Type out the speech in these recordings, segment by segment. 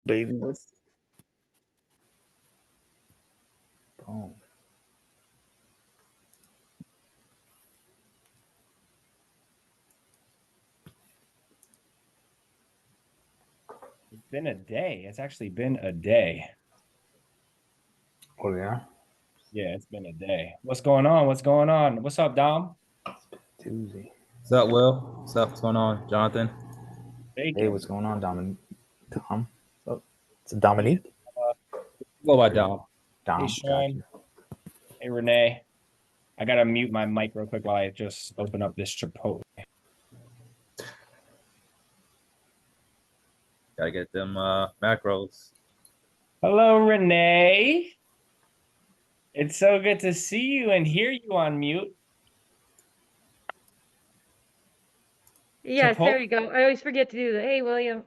Baby, let's boom. It's been a day. It's actually been a day. Oh yeah, Yeah, it's been a day. What's going on? What's going on? What's up, Dom? Tuesday. What's up, Will? What's up? What's going on, Jonathan? Hey, Bacon. what's going on, Tom? Oh, it's Dominique. What about Dom? Hey, Dom, got Sean. you. Hey, Renee. I gotta mute my mic real quick while I just open up this Chipotle. Gotta get them macros. Hello, Renee. It's so good to see you and hear you on mute. Yes, Chipotle, there you go. I always forget to do that. Hey, William.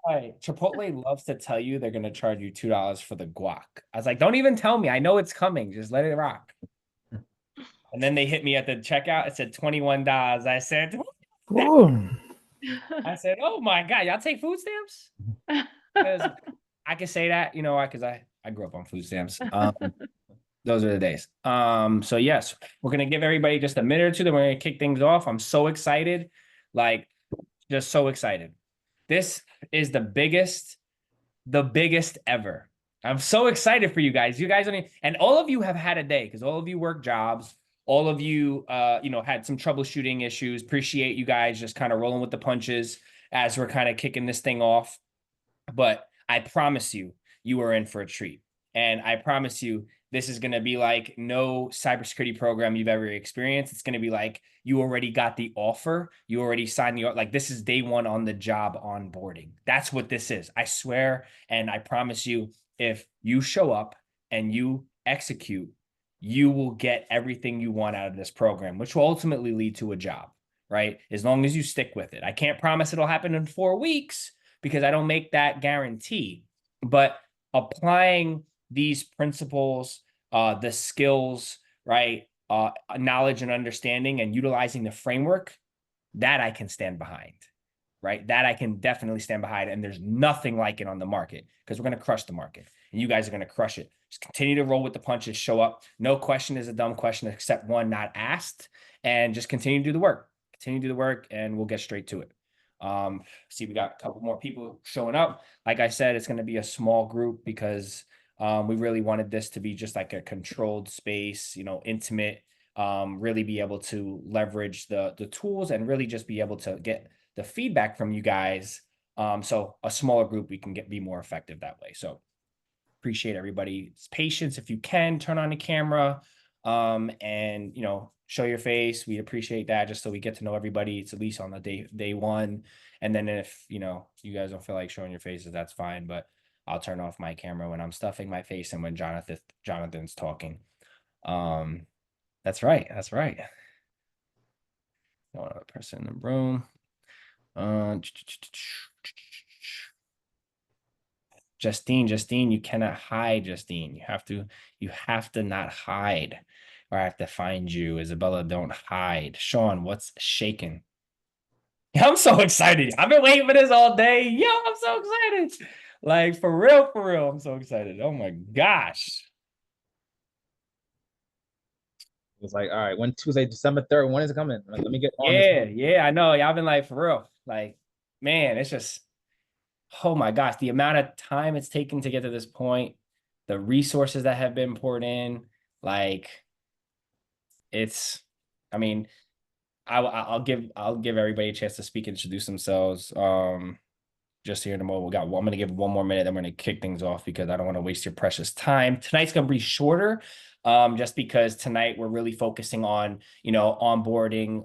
Chipotle loves to tell you they're gonna charge you $2 for the guac. I was like, don't even tell me. I know it's coming. Just let it rock. And then they hit me at the checkout. It said $21. I said, Boom. oh my God, y'all take food stamps? Because I can say that, you know, because I grew up on food stamps. Those are the days. So yes, we're gonna give everybody just a minute or two, then we're gonna kick things off. I'm so excited, like just so excited. This is the biggest ever. I'm so excited for you guys. You guys don't even, and all of you have had a day because all of you work jobs. All of you, had some troubleshooting issues. Appreciate you guys just kind of rolling with the punches as we're kind of kicking this thing off. But I promise you, you are in for a treat. And I promise you, this is going to be like no cybersecurity program you've ever experienced. It's going to be like you already got the offer. You already signed the, like this is day one on the job onboarding. That's what this is. I swear. And I promise you, if you show up and you execute, you will get everything you want out of this program, which will ultimately lead to a job, right? As long as you stick with it. I can't promise it'll happen in 4 weeks because I don't make that guarantee. But applying these principles, the skills, right, knowledge and understanding, and utilizing the framework, that I can stand behind, right? That I can definitely stand behind. And there's nothing like it on the market because we're going to crush the market and you guys are going to crush it. Just continue to roll with the punches, show up. No question is a dumb question except one not asked, and just continue to do the work. Continue to do the work and we'll get straight to it. See, we got a couple more people showing up. Like I said, it's going to be a small group because we really wanted this to be just like a controlled space, intimate, really be able to leverage the tools and really just be able to get the feedback from you guys. So a smaller group, we can be more effective that way. So appreciate everybody's patience. If you can turn on the camera, and show your face, we appreciate that just so we get to know everybody. It's at least on the day one. And then if you guys don't feel like showing your faces, that's fine. But I'll turn off my camera when I'm stuffing my face and when Jonathan's talking. That's right. That's right. No other person in the room. Justine, you cannot hide, Justine. You have to not hide, or I have to find you. Isabella, don't hide. Sean, what's shaking? I'm so excited. I've been waiting for this all day. Yo, I'm so excited. Like for real, I'm so excited. Oh my gosh. It was like, all right, when Tuesday, December 3rd, when is it coming? Like, let me get on this. Yeah, I know. Y'all been like for real. Like, man, it's just, oh my gosh, the amount of time it's taken to get to this point, the resources that have been poured in, like it's, I mean, I'll give everybody a chance to speak, introduce themselves. Just here in a moment, I'm going to give 1 more minute, then we're going to kick things off because I don't want to waste your precious time. Tonight's going to be shorter, just because tonight we're really focusing on, onboarding,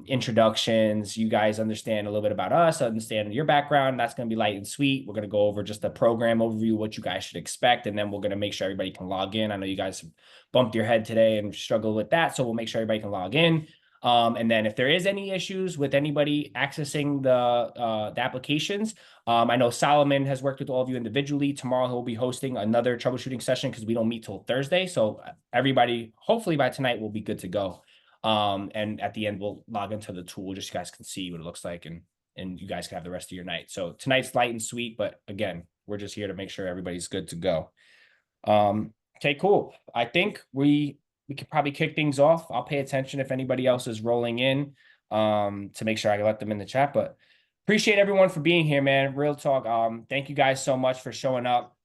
introductions. You guys understand a little bit about us, understand your background. That's going to be light and sweet. We're going to go over just the program overview, what you guys should expect, and then we're going to make sure everybody can log in. I know you guys bumped your head today and struggled with that, so we'll make sure everybody can log in. And then if there is any issues with anybody accessing the applications, I know Solomon has worked with all of you individually. Tomorrow he'll be hosting another troubleshooting session because we don't meet till Thursday. So everybody, hopefully by tonight, will be good to go. And at the end, we'll log into the tool just so you guys can see what it looks like and and you guys can have the rest of your night. So tonight's light and sweet, but again, we're just here to make sure everybody's good to go. Okay, cool. I think we could probably kick things off. I'll pay attention if anybody else is rolling in to make sure I let them in the chat, but appreciate everyone for being here, man. Real talk. Thank you guys so much for showing up.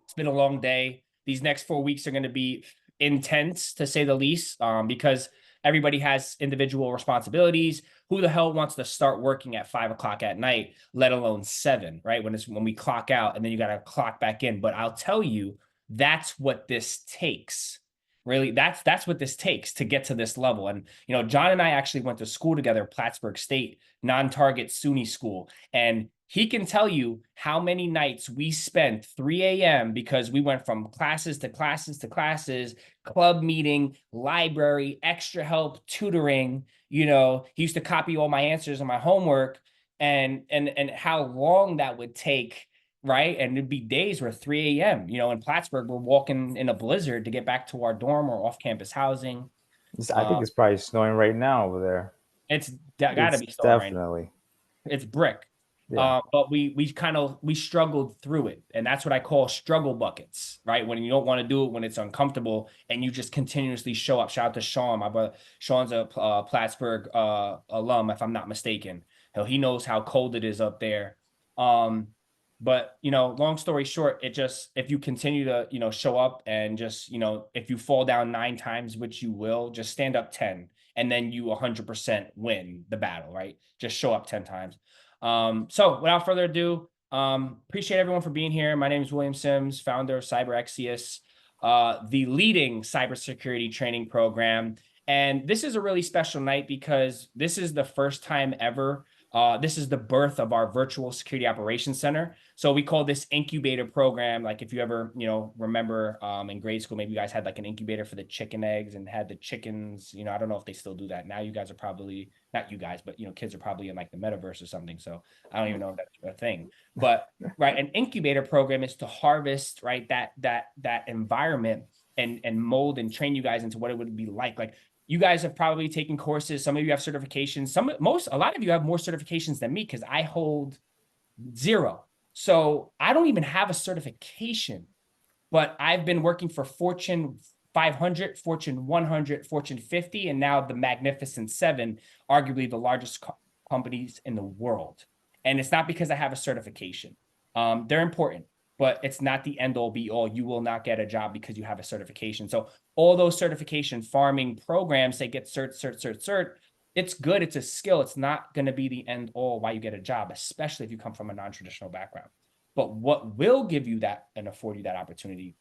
It's been a long day. These next 4 weeks are going to be intense, to say the least, because everybody has individual responsibilities. Who the hell wants to start working at 5 o'clock at night, let alone 7, right? When we clock out and then you got to clock back in. But I'll tell you, that's what this takes. Really, that's what this takes to get to this level. And, you know, John and I actually went to school together, Plattsburgh State, non-target SUNY school. And he can tell you how many nights we spent 3 a.m. because we went from classes to classes to classes, club meeting, library, extra help, tutoring. You know, he used to copy all my answers and my homework, and how long that would take. Right. And it'd be days where 3 a.m., you know, in Plattsburgh, we're walking in a blizzard to get back to our dorm or off-campus housing. I think it's probably snowing right now over there. It's got to be snowing right now. Definitely. It's brick. Yeah. But we struggled through it. And that's what I call struggle buckets, right? When you don't want to do it, when it's uncomfortable, and you just continuously show up. Shout out to Sean. My brother Sean's a Plattsburgh alum, if I'm not mistaken. He knows how cold it is up there. But, you know, long story short, if you continue to, you know, show up and just, you know, if you fall down 9 times, which you will, just stand up 10, and then you 100% win the battle, right? Just show up 10 times. So without further ado, appreciate everyone for being here. My name is William Sims, founder of Cyber XSOAR, the leading cybersecurity training program. And this is a really special night because this is the first time ever. This is the birth of our virtual security operations center. So we call this incubator program. Like if you ever, you know, remember in grade school, maybe you guys had like an incubator for the chicken eggs and had the chickens, you know, I don't know if they still do that. Now you guys are probably, not you guys, but, you know, kids are probably in like the metaverse or something. So I don't even know if that's a thing, but right. An incubator program is to harvest, right, that environment and mold and train you guys into what it would be like. Like, you guys have probably taken courses. Some of you have certifications. A lot of you have more certifications than me because I hold 0. So I don't even have a certification, but I've been working for Fortune 500, Fortune 100, Fortune 50, and now the Magnificent 7, arguably the largest companies in the world. And it's not because I have a certification. They're important, but it's not the end all be all. You will not get a job because you have a certification. So all those certification farming programs, they get cert. It's good. It's a skill. It's not going to be the end all why you get a job, especially if you come from a non-traditional background. But what will give you that and afford you that opportunity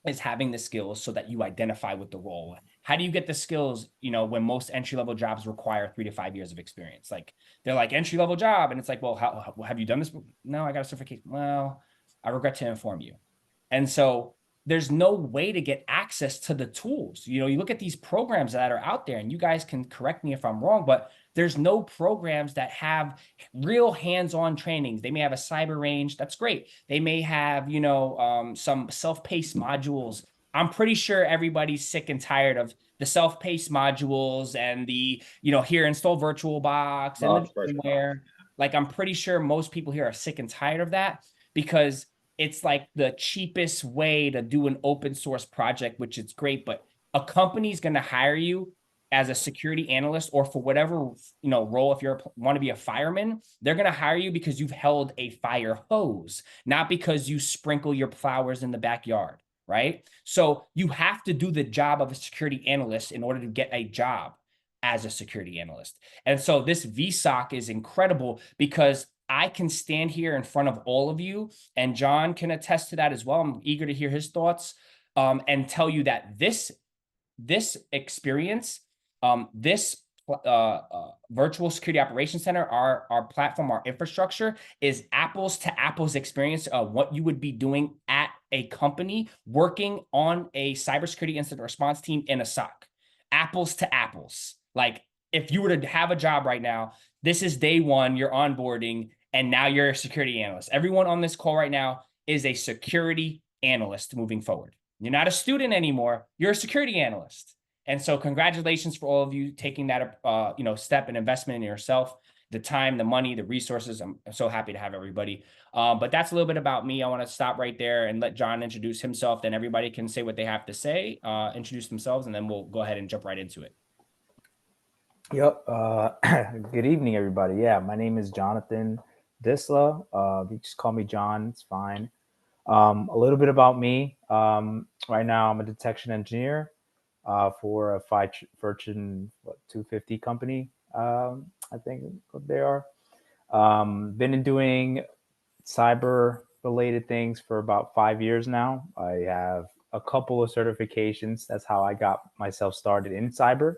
is having the skills so that you identify with the role. How do you get the skills, you know, when most entry-level jobs require 3 to 5 years of experience? Like they're like entry-level job. And it's like, well, how have you done this? No, I got a certification. Well, I regret to inform you. And so there's no way to get access to the tools. You know, you look at these programs that are out there, and you guys can correct me if I'm wrong, but there's no programs that have real hands-on trainings. They may have a cyber range. That's great. They may have, you know, some self-paced modules. I'm pretty sure everybody's sick and tired of the self-paced modules and the, you know, here install VirtualBox and the VMware. Like, I'm pretty sure most people here are sick and tired of that because it's like the cheapest way to do an open source project, which is great, but a company is going to hire you as a security analyst or for whatever, you know, role. If you want to be a fireman, they're going to hire you because you've held a fire hose, not because you sprinkle your flowers in the backyard, right? So you have to do the job of a security analyst in order to get a job as a security analyst. And so this VSOC is incredible because I can stand here in front of all of you, and John can attest to that as well. I'm eager to hear his thoughts and tell you that this experience, this virtual security operations center, our platform, our infrastructure is apples to apples experience of what you would be doing at a company working on a cybersecurity incident response team in a SOC. Apples to apples. Like if you were to have a job right now, this is day one, you're onboarding, and now you're a security analyst. Everyone on this call right now is a security analyst moving forward. You're not a student anymore. You're a security analyst. And so congratulations for all of you taking that, you know, step and investment in yourself. the time, the money, the resources. I'm so happy to have everybody. But that's a little bit about me. I want to stop right there and let John introduce himself. Then everybody can say what they have to say, introduce themselves, and then we'll go ahead and jump right into it. Yep. Good evening, everybody. Yeah, my name is Jonathan Disla. You just call me John. It's fine. A little bit about me. Right now, I'm a detection engineer for a Fortune 250 company. I think what they are. Been doing cyber related things for about 5 years now. I have a couple of certifications. That's how I got myself started in cyber.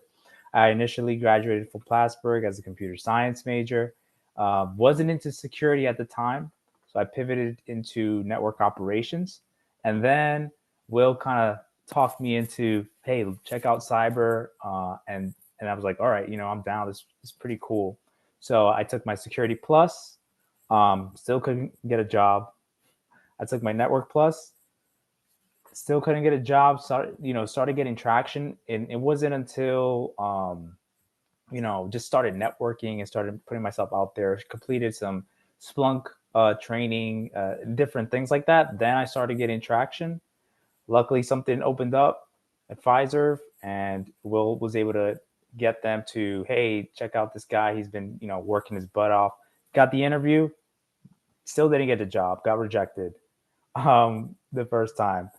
I initially graduated from Plattsburgh as a computer science major. Wasn't into security at the time, so I pivoted into network operations. And then Will kind of talked me into, hey, check out cyber. And I was like, all right, I'm down. This is pretty cool. So I took my Security Plus. Still couldn't get a job. I took my Network Plus. Still couldn't get a job. Started getting traction. And it wasn't until just started networking and started putting myself out there, completed some Splunk training, different things like that. Then I started getting traction. Luckily, something opened up at Pfizer, and Will was able to get them to, hey, check out this guy. He's been, working his butt off. Got the interview, still didn't get the job, got rejected the first time.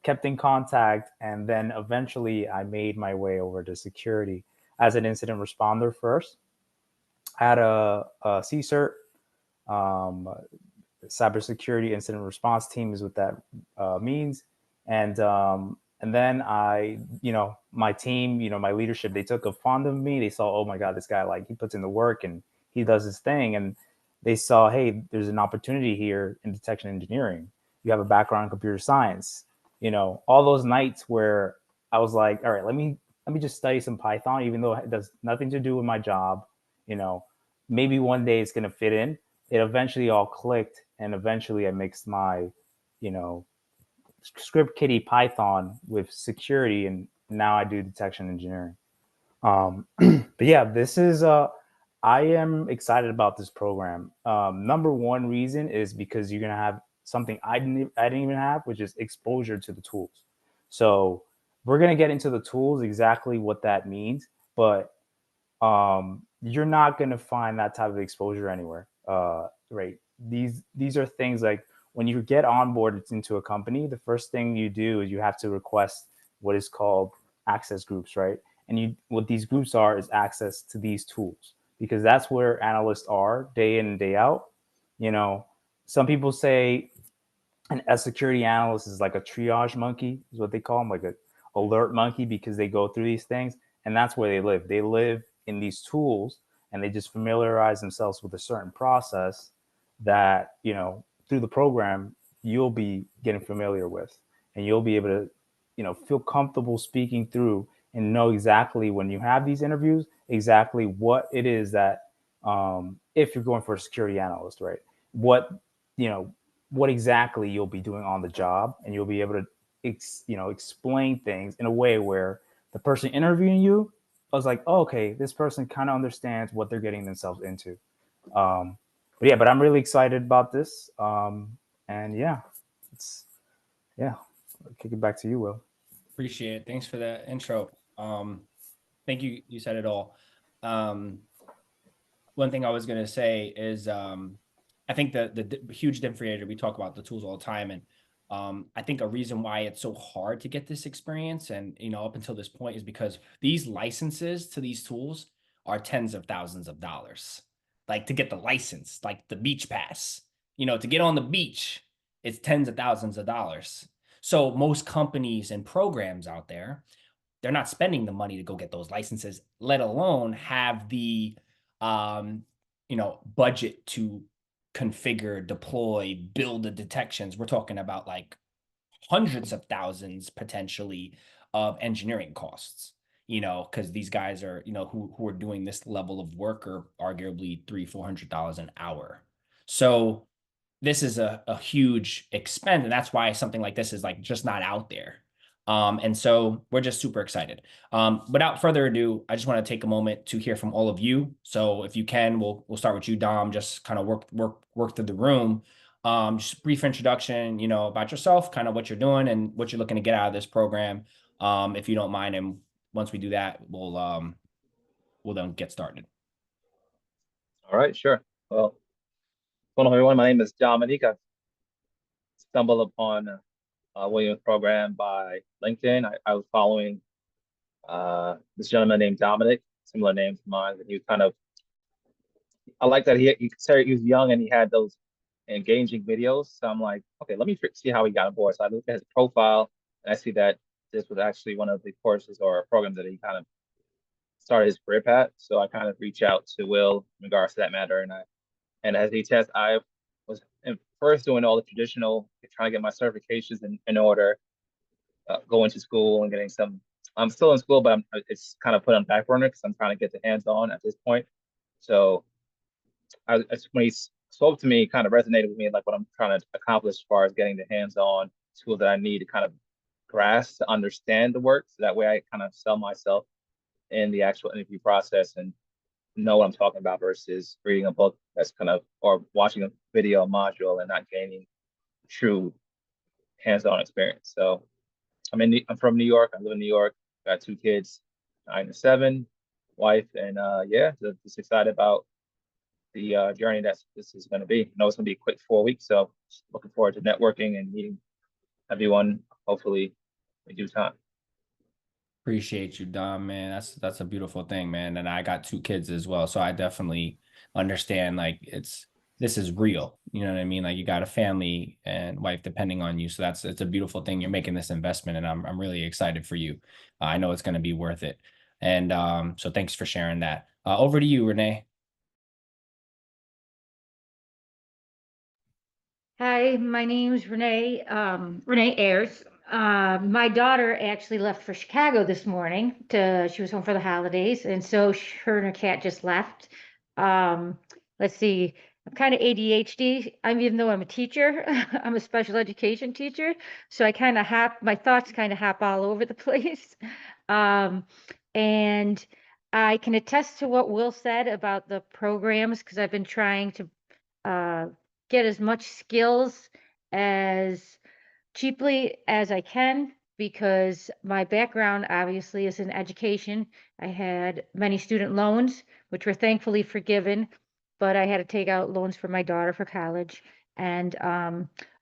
Kept in contact, and then eventually I made my way over to security as an incident responder first. I had a CCERT, Cybersecurity Incident Response Team is what that means. And then I, my team, my leadership, they took a fond of me. They saw, oh my God, this guy, he puts in the work and he does his thing. And they saw, hey, there's an opportunity here in detection engineering. You have a background in computer science. All those nights where I was like, all right, let me just study some Python, even though it does nothing to do with my job. Maybe one day it's going to fit in. It eventually all clicked. And eventually I mixed my, script kiddie Python with security, and now I do detection engineering. But yeah, this is I am excited about this program. Number one reason is because you're gonna have something I didn't even have, which is exposure to the tools. So we're gonna get into the tools, exactly what that means, but you're not gonna find that type of exposure anywhere. Right? These are things like, when you get onboarded into a company, the first thing you do is you have to request what is called access groups, right? And what these groups are is access to these tools, because that's where analysts are day in and day out. Some people say a security analyst is like a triage monkey, is what they call them, like a alert monkey, because they go through these things, and that's where they live. They live in these tools, and they just familiarize themselves with a certain process that, through the program, you'll be getting familiar with, and you'll be able to, feel comfortable speaking through and know exactly, when you have these interviews, exactly what it is that, if you're going for a security analyst, right? What exactly you'll be doing on the job, and you'll be able to, explain things in a way where the person interviewing you was like, oh, okay, this person kind of understands what they're getting themselves into. But I'm really excited about this. And yeah, I'll kick it back to you, Will. Appreciate it. Thanks for the intro. Thank you. You said it all. One thing I was going to say is, I think the huge differentiator, we talk about the tools all the time. And I think a reason why it's so hard to get this experience, and, up until this point, is because these licenses to these tools are tens of thousands of dollars. Like, to get the license, like the beach pass, to get on the beach, it's tens of thousands of dollars. So most companies and programs out there, they're not spending the money to go get those licenses, let alone have the, budget to configure, deploy, build the detections. We're talking about like hundreds of thousands potentially of engineering costs. Because these guys are, who are doing this level of work are arguably $300-400 an hour. So this is a huge expense, and that's why something like this is like just not out there. And so we're just super excited. Without further ado, I just want to take a moment to hear from all of you. So if you can, we'll start with you, Dom, just kind of work through the room. Just a brief introduction, about yourself, kind of what you're doing and what you're looking to get out of this program. If you don't mind. And once we do that, we'll then get started. All right, sure. Well, hello everyone. My name is Dominique. I've stumbled upon Williams program by LinkedIn. I was following this gentleman named Dominic, similar name to mine. And he kind of, I like that he was young and he had those engaging videos. So I'm like, okay, let me see how he got on board. So I looked at his profile and I see that this was actually one of the courses or programs that he kind of started his career path. So I kind of reached out to Will in regards to that matter. And as he tests, I was first doing all the traditional, trying to get my certifications in order, going to school and getting some. I'm still in school, but it's kind of put on back burner because I'm trying to get the hands-on at this point. So when he spoke to me, it kind of resonated with me, like what I'm trying to accomplish as far as getting the hands-on tools that I need to kind of grasp to understand the work. So that way I kind of sell myself in the actual interview process and know what I'm talking about versus reading a book that's kind of, or watching a video module and not gaining true hands-on experience. So I'm from New York. I live in New York. Got 2 kids, 9 and 7, wife, and just excited about the journey that this is going to be. I know it's going to be a quick 4 weeks, so looking forward to networking and meeting everyone, hopefully in due time. Appreciate you, Dom, man. That's a beautiful thing, man. And I got 2 kids as well, so I definitely understand, like, this is real. You know what I mean? Like, you got a family and wife depending on you, so it's a beautiful thing. You're making this investment, and I'm really excited for you. I know it's going to be worth it. And so thanks for sharing that. Over to you, Renee. Hi, my name's Renee, Renee Ayers. My daughter actually left for Chicago this morning she was home for the holidays, and so her and her cat just left. Let's see, I'm kind of ADHD. Even though I'm a teacher, I'm a special education teacher, so my thoughts kind of hop all over the place. And I can attest to what Will said about the programs because I've been trying to get as much skills as cheaply as I can because my background obviously is in education. I had many student loans, which were thankfully forgiven, but I had to take out loans for my daughter for college. And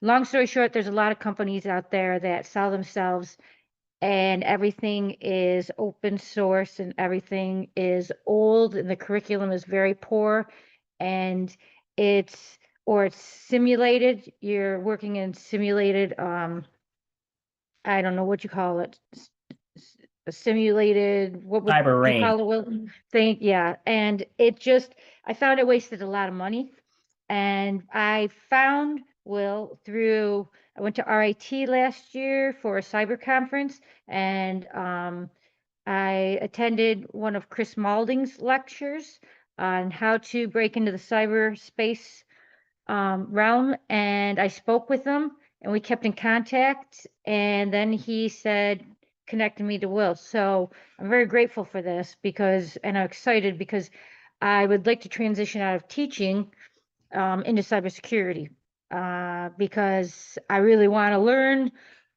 long story short, there's a lot of companies out there that sell themselves and everything is open source and everything is old and the curriculum is very poor and it's simulated. You're working in simulated, I don't know what you call it, a simulated, what would Cyber you rain. call it, Will? Yeah. And I found it wasted a lot of money. And I found Will I went to RIT last year for a cyber conference and I attended one of Chris Malding's lectures on how to break into the cyberspace realm, and I spoke with him and we kept in contact, and then he said connected me to Will. So I'm very grateful for this and I'm excited because I would like to transition out of teaching into cybersecurity because I really want to learn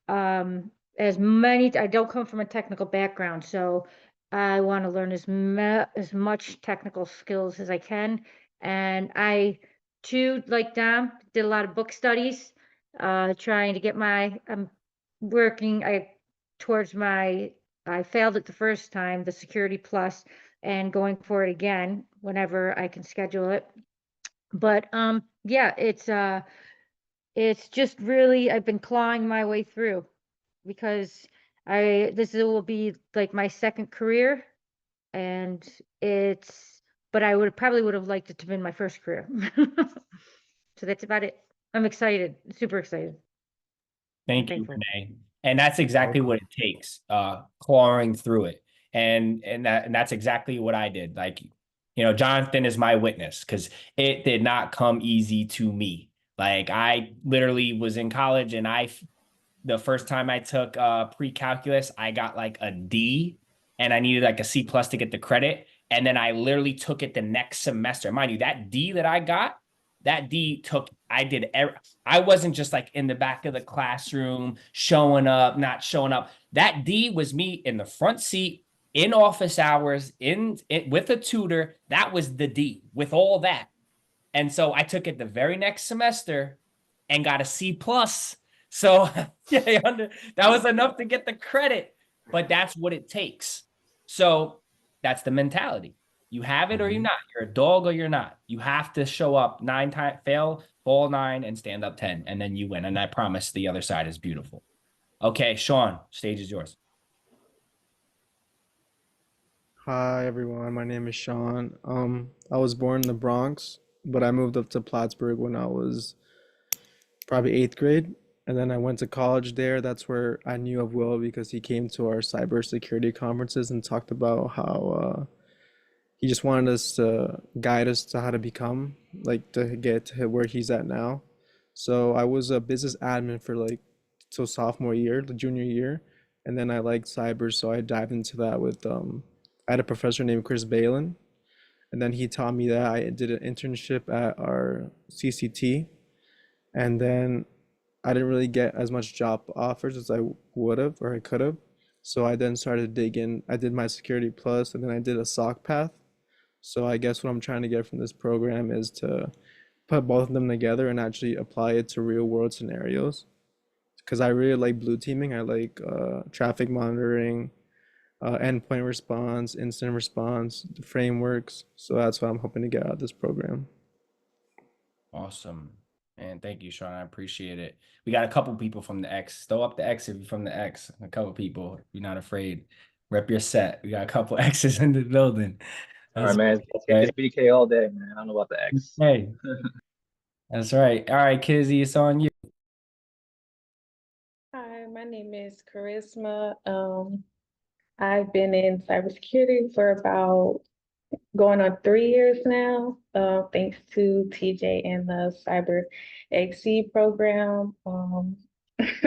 I don't come from a technical background, so I want to learn as much technical skills as I can. And I too, like Dom, did a lot of book studies, trying to get I'm working towards I failed it the first time, the Security Plus, and going for it again whenever I can schedule it. But yeah, it's just really I've been clawing my way through because this will be like my second career, and but I probably would have liked it to have been my first career. So that's about it. I'm excited, super excited. Thank you, Renee. And that's exactly what it takes, clawing through it. And that's exactly what I did. Like, Jonathan is my witness because it did not come easy to me. Like, I literally was in college and I the first time I took pre-calculus, I got like a D, and I needed like a C plus to get the credit. And then I literally took it the next semester. Mind you, that D that I got, that D took, I wasn't just like in the back of the classroom, showing up, not showing up. That D was me in the front seat, in office hours, with a tutor. That was the D with all that. And so I took it the very next semester and got a C plus. So yeah, that was enough to get the credit, but that's what it takes. So that's the mentality. You have it or you're not. You're a dog or you're not. You have to show up 9 times, fail, fall 9, and stand up 10, and then you win. And I promise the other side is beautiful. Okay, Sean, stage is yours. Hi everyone, my name is Sean. I was born in the Bronx, but I moved up to Plattsburgh when I was probably 8th grade, and then I went to college there. That's where I knew of Will because he came to our cybersecurity conferences and talked about how he just wanted us to guide us to how to become, like to get to where he's at now. So I was a business admin for like till sophomore year, the junior year, and then I liked cyber, so I dived into that with I had a professor named Chris Balin, and then he taught me that. I did an internship at our CCT, and then I didn't really get as much job offers as I would have or I could have. So I then started digging. I did my Security Plus, and then I did a SOC path. So I guess what I'm trying to get from this program is to put both of them together and actually apply it to real world scenarios. Because I really like blue teaming. I like traffic monitoring, endpoint response, incident response, the frameworks. So that's what I'm hoping to get out of this program. Awesome. And thank you, Sean. I appreciate it. We got a couple people from the X. Throw up the X if you're from the X. A couple people. If you're not afraid. Rep your set. We got a couple X's in the building. All right, man. It's BK all day, man. I don't know about the X. Hey, that's right. All right, Kizzy, it's on you. Hi, my name is Charisma. I've been in cybersecurity for about going on 3 years now, thanks to TJ and the Cyber XC program.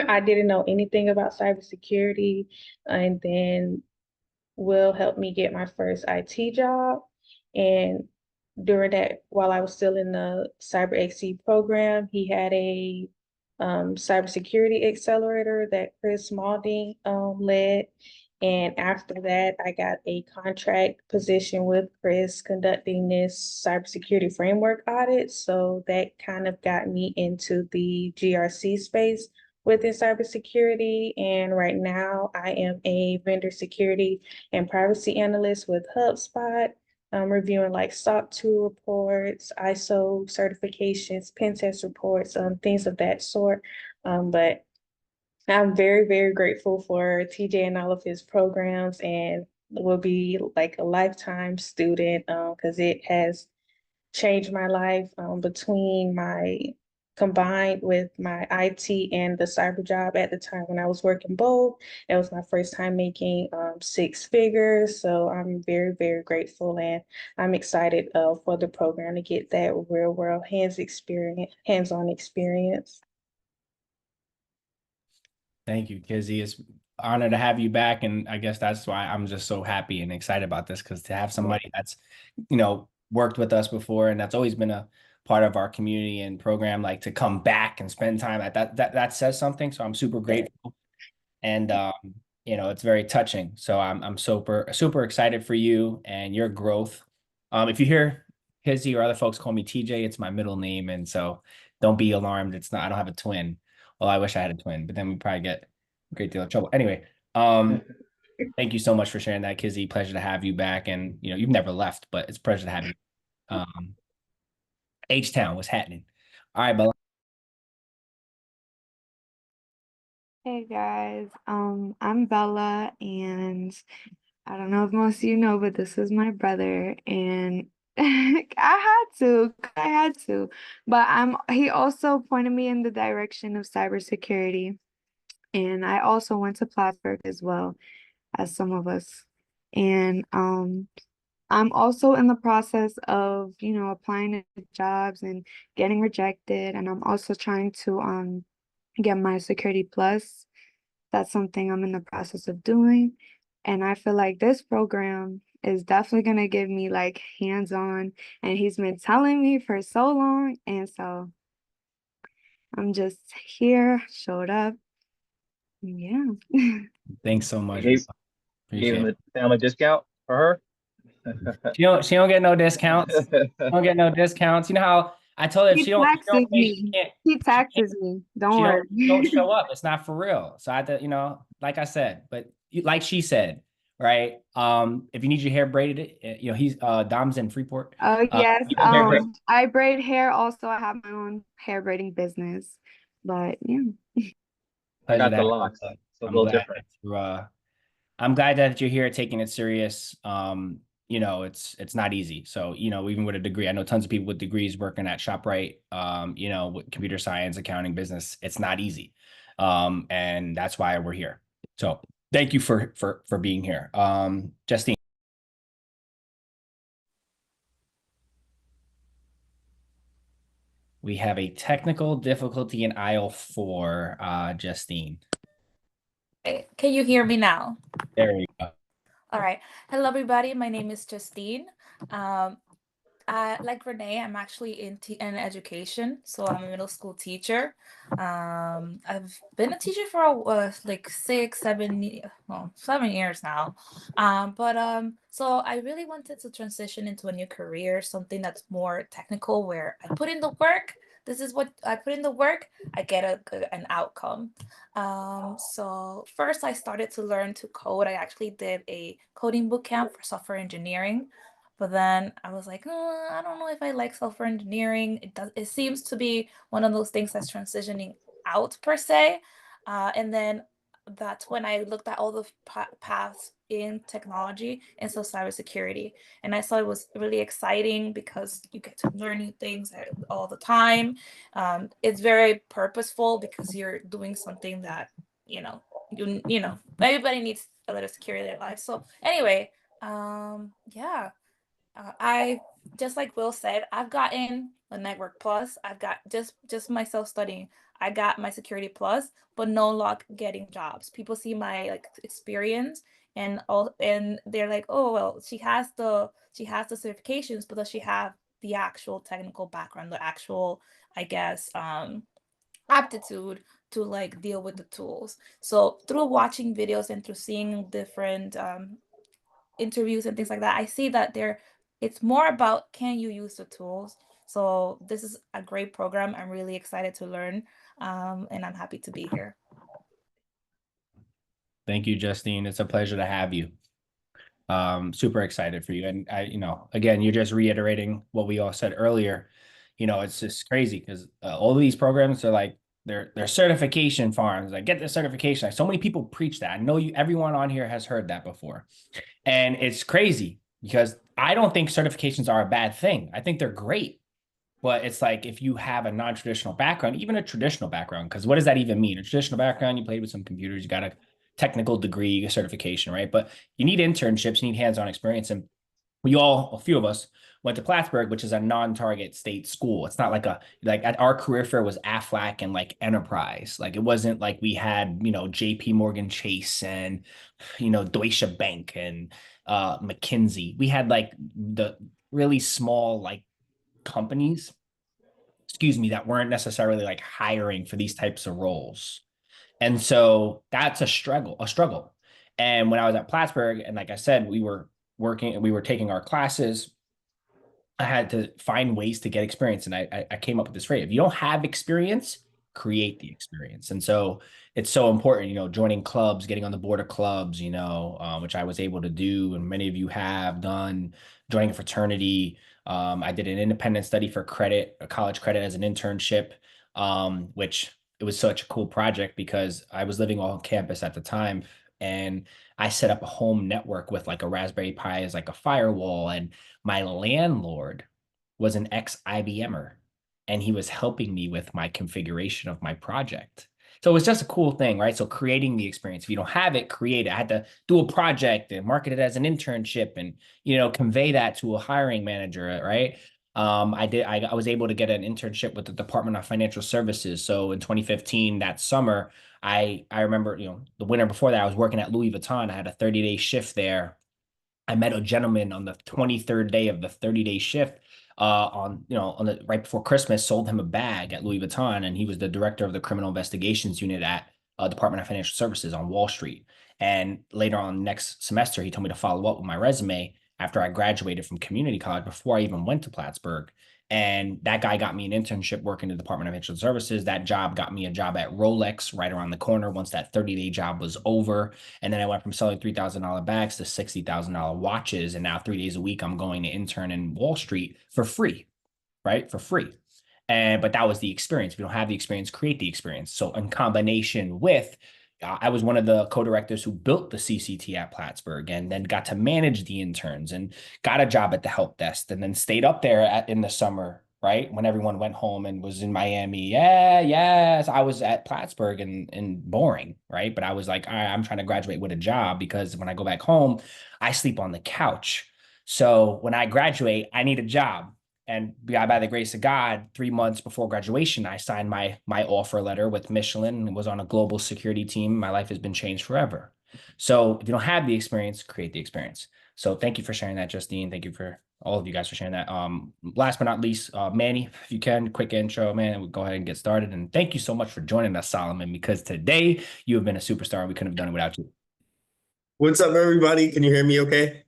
I didn't know anything about cybersecurity, and then Will help me get my first IT job. And during that, while I was still in the Cyber XC program, he had a cybersecurity accelerator that Chris Maulding led. And after that, I got a contract position with Chris conducting this cybersecurity framework audit. So that kind of got me into the GRC space within cybersecurity. And right now, I am a vendor security and privacy analyst with HubSpot. Reviewing like SOC 2 reports, ISO certifications, pen test reports, things of that sort. But I'm very, very grateful for TJ and all of his programs, and will be like a lifetime student because it has changed my life between my combined with my IT and the cyber job at the time when I was working both. It was my first time making 6 figures. So I'm very, very grateful, and I'm excited for the program to get that real world hands-on experience. Thank you, Kizzy. It's an honor to have you back. And I guess that's why I'm just so happy and excited about this, because to have somebody that's, worked with us before, and that's always been a part of our community and program, like to come back and spend time at that says something. So I'm super grateful. And it's very touching. So I'm super, super excited for you and your growth. If you hear Kizzy or other folks call me TJ, it's my middle name. And so don't be alarmed. It's not, I don't have a twin. Well, I wish I had a twin, but then we probably get a great deal of trouble. Anyway, thank you so much for sharing that, Kizzy. Pleasure to have you back. And, you've never left, but it's a pleasure to have you. H-Town, what's happening? All right, Bella. Hey guys, I'm Bella, and I don't know if most of you know, but this is my brother, and I had to, but he also pointed me in the direction of cybersecurity, and I also went to Plattsburgh as well as some of us, and I'm also in the process of, applying to jobs and getting rejected, and I'm also trying to get my Security Plus. That's something I'm in the process of doing. And I feel like this program is definitely going to give me like hands-on, and he's been telling me for so long. And so I'm just here, showed up. Yeah. Thanks so much. Gave Appreciate him it. a family discount for her. She don't get no discounts. Don't get no discounts. You know how I told her if He she don't taxes pay, me. He taxes me. Don't she worry. don't show up. It's not for real. So I had to, like I said, but like she said, right? If you need your hair braided, he's Dom's in Freeport. Oh yes. You can hair braid. I braid hair also. I have my own hair braiding business. But yeah. I Pleasure got to the have you. locks. It's a I'm little glad different. I'm glad that you're here taking it serious. It's not easy. So, even with a degree, I know tons of people with degrees working at ShopRite, with computer science, accounting, business. It's not easy. And that's why we're here. So thank you for being here. Justine. We have a technical difficulty in aisle 4, Justine. Can you hear me now? There we go. All right. Hello, everybody. My name is Justine. Like Renee, I'm actually in education, so I'm a middle school teacher. I've been a teacher for like 7 years now. So I really wanted to transition into a new career, something that's more technical, where I put in the work. This is what I put in the work. I get an outcome. So first I started to learn to code. I actually did a coding bootcamp for software engineering. But then I was like, oh, I don't know if I like software engineering. It seems to be one of those things that's transitioning out per se. And then that's when I looked at all the paths in technology and so cybersecurity. And I saw it was really exciting because you get to learn new things all the time. It's very purposeful because you're doing something that, everybody needs a little security in their life. So anyway, yeah. I just like Will said, I've gotten a Network Plus. I've got just myself studying. I got my Security Plus, but no luck getting jobs. People see my like experience and they're like, oh well, she has the certifications, but does she have the actual technical background, the actual, I guess, aptitude to like deal with the tools? So through watching videos and through seeing different interviews and things like that, I see that it's more about, can you use the tools? So this is a great program. I'm really excited to learn, and I'm happy to be here. Thank you, Justine. It's a pleasure to have you. Super excited for you. And again, you're just reiterating what we all said earlier. It's just crazy because all of these programs are like, they're certification farms. Like, get the certification. Like, so many people preach that. I know everyone on here has heard that before. And it's crazy because I don't think certifications are a bad thing. I think they're great. But it's like, if you have a non-traditional background, even a traditional background, because what does that even mean? A traditional background, you played with some computers, you got a technical degree, a certification, right? But you need internships, you need hands-on experience. And a few of us went to Plattsburgh, which is a non-target state school. It's not like at our career fair was Aflac and like Enterprise. Like, it wasn't like we had, JP Morgan Chase and, Deutsche Bank and McKinsey. We had like the really small, like, companies, that weren't necessarily like hiring for these types of roles. And so that's a struggle. And when I was at Plattsburgh, and like I said, we were taking our classes, I had to find ways to get experience. And I came up with this phrase: if you don't have experience, create the experience. And so it's so important, joining clubs, getting on the board of clubs, which I was able to do. And many of you have done, joining a fraternity. I did an independent study for credit, a college credit, as an internship, which it was such a cool project because I was living on campus at the time. And I set up a home network with like a Raspberry Pi as like a firewall. And my landlord was an ex-IBMer, and he was helping me with my configuration of my project. So it was just a cool thing, right? So creating the experience. If you don't have it, create it. I had to do a project and market it as an internship and, convey that to a hiring manager, right? I was able to get an internship with the Department of Financial Services. So in 2015, that summer, I remember, the winter before that, I was working at Louis Vuitton. I had a 30-day shift there. I met a gentleman on the 23rd day of the 30-day shift on the right before Christmas, sold him a bag at Louis Vuitton, and he was the director of the criminal investigations unit at Department of Financial Services on Wall Street. And later on next semester, he told me to follow up with my resume after I graduated from community college before I even went to Plattsburgh. And that guy got me an internship working in the Department of Financial Services. That job got me a job at Rolex right around the corner once that 30-day job was over. And then I went from selling $3,000 bags to $60,000 watches. And now 3 days a week, I'm going to intern in Wall Street for free, right? For free. But that was the experience. If you don't have the experience, create the experience. So in combination with, I was one of the co-directors who built the CCT at Plattsburgh and then got to manage the interns and got a job at the help desk and then stayed up there in the summer, right? When everyone went home and was in Miami. Yes, I was at Plattsburgh and boring, right? But I was like, all right, I'm trying to graduate with a job because when I go back home, I sleep on the couch. So when I graduate, I need a job. And by the grace of God, 3 months before graduation, I signed my offer letter with Michelin and was on a global security team. My life has been changed forever. So if you don't have the experience, create the experience. So thank you for sharing that, Justine. Thank you for all of you guys for sharing that. Last but not least, Manny, if you can, quick intro, man, we'll go ahead and get started. And thank you so much for joining us, Solomon, because today you have been a superstar and we couldn't have done it without you. What's up, everybody? Can you hear me okay?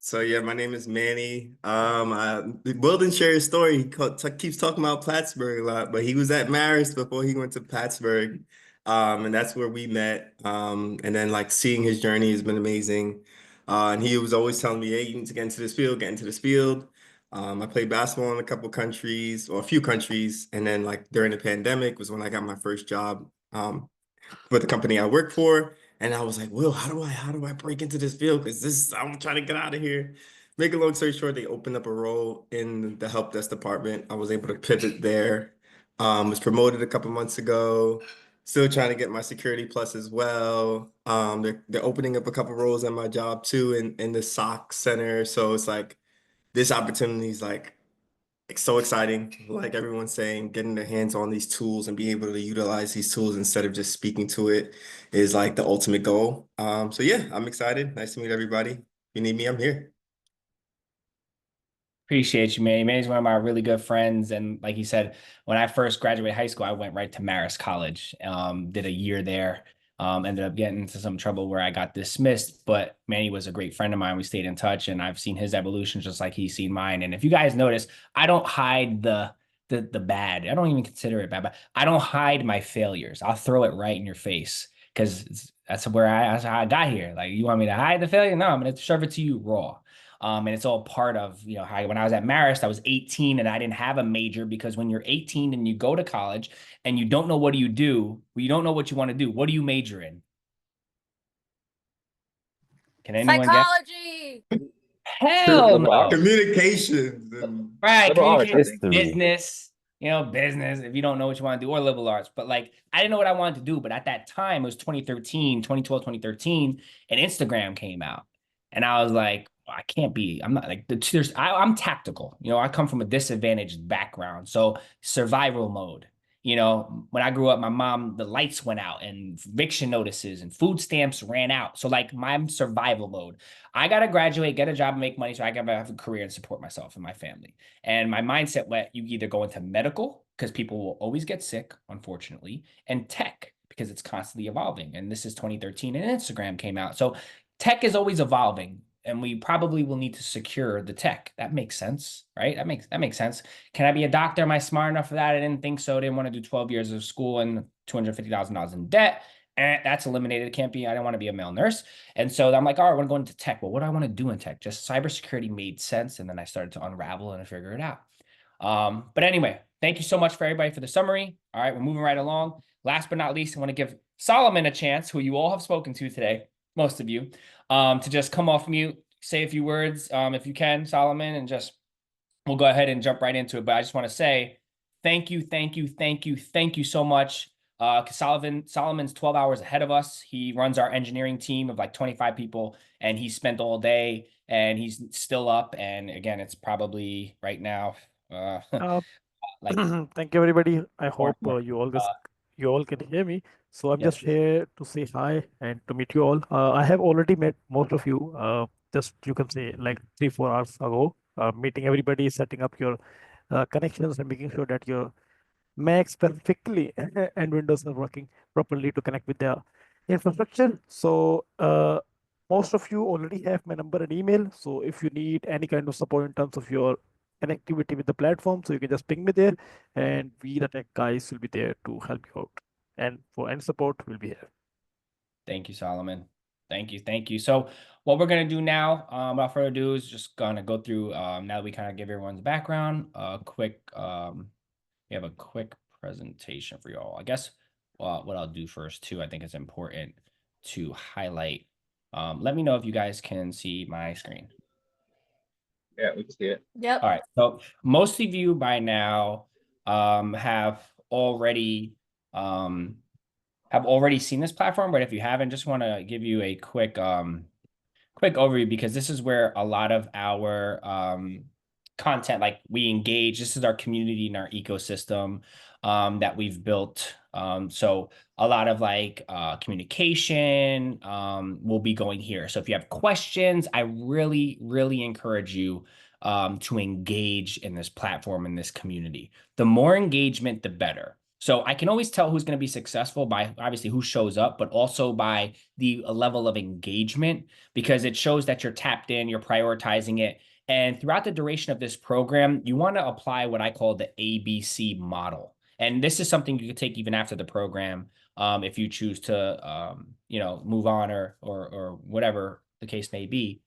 So yeah, my name is Manny. Will didn't share his story. He keeps talking about Plattsburgh a lot, but he was at Marist before he went to Plattsburgh. And that's where we met. And then like seeing his journey has been amazing. And he was always telling me, hey, you need to get into this field, get into this field. I played basketball in a couple countries or a few countries. And then like during the pandemic was when I got my first job for the company I work for. And I was like, Will, how do I break into this field? Because I'm trying to get out of here. Make a long story short, they opened up a role in the help desk department. I was able to pivot there. Was promoted a couple months ago. Still trying to get my security plus as well. They're opening up a couple roles at my job too in the SOC center. So it's like this opportunity is like so exciting. Like everyone's saying, getting their hands on these tools and being able to utilize these tools instead of just speaking to it is like the ultimate goal. So yeah, I'm excited. Nice to meet everybody. If you need me, I'm here. Appreciate you, Manny. Manny's one of my really good friends. And like you said, when I first graduated high school, I went right to Marist College, did a year there, ended up getting into some trouble where I got dismissed. But Manny was a great friend of mine. We stayed in touch and I've seen his evolution just like he's seen mine. And if you guys notice, I don't hide the bad. I don't even consider it bad, but I don't hide my failures. I'll throw it right in your face because that's how I got here. Like, you want me to hide the failure? No, I'm going to serve it to you raw. And it's all part of, how when I was at Marist, I was 18 and I didn't have a major because when you're 18 and you go to college and you don't know what do you do, you don't know what you want to do. What do you major in? Can anyone Psychology. Hell no. Communications. Right. Communications, business, business, if you don't know what you want to do, or liberal arts. But like, I didn't know what I wanted to do. But at that time, it was 2012, 2013, and Instagram came out. And I was like, I can't be, I'm not like, I'm tactical. I come from a disadvantaged background. So survival mode. When I grew up, my mom, the lights went out and eviction notices and food stamps ran out. So like my survival mode, I got to graduate, get a job and make money so I can have a career and support myself and my family. And my mindset went, you either go into medical because people will always get sick, unfortunately, and tech because it's constantly evolving. And this is 2013 and Instagram came out. So tech is always evolving. And we probably will need to secure the tech. That makes sense, right? That makes sense. Can I be a doctor? Am I smart enough for that? I didn't think so. I didn't want to do 12 years of school and $250,000 in debt. And that's eliminated. I didn't want to be a male nurse. And so I'm like, all right, I want to go into tech. Well, what do I want to do in tech? Just cybersecurity made sense. And then I started to unravel and figure it out. But anyway, thank you so much for everybody for the summary. All right, we're moving right along. Last but not least, I want to give Solomon a chance, who you all have spoken to today, most of you, to just come off mute, say a few words, if you can, Solomon, and just we'll go ahead and jump right into it. But I just want to say thank you so much because Solomon's 12 hours ahead of us. He runs our engineering team of like 25 people, and he spent all day, and he's still up. And again, it's probably right now, like Thank you, everybody. I more, hope more. you all can hear me. So I'm Yes. just here to say hi and to meet you all. I have already met most of you. Just you can say like 3-4 hours ago. Meeting everybody, setting up your connections, and making sure that your Mac specifically and Windows are working properly to connect with the infrastructure. So most of you already have my number and email. So if you need any kind of support in terms of your connectivity with the platform, so you can just ping me there, and we the tech guys will be there to help you out. And for any support, we'll be here. Thank you, Solomon. Thank you. Thank you. So what we're going to do now, without further ado, is just going to go through, now that we kind of give everyone's background, we have a quick presentation for you all. I guess what I'll do first too, I think it's important to highlight. Let me know if you guys can see my screen. Yeah, we can see it. Yep. All right. So most of you by now have already seen this platform, but if you haven't, just want to give you a quick overview, because this is where a lot of our content, like we engage. This is our community and our ecosystem that we've built. So a lot of like communication will be going here. So if you have questions, I really, really encourage you to engage in this platform, in this community. The more engagement, the better. So I can always tell who's going to be successful by obviously who shows up, but also by the level of engagement, because it shows that you're tapped in, you're prioritizing it. And throughout the duration of this program, you want to apply what I call the ABC model. And this is something you can take even after the program, if you choose to, move on or whatever the case may be,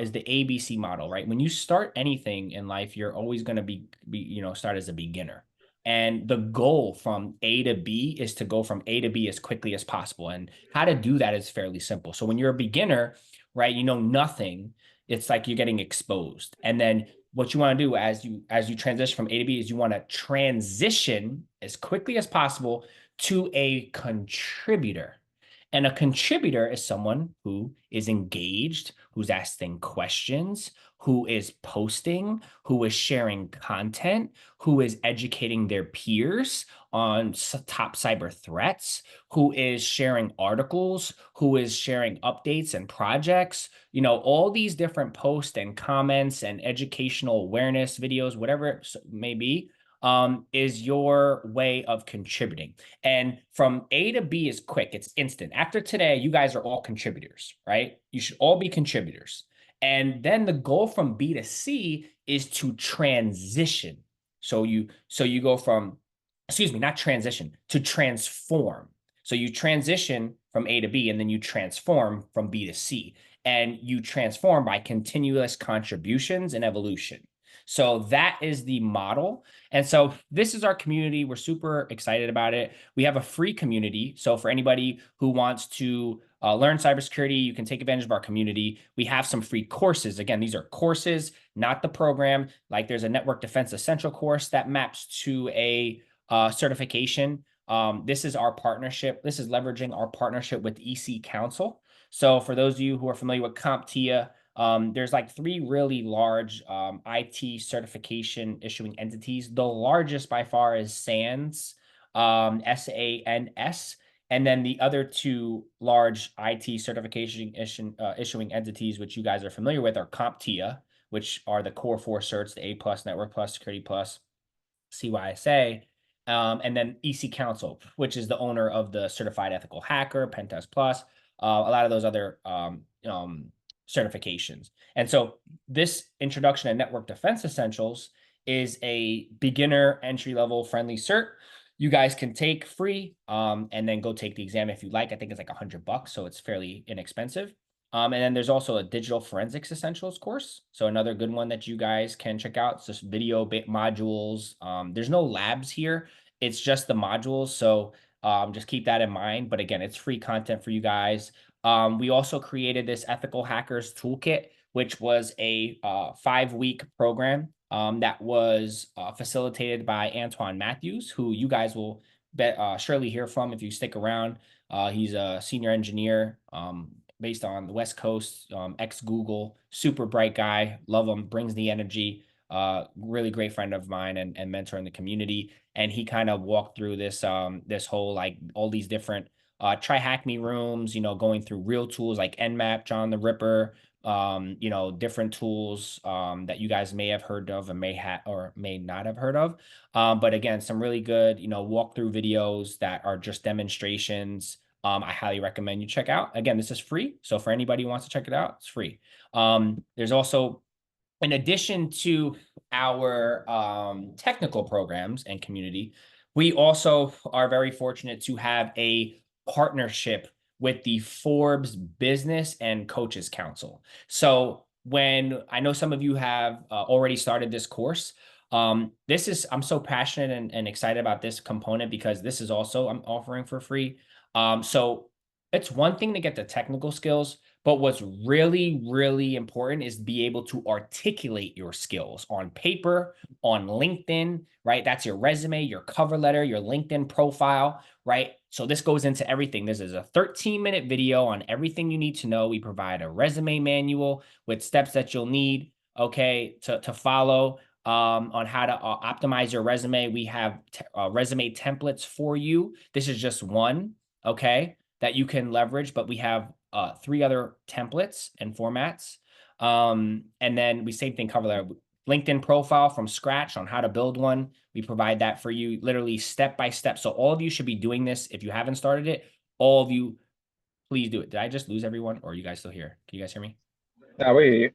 is the ABC model, right? When you start anything in life, you're always going to start as a beginner. And the goal from A to B is to go from A to B as quickly as possible. And how to do that is fairly simple. So when you're a beginner, right, you know nothing, it's like you're getting exposed. And then what you want to do as you transition from A to B is you want to transition as quickly as possible to a contributor. And a contributor is someone who is engaged, who's asking questions, who is posting, who is sharing content, who is educating their peers on top cyber threats, who is sharing articles, who is sharing updates and projects, all these different posts and comments and educational awareness videos, whatever it may be, is your way of contributing. And from A to B is quick. It's instant. After today, you guys are all contributors, right? You should all be contributors. And then the goal from B to C is to transition. So you go from, not transition, to transform. So you transition from A to B, and then you transform from B to C. And you transform by continuous contributions and evolution. So that is the model. And so this is our community. We're super excited about it. We have a free community. So for anybody who wants to learn cybersecurity, you can take advantage of our community. We have some free courses. Again, these are courses, not the program. Like there's a Network Defense Essential course that maps to a certification. This is our partnership. This is leveraging our partnership with EC Council. So for those of you who are familiar with CompTIA, there's like 3 really large IT certification issuing entities. The largest by far is SANS, SANS. And then the other 2 large IT certification issuing entities, which you guys are familiar with, are CompTIA, which are the core 4 certs, the A+, Network Plus, Security Plus, CYSA, and then EC Council, which is the owner of the Certified Ethical Hacker, Pentest Plus, a lot of those other certifications. And so this introduction to Network Defense Essentials is a beginner entry-level friendly cert you guys can take free, and then go take the exam if you like. I think it's like $100, so it's fairly inexpensive. And then there's also a Digital Forensics Essentials course. So another good one that you guys can check out. It's just video modules. There's no labs here. It's just the modules. So just keep that in mind. But again, it's free content for you guys. We also created this Ethical Hackers Toolkit, which was a 5-week program that was facilitated by Antoine Matthews, who you guys will surely hear from if you stick around. He's a senior engineer based on the West Coast, ex-Google, super bright guy. Love him, brings the energy. Really great friend of mine and mentor in the community. And he kind of walked through this this whole, like, all these different try hack me rooms, going through real tools like Nmap, John the Ripper, different tools that you guys may have heard of and may have or may not have heard of. But again, some really good, walkthrough videos that are just demonstrations. I highly recommend you check out. Again, this is free. So for anybody who wants to check it out, it's free. There's also, in addition to our technical programs and community, we also are very fortunate to have a partnership with the Forbes Business and Coaches Council. So when I know some of you have already started this course, I'm so passionate and excited about this component because this is also I'm offering for free. So it's one thing to get the technical skills, but what's really, really important is to be able to articulate your skills on paper, on LinkedIn, right? That's your resume, your cover letter, your LinkedIn profile, right? So this goes into everything. This is a 13-minute video on everything you need to know. We provide a resume manual with steps that you'll need, okay, to follow on how to optimize your resume. We have resume templates for you. This is just one, okay, that you can leverage, but we have 3 other templates and formats. And then same thing, cover letter, LinkedIn profile from scratch on how to build one. We provide that for you literally step by step. So all of you should be doing this. If you haven't started it, all of you, please do it. Did I just lose everyone or are you guys still here? Can you guys hear me? Yeah, we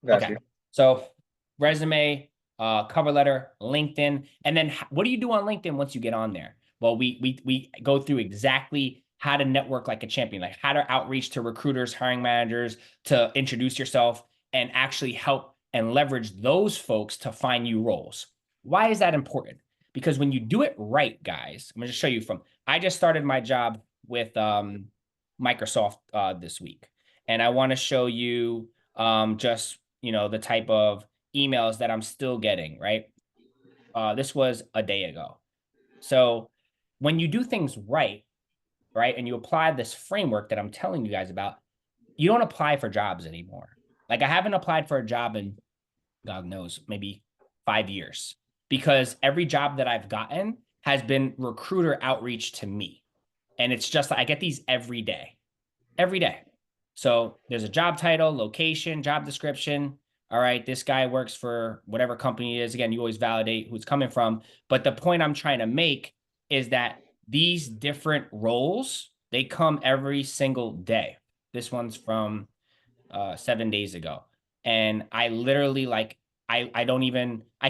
got Okay. you. So resume, cover letter, LinkedIn. And then what do you do on LinkedIn once you get on there? Well, we go through exactly how to network like a champion, like how to outreach to recruiters, hiring managers, to introduce yourself and actually help and leverage those folks to find you roles. Why is that important? Because when you do it right, guys, I'm going to show you I just started my job with Microsoft this week. And I want to show you just, the type of emails that I'm still getting, right? This was a day ago. So when you do things right, and you apply this framework that I'm telling you guys about, you don't apply for jobs anymore. Like I haven't applied for a job in, God knows, maybe 5 years, because every job that I've gotten has been recruiter outreach to me. And it's just, I get these every day. So there's a job title, location, job description. All right, this guy works for whatever company it is. Again, you always validate who it's coming from. But the point I'm trying to make is that these different roles, they come every single day. This one's from 7 days ago. And I literally I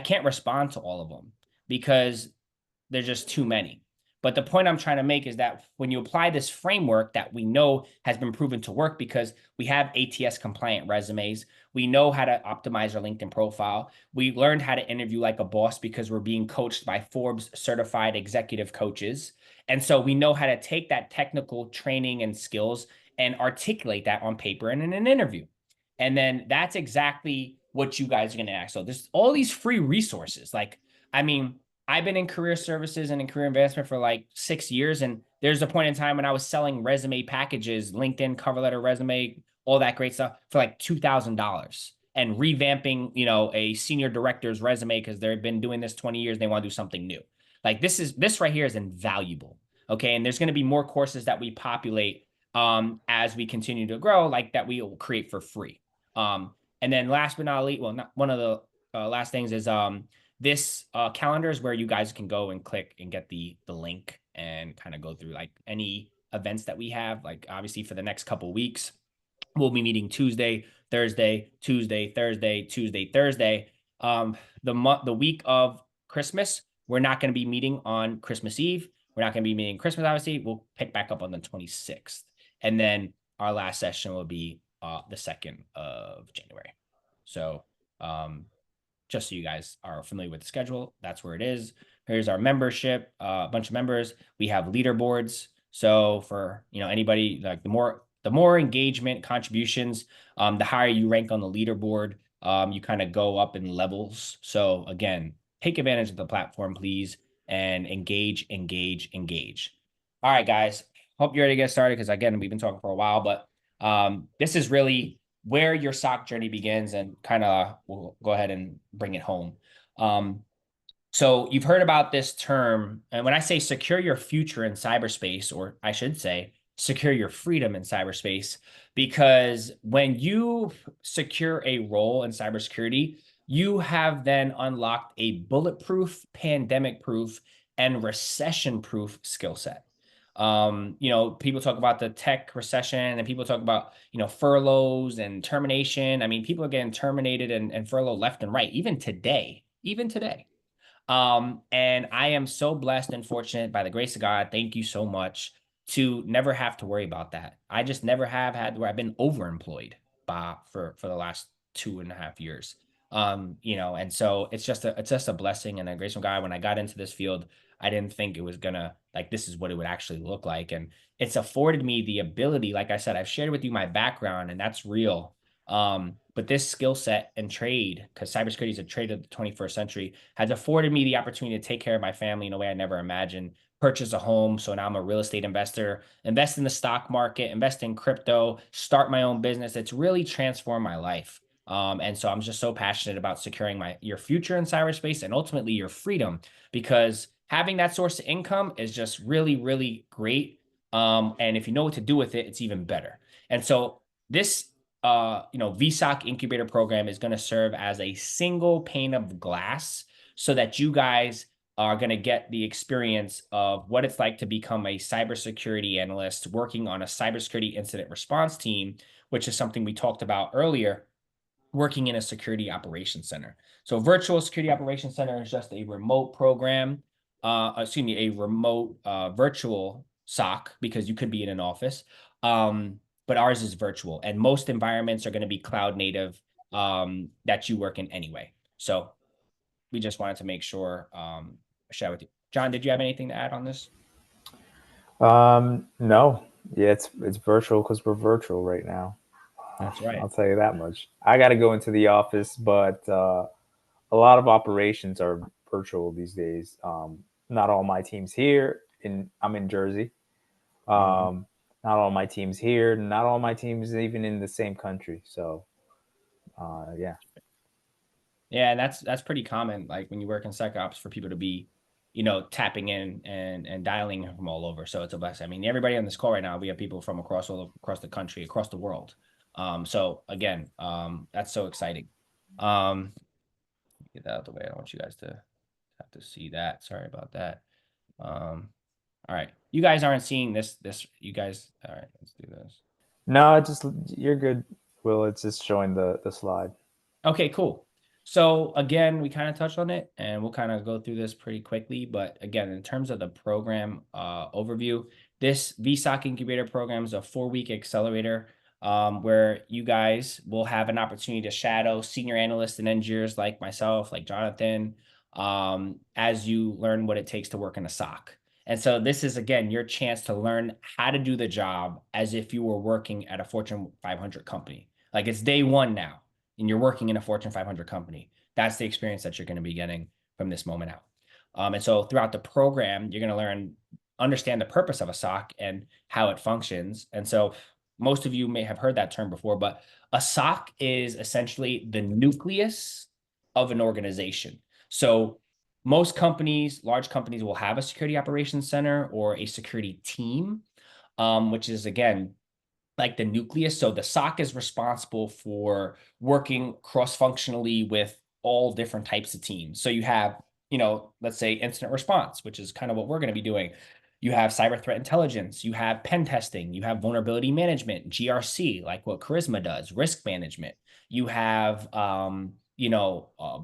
can't respond to all of them because there's just too many. But the point I'm trying to make is that when you apply this framework that we know has been proven to work because we have ATS compliant resumes, we know how to optimize our LinkedIn profile, we learned how to interview like a boss because we're being coached by Forbes certified executive coaches. And so we know how to take that technical training and skills and articulate that on paper and in an interview. And then that's exactly what you guys are going to ask. So there's all these free resources. I've been in career services and in career advancement for like 6 years. And there's a point in time when I was selling resume packages, LinkedIn, cover letter, resume, all that great stuff for like $2,000 and revamping, a senior director's resume because they've been doing this 20 years. They want to do something new. Like this right here is invaluable. Okay. And there's going to be more courses that we populate as we continue to grow, like that we will create for free. And then last but not least, well, not one of the last things is this calendar is where you guys can go and click and get the link and kind of go through like any events that we have. Like obviously for the next couple of weeks, we'll be meeting Tuesday, Thursday, Tuesday, Thursday, Tuesday, Thursday. The week of Christmas, we're not going to be meeting on Christmas Eve. We're not going to be meeting Christmas, obviously. We'll pick back up on the 26th. And then our last session will be the 2nd of January. So just so you guys are familiar with the schedule, that's where it is. Here's our membership, a bunch of members. We have leaderboards. So for anybody, like the more engagement contributions, the higher you rank on the leaderboard, you kind of go up in levels. So again, take advantage of the platform, please. and engage, engage, engage. All right, guys. Hope you're ready to get started because, again, we've been talking for a while, but this is really where your SOC journey begins, and kind of we'll go ahead and bring it home. So you've heard about this term, and when I say secure your future in cyberspace, or I should say secure your freedom in cyberspace, because when you secure a role in cybersecurity, you have then unlocked a bulletproof, pandemic-proof, and recession-proof skill set. People talk about the tech recession, and people talk about, furloughs and termination. I mean, people are getting terminated and furloughed left and right, even today. And I am so blessed and fortunate, by the grace of God, thank you so much, to never have to worry about that. I just never have had where I've been overemployed for the last 2.5 years. And so it's just a blessing and a grace from God. When I got into this field, I didn't think it was gonna, like, this is what it would actually look like. And it's afforded me the ability, like I said, I've shared with you my background, and that's real. But this skill set and trade, because cybersecurity is a trade of the 21st century, has afforded me the opportunity to take care of my family in a way I never imagined, purchase a home. So now I'm a real estate investor, invest in the stock market, invest in crypto, start my own business. It's really transformed my life. And so I'm just so passionate about securing your future in cyberspace and ultimately your freedom, because having that source of income is just really, really great. And if you know what to do with it, it's even better. And so this VSOC Incubator Program is going to serve as a single pane of glass so that you guys are going to get the experience of what it's like to become a cybersecurity analyst working on a cybersecurity incident response team, which is something we talked about earlier, working in a security operations center. So virtual security operations center is just a remote program, a remote virtual SOC, because you could be in an office. But ours is virtual, and most environments are going to be cloud native that you work in anyway. So we just wanted to make sure share with you. John, did you have anything to add on this? No. Yeah, it's virtual because we're virtual right now. That's right. I'll tell you that much. I got to go into the office, but a lot of operations are virtual these days. Not all my teams here. I'm in Jersey. Not all my teams here. Not all my teams even in the same country. So, yeah. Yeah, and that's pretty common. Like when you work in SecOps, for people to be, tapping in and dialing from all over. So it's a blessing. I mean, everybody on this call right now, we have people from across the country, across the world. So again, that's so exciting. Get that out of the way. I don't want you guys to have to see that. Sorry about that. All right. You guys aren't seeing this. You guys. All right. Let's do this. No, you're good, Will. It's just showing the slide. Okay, cool. So again, we kind of touched on it, and we'll kind of go through this pretty quickly. But again, in terms of the program overview, this VSOC Incubator Program is a 4-week accelerator where you guys will have an opportunity to shadow senior analysts and engineers like myself, like Jonathan, as you learn what it takes to work in a SOC. And so this is, again, your chance to learn how to do the job as if you were working at a Fortune 500 company. Like, it's day one now, and you're working in a Fortune 500 company. That's the experience that you're going to be getting from this moment out. And so throughout the program, you're going to understand the purpose of a SOC and how it functions. And so most of you may have heard that term before, but a SOC is essentially the nucleus of an organization. So most companies, large companies, will have a security operations center or a security team, which is, again, like the nucleus. So the SOC is responsible for working cross-functionally with all different types of teams. So you have, let's say incident response, which is kind of what we're going to be doing. You have cyber threat intelligence, you have pen testing, you have vulnerability management, GRC, like what Charisma does, risk management. You have,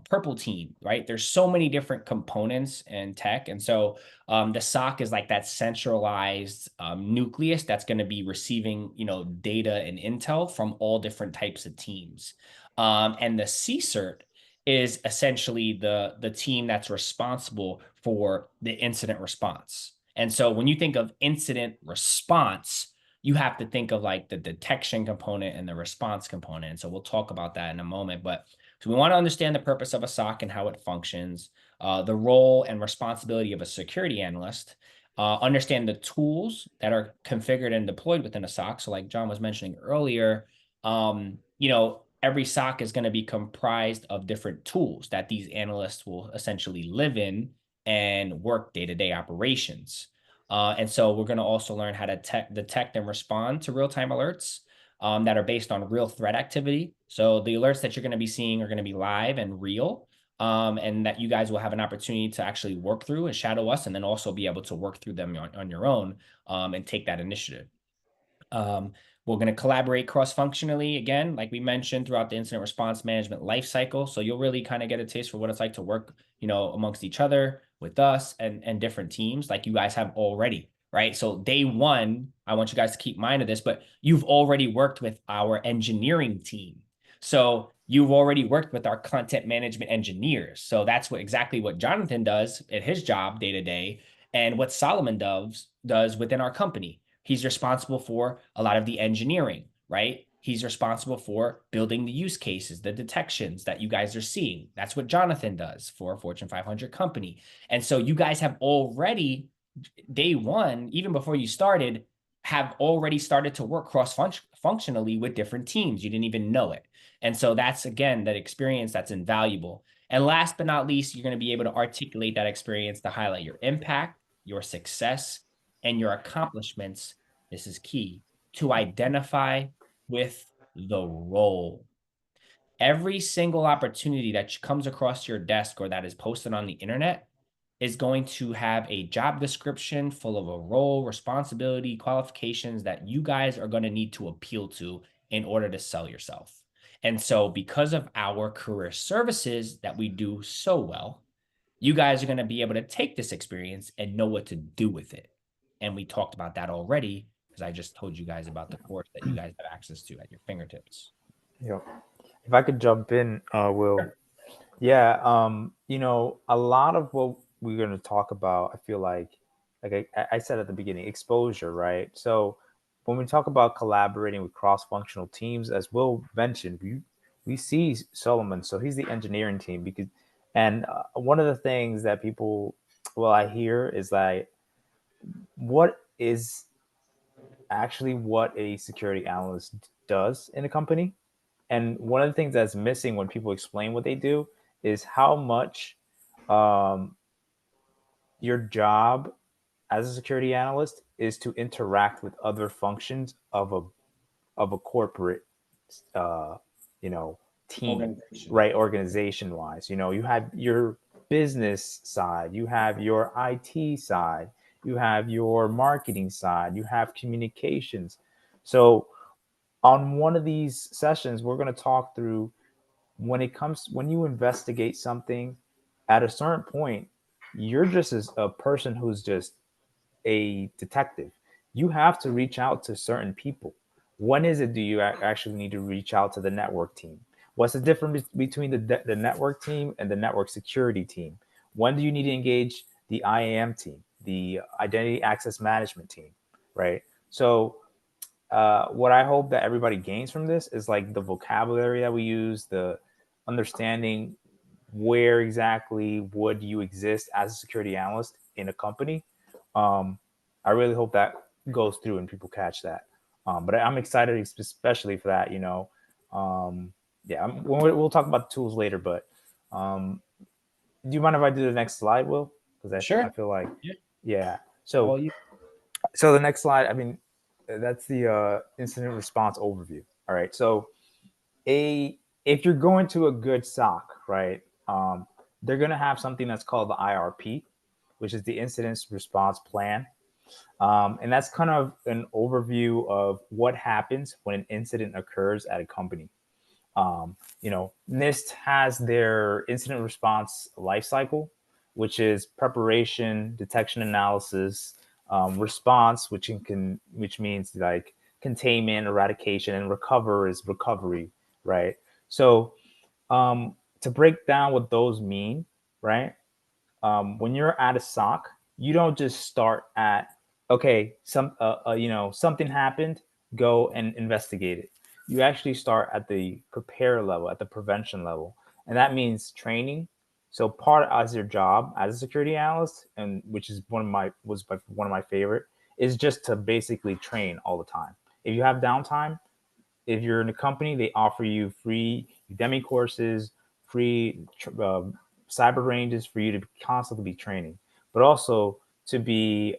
purple team, right? There's so many different components in tech. And so the SOC is like that centralized nucleus that's going to be receiving, data and intel from all different types of teams. And the CSIRT is essentially the team that's responsible for the incident response. And so when you think of incident response, you have to think of like the detection component and the response component. So we'll talk about that in a moment. But So we want to understand the purpose of a SOC and how it functions, the role and responsibility of a security analyst, understand the tools that are configured and deployed within a SOC. So like John was mentioning earlier, every SOC is going to be comprised of different tools that these analysts will essentially live in and work day-to-day operations. And so we're going to also learn how to detect and respond to real-time alerts that are based on real threat activity. So the alerts that you're going to be seeing are going to be live and real, and that you guys will have an opportunity to actually work through and shadow us, and then also be able to work through them on your own and take that initiative. We're going to collaborate cross-functionally, again, like we mentioned, throughout the incident response management lifecycle. So you'll really kind of get a taste for what it's like to work, amongst each other, with us, and different teams like you guys have already, right? So day one, I want you guys to keep mind of this, but you've already worked with our engineering team. So you've already worked with our content management engineers. So that's exactly what Jonathan does at his job day to day, and what Solomon does within our company. He's responsible for a lot of the engineering, right? He's responsible for building the use cases, the detections that you guys are seeing. That's what Jonathan does for a Fortune 500 company. And so you guys have already, day one, even before you started, have already started to work cross-functionally with different teams. You didn't even know it. And so that's, again, that experience that's invaluable. And last but not least, you're going to be able to articulate that experience to highlight your impact, your success, and your accomplishments. This is key, to identify with the role. Every single opportunity that comes across your desk or that is posted on the internet is going to have a job description full of a role, responsibility, qualifications that you guys are going to need to appeal to in order to sell yourself. And so because of our career services that we do so well, you guys are going to be able to take this experience and know what to do with it. And we talked about that already, because I just told you guys about the course that you guys have access to at your fingertips. Yep. If I could jump in, Will. Yeah, a lot of what we're going to talk about, I feel like I said at the beginning, exposure, right? So when we talk about collaborating with cross-functional teams, as Will mentioned, we see Solomon, so he's the engineering team, and one of the things that I hear is like, what is actually what a security analyst does in a company? And one of the things that's missing when people explain what they do is how much your job as a security analyst is to interact with other functions of a corporate team, right? Organization wise, you have your business side, you have your IT side, you have your marketing side, you have communications. So on one of these sessions, we're going to talk through when you investigate something, at a certain point, you're just as a person who's just a detective. You have to reach out to certain people. When is it do you actually need to reach out to the network team? What's the difference between the network team and the network security team? When do you need to engage the IAM team, the identity access management team, right? So what I hope that everybody gains from this is like the vocabulary that we use, the understanding where exactly would you exist as a security analyst in a company. I really hope that goes through and people catch that. But I'm excited, especially for that. We'll talk about the tools later. But do you mind if I do the next slide, Will? Because Sure. I feel like, yeah. So the next slide. I mean, that's the incident response overview. All right. So if you're going to a good SOC, right, they're going to have something that's called the IRP, which is the incident response plan. And that's kind of an overview of what happens when an incident occurs at a company. NIST has their incident response lifecycle, which is preparation, detection, analysis, response, which means like containment, eradication, and recovery, right? So to break down what those mean, right? When you're at a SOC, you don't just start at, okay, something happened, go and investigate it. You actually start at the prepare level, at the prevention level. and that means training. So part as your job as a security analyst, and which is one of my favorite, is just to basically train all the time. If you have downtime, if you're in a company, they offer you free Udemy courses, free cyber ranges for you to constantly be training, but also to be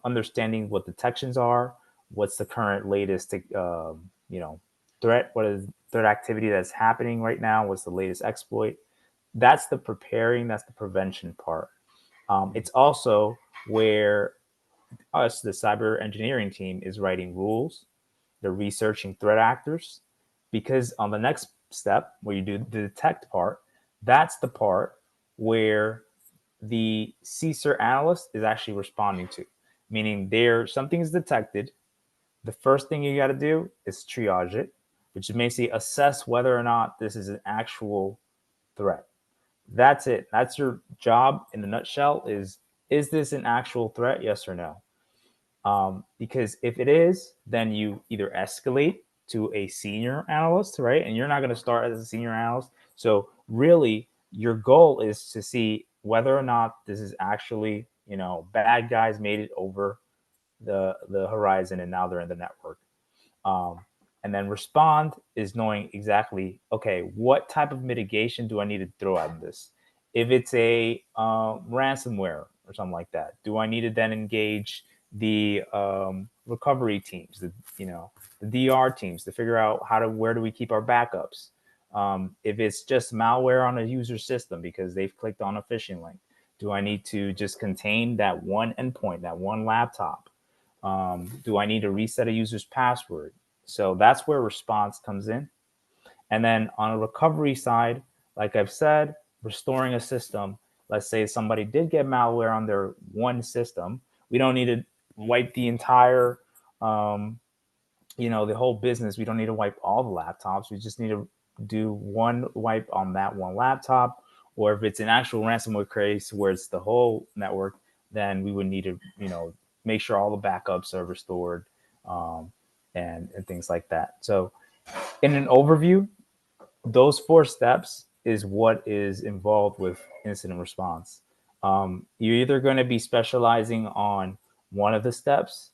understanding what detections are, what's the current latest, threat, what is threat activity that's happening right now, what's the latest exploit. That's the preparing, that's the prevention part. It's also where us, the cyber engineering team, is writing rules. They're researching threat actors, because on the next step where you do the detect part, that's the part where the CSER analyst is actually responding to, meaning something is detected. The first thing you got to do is triage it, which is basically assess whether or not this is an actual threat. That's it. That's your job in a nutshell. Is this an actual threat? Yes or no? Because if it is, then you either escalate to a senior analyst, right? And you're not going to start as a senior analyst. So really, your goal is to see whether or not this is actually, bad guys made it over the horizon and now they're in the network. And then respond is knowing exactly, okay, what type of mitigation do I need to throw at this? If it's a ransomware or something like that, do I need to then engage the recovery teams, the DR teams, to figure out where do we keep our backups? If it's just malware on a user system because they've clicked on a phishing link, do I need to just contain that one endpoint, that one laptop? Do I need to reset a user's password? So that's where response comes in. And then on a recovery side, like I've said, restoring a system. Let's say somebody did get malware on their one system. We don't need to wipe the entire, the whole business. We don't need to wipe all the laptops. We just need to do one wipe on that one laptop. Or if it's an actual ransomware case where it's the whole network, then we would need to, make sure all the backups are restored, and things like that. So in an overview, those 4 steps is what is involved with incident response. You're either going to be specializing on one of the steps,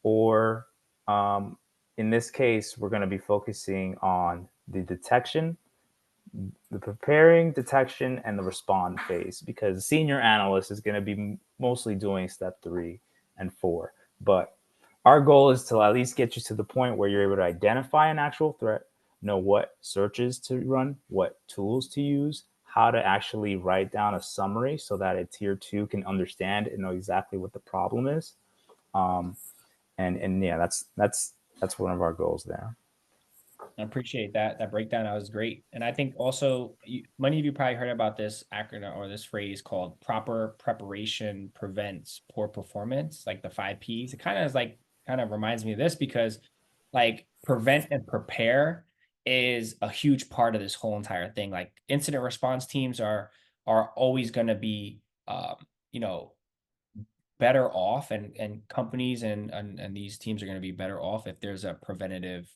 or in this case, we're going to be focusing on the detection, the preparing, detection, and the respond phase, because the senior analyst is going to be mostly doing step 3 and 4. But our goal is to at least get you to the point where you're able to identify an actual threat, know what searches to run, what tools to use, how to actually write down a summary so that a tier 2 can understand and know exactly what the problem is. And yeah, that's one of our goals there. I appreciate that breakdown. That was great. And I think also many of you probably heard about this acronym or this phrase called proper preparation prevents poor performance, like the 5 Ps. It kind of reminds me of this, because like prevent and prepare is a huge part of this whole entire thing. Like incident response teams are always going to be, better off, and companies and these teams are going to be better off if there's a preventative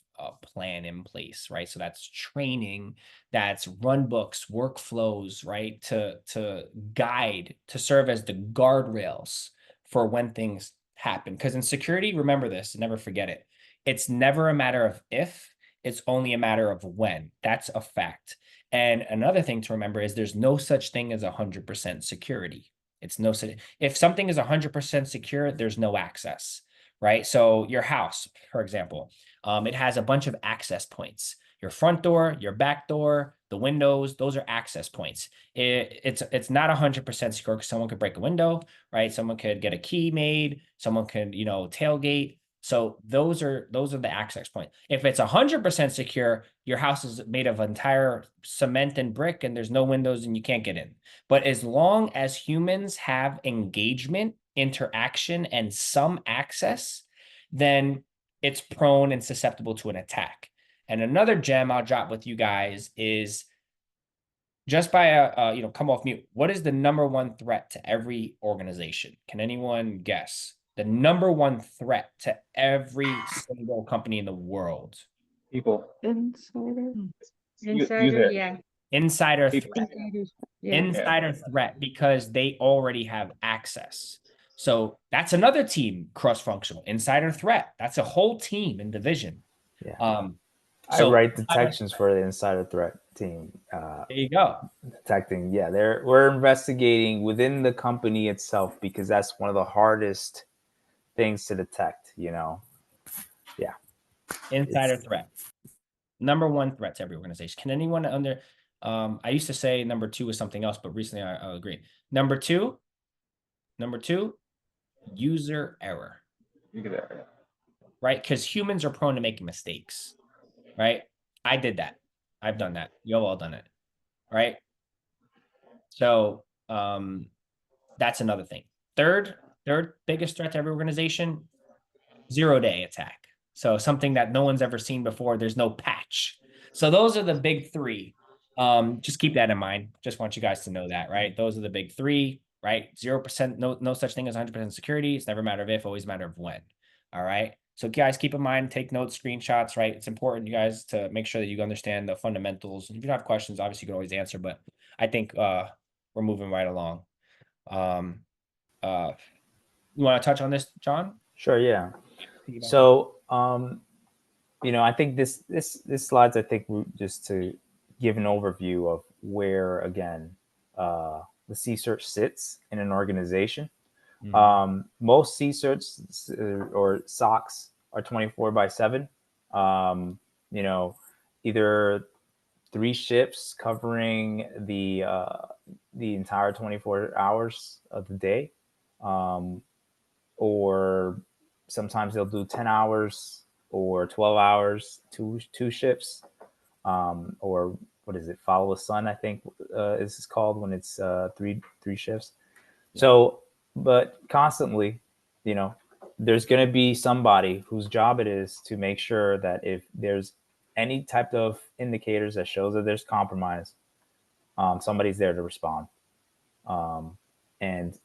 plan in place, right? So that's training, that's run books, workflows, right? To guide, to serve as the guardrails for when things happen. Because in security, remember this, never forget it. It's never a matter of if, it's only a matter of when. That's a fact. And another thing to remember is there's no such thing as 100% security. If something is 100% secure, there's no access, right? So your house, for example, it has a bunch of access points. Your front door, your back door, the windows, those are access points. It's not 100% secure because someone could break a window, right? Someone could get a key made, someone could, tailgate. So those are the access points. If it's 100% secure, your house is made of entire cement and brick and there's no windows and you can't get in. But as long as humans have engagement, interaction, and some access, then it's prone and susceptible to an attack. And another gem I'll drop with you guys is, just by come off mute, what is the number one threat to every organization? Can anyone guess? The number one threat to every single company in the world? People. Insider. Insider, yeah. Insider threat. Insiders. Yeah. Insider threat, because they already have access. So that's another team, cross-functional. Insider threat. That's a whole team and division. Yeah. I So write detections for the insider threat team. there you go. Detecting, yeah, we're investigating within the company itself, because that's one of the hardest things to detect, you know. Yeah. Insider threat. Number one threat to every organization. Can anyone under I used to say number two was something else, but recently I'll agree. Number two, user error. Right? Because humans are prone to making mistakes. Right? I did that. I've done that. You've all done it. Right? So that's another thing. Third biggest threat to every organization, 0-day attack. So something that no one's ever seen before. There's no patch. So those are the big three. Just keep that in mind. Just want you guys to know that, right? Those are the big three, right? 0%, no such thing as 100% security. It's never a matter of if, always a matter of when. All right. So guys, keep in mind, take notes, screenshots, right? It's important, you guys, to make sure that you understand the fundamentals. If you have questions, obviously you can always answer, but I think we're moving right along. You want to touch on this, John? Sure, yeah. So, you know, I think this slides, I think, just to give an overview of where, again, the CSERT sits in an organization. Most CSERTs or SOCs are 24/7. You know, either 3 shifts covering the entire 24 hours of the day, or sometimes they'll do 10 hours or 12 hours, two shifts, or what is it? Follow the sun, I think is called when it's three shifts. Yeah. So, but constantly, you know, there's going to be somebody whose job it is to make sure that if there's any type of indicators that shows that there's compromise, somebody's there to respond. And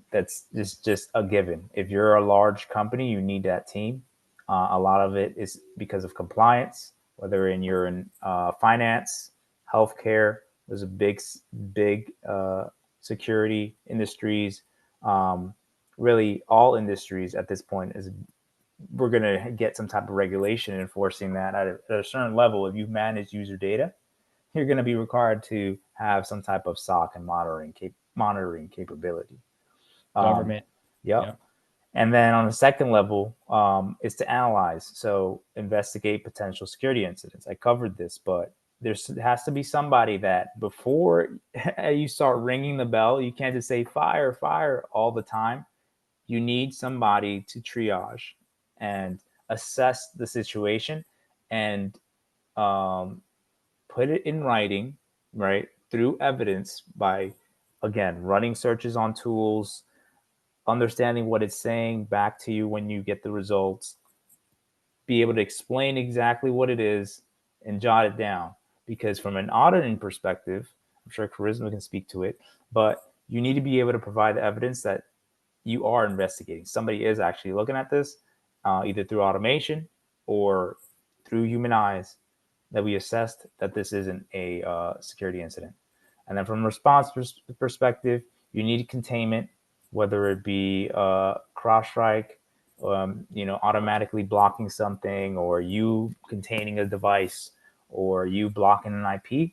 that's just a given. If you're a large company, you need that team. A lot of it is because of compliance, whether you're in finance, healthcare. There's a big security industries. Really, all industries at this point is we're going to get some type of regulation enforcing that at a certain level. If you manage user data, you're going to be required to have some type of SOC and monitoring capability. Government. Yep. And then on the second level is to analyze. So investigate potential security incidents. I covered this, but there has to be somebody that before you start ringing the bell, you can't just say fire, fire all the time. You need somebody to triage and assess the situation and put it in writing, right, through evidence by, again, running searches on tools, understanding what it's saying back to you when you get the results, be able to explain exactly what it is and jot it down. Because from an auditing perspective, I'm sure Charisma can speak to it, but you need to be able to provide the evidence that you are investigating. Somebody is actually looking at this, either through automation or through human eyes, that we assessed that this isn't a security incident. And then from a response perspective, you need containment, whether it be CrowdStrike, you know, automatically blocking something, or you containing a device, or you blocking an IP.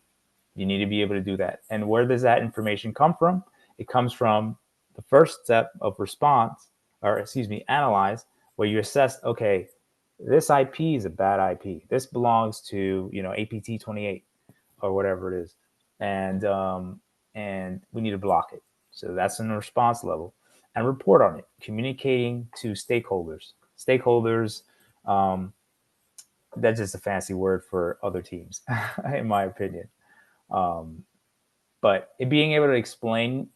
You need to be able to do that. And where does that information come from? It comes from the first step of response, or excuse me, analyze, where you assess, okay, this IP is a bad IP. This belongs to, you know, APT 28 or whatever it is. And we need to block it. So that's in the response level. And report on it, communicating to stakeholders. Stakeholders, that's just a fancy word for other teams, in my opinion. But being able to explain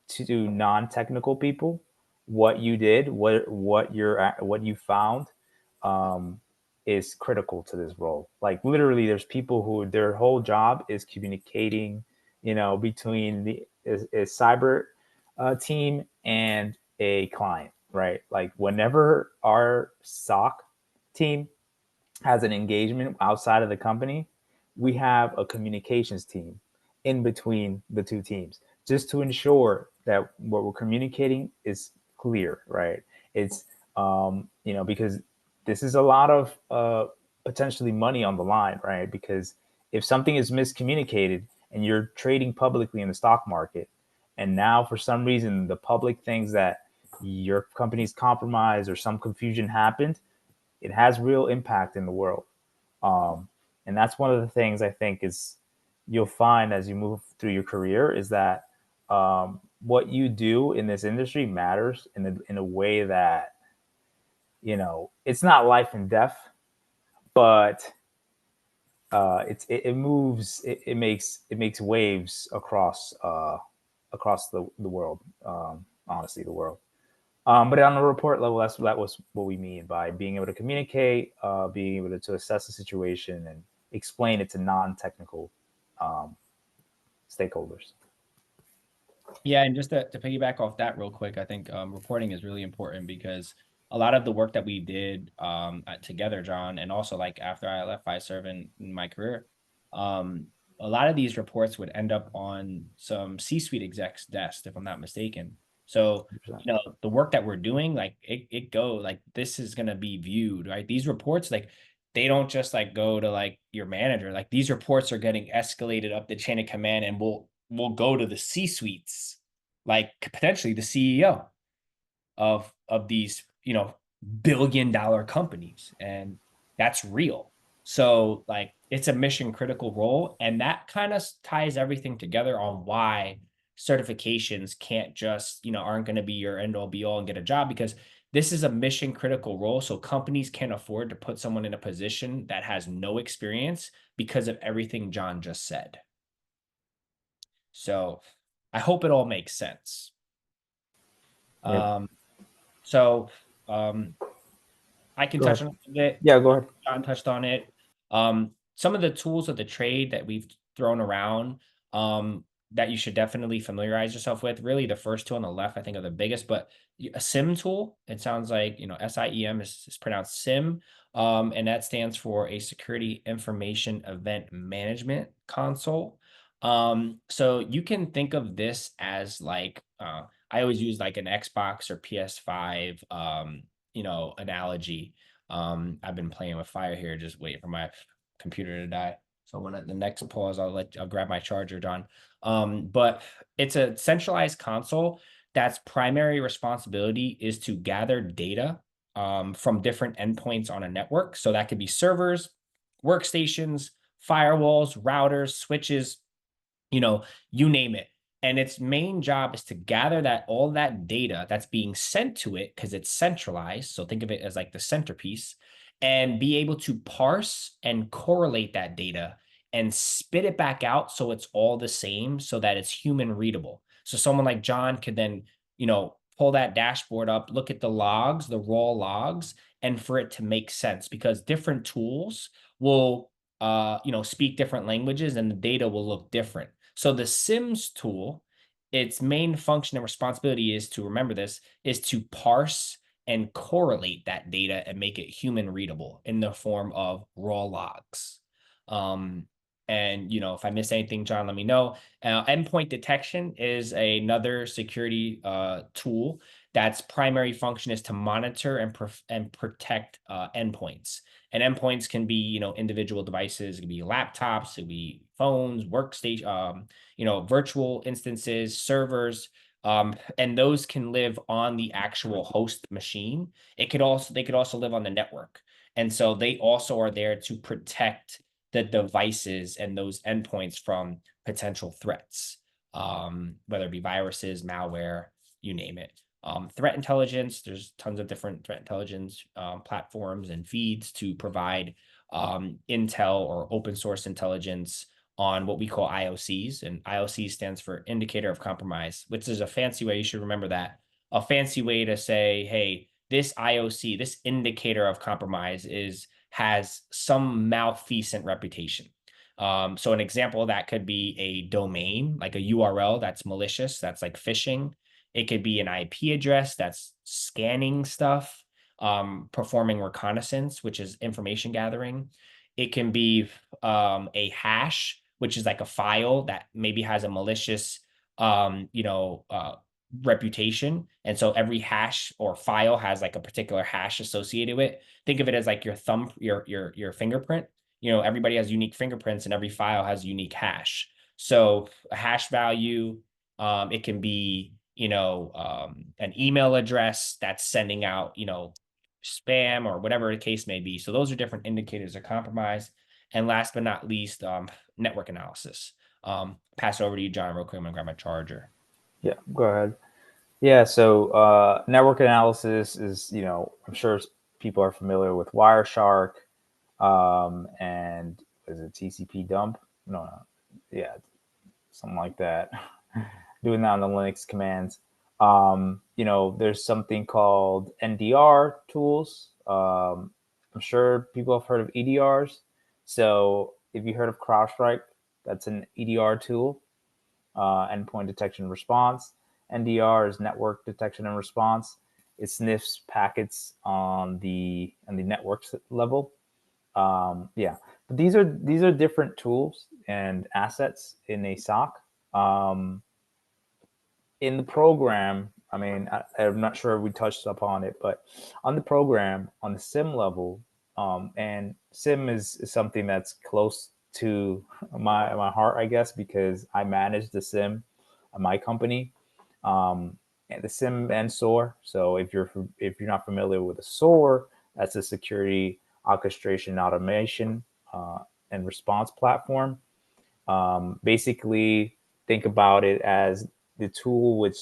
to non-technical people what you did, what you found, is critical to this role. Like literally, there's people who their whole job is communicating, you know, between the cyber team and a client, right? Like whenever our SOC team has an engagement outside of the company, we have a communications team in between the two teams, just to ensure that what we're communicating is clear, right? It's because this is a lot of potentially money on the line, right? Because if something is miscommunicated and you're trading publicly in the stock market, and now for some reason the public thinks that your company's compromised or some confusion happened, it has real impact in the world. And that's one of the things I think is you'll find as you move through your career is that what you do in this industry matters in a way that, it's not life and death, but it moves, it makes waves across the world, honestly, the world. But on a report level, that was what we mean by being able to communicate, being able to assess the situation and explain it to non-technical stakeholders. Yeah, and just to piggyback off that real quick, I think reporting is really important because a lot of the work that we did together, John, and also like after I left Fiserv in my career, a lot of these reports would end up on some C-suite execs' desks, if I'm not mistaken. So, the work that we're doing, like this is going to be viewed, right? These reports, like they don't just like go to like your manager, like these reports are getting escalated up the chain of command and will go to the C-suites, like potentially the CEO of these, billion-dollar companies. And that's real. So like it's a mission critical role. And that kind of ties everything together on why certifications can't just, aren't going to be your end all be all and get a job, because this is a mission critical role. So companies can't afford to put someone in a position that has no experience because of everything John just said. So I hope it all makes sense. Yeah. I can touch on it. Yeah, go ahead. John touched on it. Some of the tools of the trade that we've thrown around that you should definitely familiarize yourself with. Really, the first two on the left, I think, are the biggest, but a SIEM tool, it sounds like, SIEM is pronounced SIEM. And that stands for a Security Information Event Management Console. So you can think of this as like, I always use like an Xbox or PS5, analogy. I've been playing with fire here, just waiting for my computer to die. So when at the next pause, I'll grab my charger, John. But it's a centralized console that's primary responsibility is to gather data from different endpoints on a network. So that could be servers, workstations, firewalls, routers, switches, you name it. And its main job is to gather all that data that's being sent to it because it's centralized. So think of it as like the centerpiece, and be able to parse and correlate that data and spit it back out so it's all the same, so that it's human readable. So someone like John could then, pull that dashboard up, look at the logs, the raw logs, and for it to make sense, because different tools will, speak different languages and the data will look different. So the SIMS tool, its main function and responsibility is to, remember this, is to parse and correlate that data and make it human readable in the form of raw logs. And, if I miss anything, John, let me know. Endpoint detection is another security tool that's primary function is to monitor and protect endpoints. And endpoints can be, individual devices. It can be laptops, it can be phones, workstation, virtual instances, servers, and those can live on the actual host machine. They could also live on the network. And so they also are there to protect the devices and those endpoints from potential threats, whether it be viruses, malware, you name it. Threat intelligence, there's tons of different threat intelligence platforms and feeds to provide intel or open source intelligence on what we call IOCs. And IOC stands for Indicator of Compromise, which is a fancy way, you should remember that, a fancy way to say, hey, this IOC, this indicator of compromise has some malfeasant reputation. So an example of that could be a domain, like a URL that's malicious, that's like phishing. It could be an IP address that's scanning stuff, performing reconnaissance, which is information gathering. It can be a hash, which is like a file that maybe has a malicious, reputation. And so every hash or file has like a particular hash associated with it. Think of it as like your thumb, your fingerprint. Everybody has unique fingerprints and every file has a unique hash. So a hash value, it can be, an email address that's sending out, spam or whatever the case may be. So those are different indicators of compromise. And last but not least, network analysis. Pass it over to you, John, real quick. I'm gonna grab my charger. Yeah, go ahead. Yeah, so network analysis is, I'm sure people are familiar with Wireshark, and is it TCP dump? No, yeah, something like that. Doing that on the Linux commands. There's something called NDR tools. I'm sure people have heard of EDRs. So if you heard of CrowdStrike, that's an EDR tool, endpoint detection and response. NDR is network detection and response. It sniffs packets on the network level. But these are different tools and assets in a SOC. In the program, I'm not sure if we touched upon it, but on the program, on the SIM level, and SIM is something that's close to my heart, I guess, because I manage the SIM at my company, and the SIM and SOAR. So if you're not familiar with a SOAR, that's a security orchestration automation and response platform. Basically, think about it as the tool which,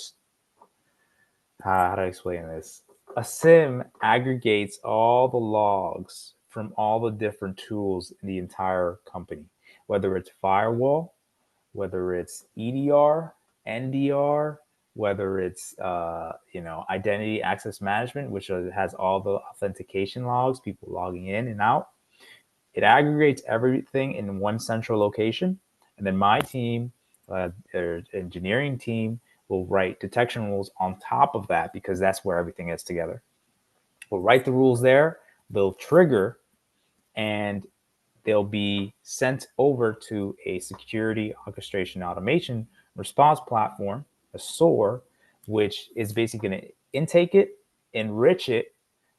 how do I explain this? A SIM aggregates all the logs from all the different tools in the entire company, whether it's firewall, whether it's EDR, NDR, whether it's identity access management, which has all the authentication logs, people logging in and out. It aggregates everything in one central location, and then my team, their engineering team, will write detection rules on top of that, because that's where everything is together. We'll write the rules there, they'll trigger, and they'll be sent over to a security orchestration automation response platform, a SOAR, which is basically going to intake it, enrich it,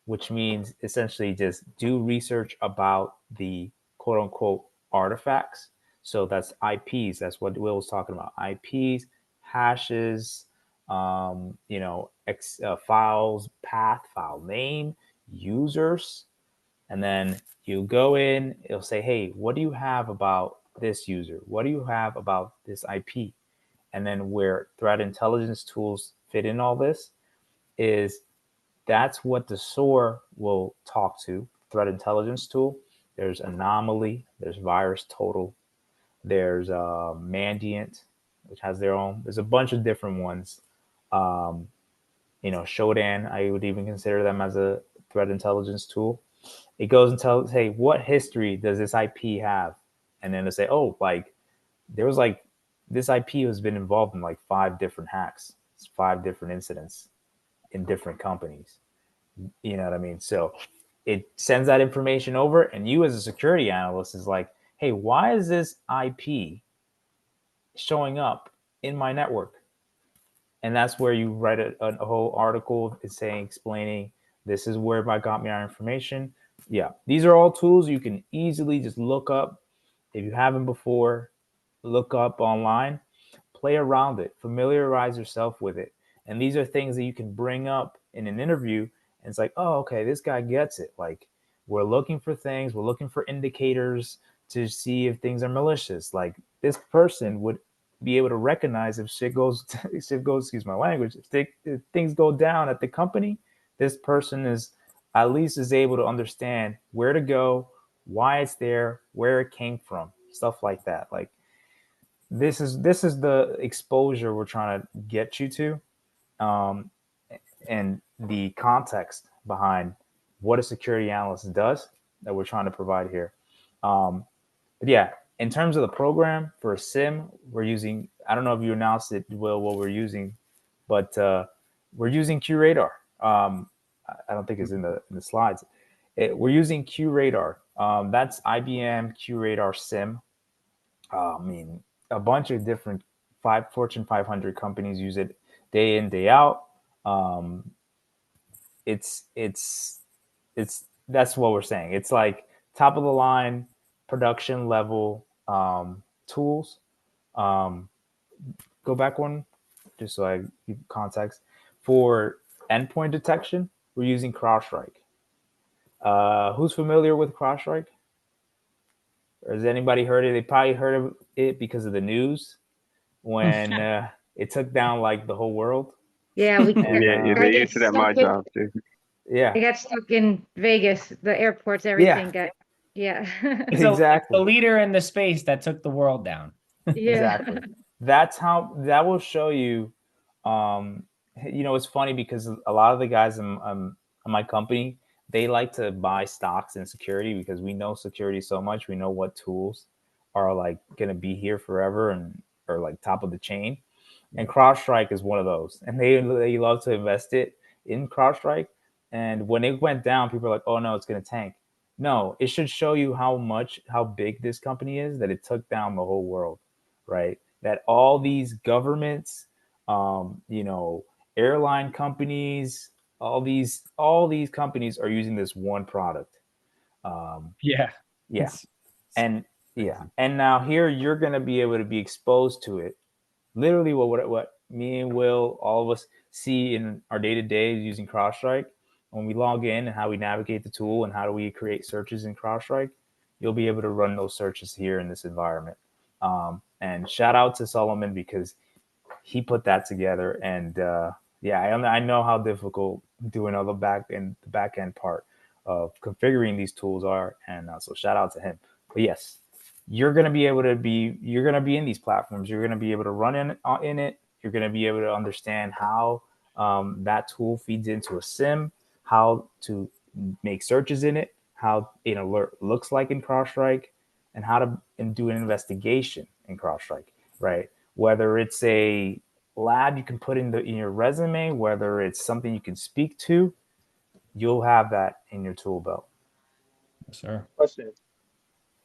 which means essentially just do research about the quote unquote artifacts. So that's IPs. That's what Will was talking about. IPs, hashes, files, path, file name, users. And then you go in, it'll say, hey, what do you have about this user? What do you have about this IP? And then where threat intelligence tools fit in all this is that's what the SOAR will talk to, threat intelligence tool. There's Anomaly, there's Virus Total, there's Mandiant, which has their own. There's a bunch of different ones. Shodan, I would even consider them as a threat intelligence tool. It goes and tells, hey, what history does this IP have? And then they say, oh, there was this IP has been involved in 5 different hacks, 5 different incidents in different companies. You know what I mean? So it sends that information over, and you as a security analyst is like, hey, why is this IP showing up in my network? And that's where you write a whole article explaining this is where I got my information. Yeah, these are all tools you can easily just look up. If you haven't before, look up online, play around it, familiarize yourself with it. And these are things that you can bring up in an interview. And it's like, oh, okay, this guy gets it. We're looking for things, we're looking for indicators to see if things are malicious. This person would be able to recognize if shit goes, excuse my language, if things go down at the company, this person is at least able to understand where to go, why it's there, where it came from, stuff like that. This is the exposure we're trying to get you to, and the context behind what a security analyst does that we're trying to provide here. But yeah, in terms of the program for a SIM, we're using, I don't know if you announced it, Will, what we're using, but we're using QRadar. I don't think it's in the slides. We're using QRadar. That's IBM QRadar SIEM. I mean, a bunch of different Fortune 500 companies use it day in, day out. It's that's what we're saying. It's like top of the line production level tools. Um, go back one, just so I give context. For endpoint detection, we're using CrowdStrike. Who's familiar with CrowdStrike? Or has anybody heard it? They probably heard of it because of the news when it took down like the whole world. Yeah, we And, Yeah, I they get used it at stuck my in, job too. yeah, I got stuck in Vegas, the airports, yeah, everything got, yeah. It's the exactly. leader in the space that took the world down. Yeah. Exactly. That's how that will show you. Um, it's funny because a lot of the guys in my company, they like to buy stocks in security because we know security so much. We know what tools are like going to be here forever and are like top of the chain. And CrowdStrike is one of those. And they love to invest it in CrowdStrike. And when it went down, people are like, oh no, it's going to tank. No, it should show you how big this company is, that it took down the whole world, right? That all these governments, airline companies, all these companies are using this one product. Yeah. Yeah. And yeah. And now here you're going to be able to be exposed to it. Literally what me and Will, all of us see in our day-to-day using CrowdStrike. When we log in and how we navigate the tool and how do we create searches in CrowdStrike, you'll be able to run those searches here in this environment. And shout out to Solomon because he put that together. And I know how difficult doing all the back end part of configuring these tools are. And so shout out to him. But yes, you're going to be in these platforms. You're going to be able to run in it. You're going to be able to understand how that tool feeds into a SIEM, how to make searches in it, how an alert looks like in CrowdStrike, and how to do an investigation in CrowdStrike, right? Whether it's a lab you can put in your resume, whether it's something you can speak to, you'll have that in your tool belt. Yes, sir. Question.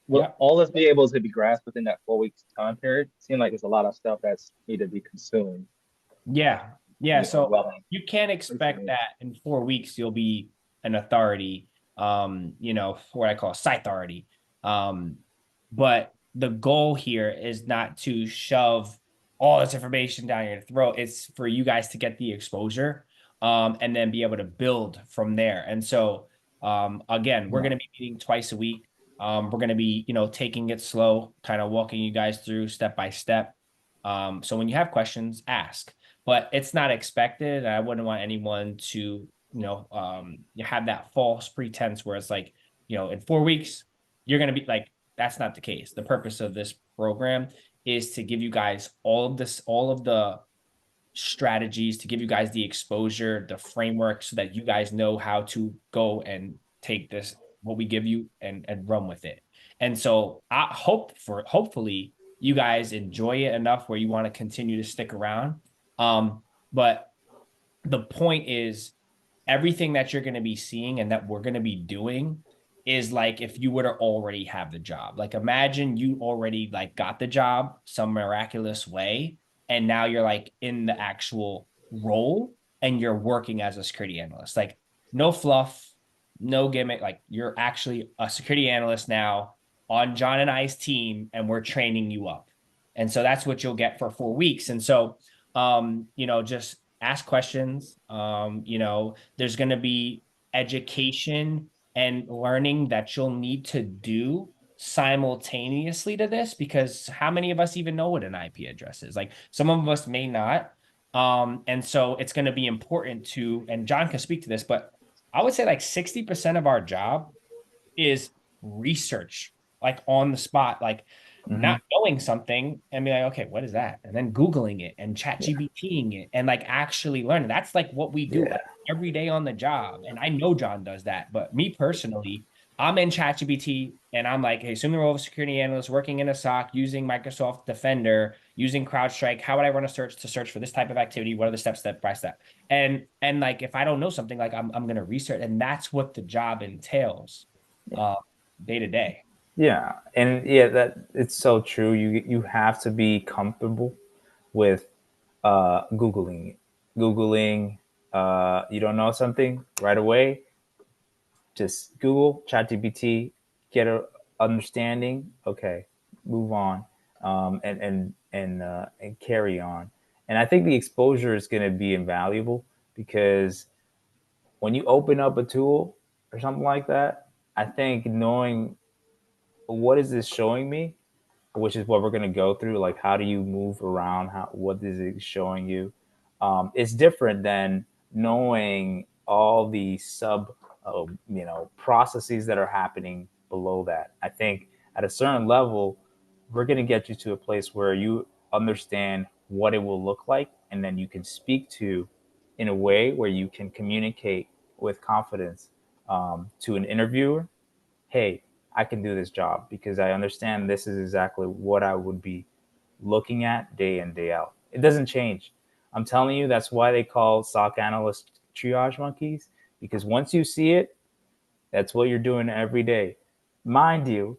Will all this be able to be grasped within that 4 weeks time period? Seems like there's a lot of stuff that's needed to be consumed. Yeah. So well, you can't expect that in 4 weeks you'll be an authority, what I call Cythority. But the goal here is not to shove all this information down your throat. It's for you guys to get the exposure, and then be able to build from there. And so, again, we're going to be meeting twice a week. We're going to be, taking it slow, kind of walking you guys through step by step. So when you have questions, ask. But it's not expected. I wouldn't want anyone to, have that false pretense where it's like, in 4 weeks, you're going to be like, that's not the case. The purpose of this program is to give you guys all of the strategies, to give you guys the exposure, the framework, so that you guys know how to go and take this, what we give you, and run with it. And so I hopefully you guys enjoy it enough where you want to continue to stick around. But the point is, everything that you're going to be seeing and that we're going to be doing is like if you were to already have the job. Like imagine you already like got the job some miraculous way, and now you're like in the actual role and you're working as a security analyst. Like no fluff, no gimmick. Like you're actually a security analyst now on John and I's team, and we're training you up. And so that's what you'll get for 4 weeks. And so, just ask questions. There's going to be education and learning that you'll need to do simultaneously to this, because how many of us even know what an IP address is? Like some of us may not. And so it's going to be important to, and John can speak to this, but I would say like 60% of our job is research, like on the spot, like not knowing something and be like, okay, what is that? And then Googling it and ChatGPTing it and like actually learning. That's like what we do like every day on the job. And I know John does that, but me personally, I'm in ChatGPT and I'm like, hey, assume the role of a security analyst working in a SOC using Microsoft Defender, using CrowdStrike. How would I run a search to search for this type of activity? What are the steps step by step? And like, if I don't know something, like I'm going to research, and that's what the job entails. day to day. Yeah, and yeah, that it's so true. You have to be comfortable with googling. You don't know something right away, just Google, ChatGPT, get a understanding. Okay, move on, and carry on. And I think the exposure is going to be invaluable because when you open up a tool or something like that, I think knowing what is this showing me, which is what we're going to go through, like how do you move around, how what is it showing you, it's different than knowing all the sub processes that are happening below that. I think at a certain level we're going to get you to a place where you understand what it will look like, and then you can speak to in a way where you can communicate with confidence to an interviewer. Hey, I can do this job because I understand this is exactly what I would be looking at day in, day out. It doesn't change. I'm telling you, that's why they call SOC analysts triage monkeys, because once you see it, that's what you're doing every day. Mind you,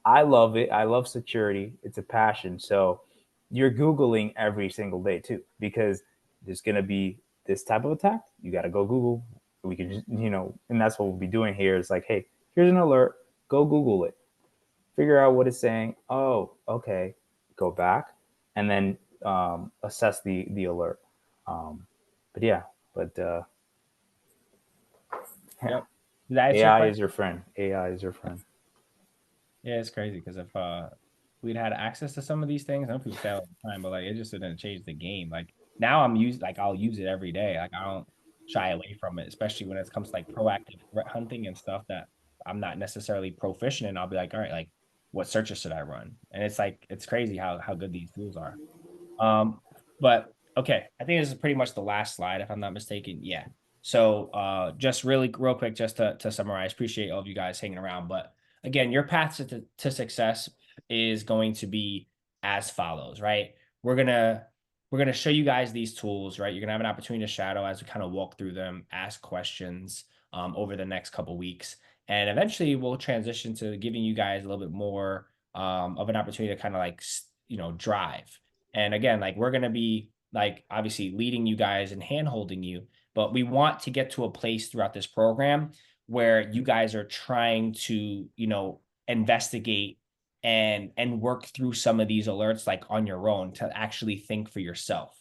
I love it. I love security. It's a passion. So you're Googling every single day too, because there's going to be this type of attack. You got to go Google. We can just, and that's what we'll be doing here. It's like, hey, here's an alert. Go Google it. Figure out what it's saying. Oh, okay. Go back and then assess the alert. But yeah, Yep. Did that answer your AI question? is your friend. AI is your friend. Yeah, it's crazy because if we'd had access to some of these things, I don't know if we failed at the time, but like it just didn't change the game. Like now I'll use it every day. Like I don't shy away from it, especially when it comes to like proactive threat hunting and stuff that I'm not necessarily proficient in. I'll be like, all right, like what searches should I run? And it's like it's crazy how good these tools are. But okay, I think this is pretty much the last slide, if I'm not mistaken. Yeah. So just really real quick, just to summarize, appreciate all of you guys hanging around. But again, your path to success is going to be as follows, right? We're gonna show you guys these tools, right? You're gonna have an opportunity to shadow as we kind of walk through them, ask questions over the next couple weeks. And eventually we'll transition to giving you guys a little bit more of an opportunity to kind of like, drive. And again, like we're going to be like obviously leading you guys and hand holding you, but we want to get to a place throughout this program where you guys are trying to, investigate and work through some of these alerts like on your own to actually think for yourself.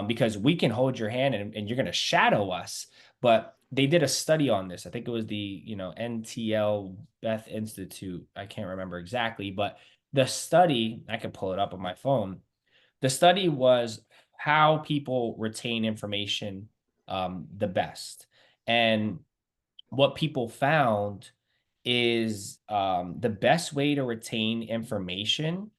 Because we can hold your hand and you're going to shadow us, but they did a study on this. I think it was the, NTL Beth Institute. I can't remember exactly, but the study, I could pull it up on my phone. The study was how people retain information the best. And what people found is the best way to retain information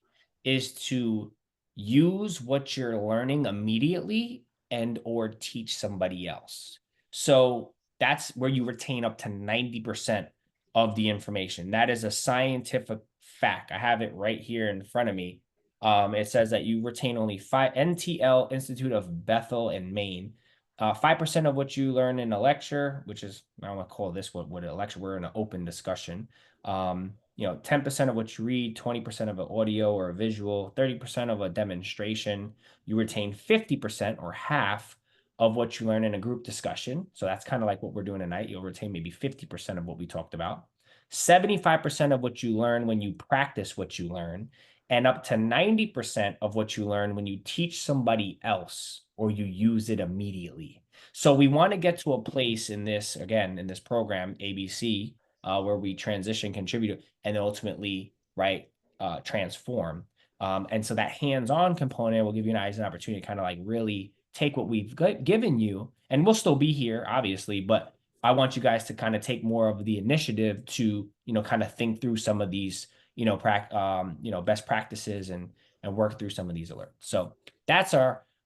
is to use what you're learning immediately and or teach somebody else. So that's where you retain up to 90% of the information. That is a scientific fact. I have it right here in front of me. It says that you retain only 5 NTL Institute of Bethel in Maine. 5% of what you learn in a lecture, which is, I don't want to call this what a lecture, we're in an open discussion. 10% of what you read, 20% of an audio or a visual, 30% of a demonstration. You retain 50% or half of what you learn in a group discussion. So that's kind of like what we're doing tonight. You'll retain maybe 50% of what we talked about. 75% of what you learn when you practice what you learn, and up to 90% of what you learn when you teach somebody else or you use it immediately. So we want to get to a place in this, again, in this program, ABC, where we transition, contribute, and ultimately, right, transform. And so that hands-on component will give you guys an opportunity to kind of like really take what we've given you, and we'll still be here, obviously, but I want you guys to kind of take more of the initiative to, kind of think through some of these, best practices and work through some of these alerts. So that's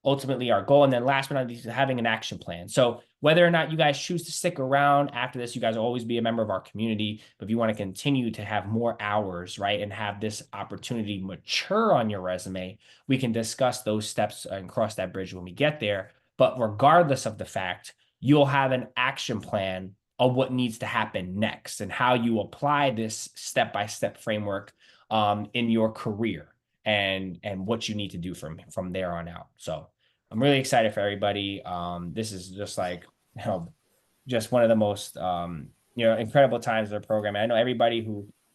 ultimately our goal. And then last but not least, having an action plan. So whether or not you guys choose to stick around after this, you guys will always be a member of our community. But if you want to continue to have more hours, right, and have this opportunity mature on your resume, we can discuss those steps and cross that bridge when we get there. But regardless of the fact, you'll have an action plan of what needs to happen next and how you apply this step-by-step framework in your career and what you need to do from there on out. So I'm really excited for everybody. This is just like, just one of the most incredible times of the program. And I know everybody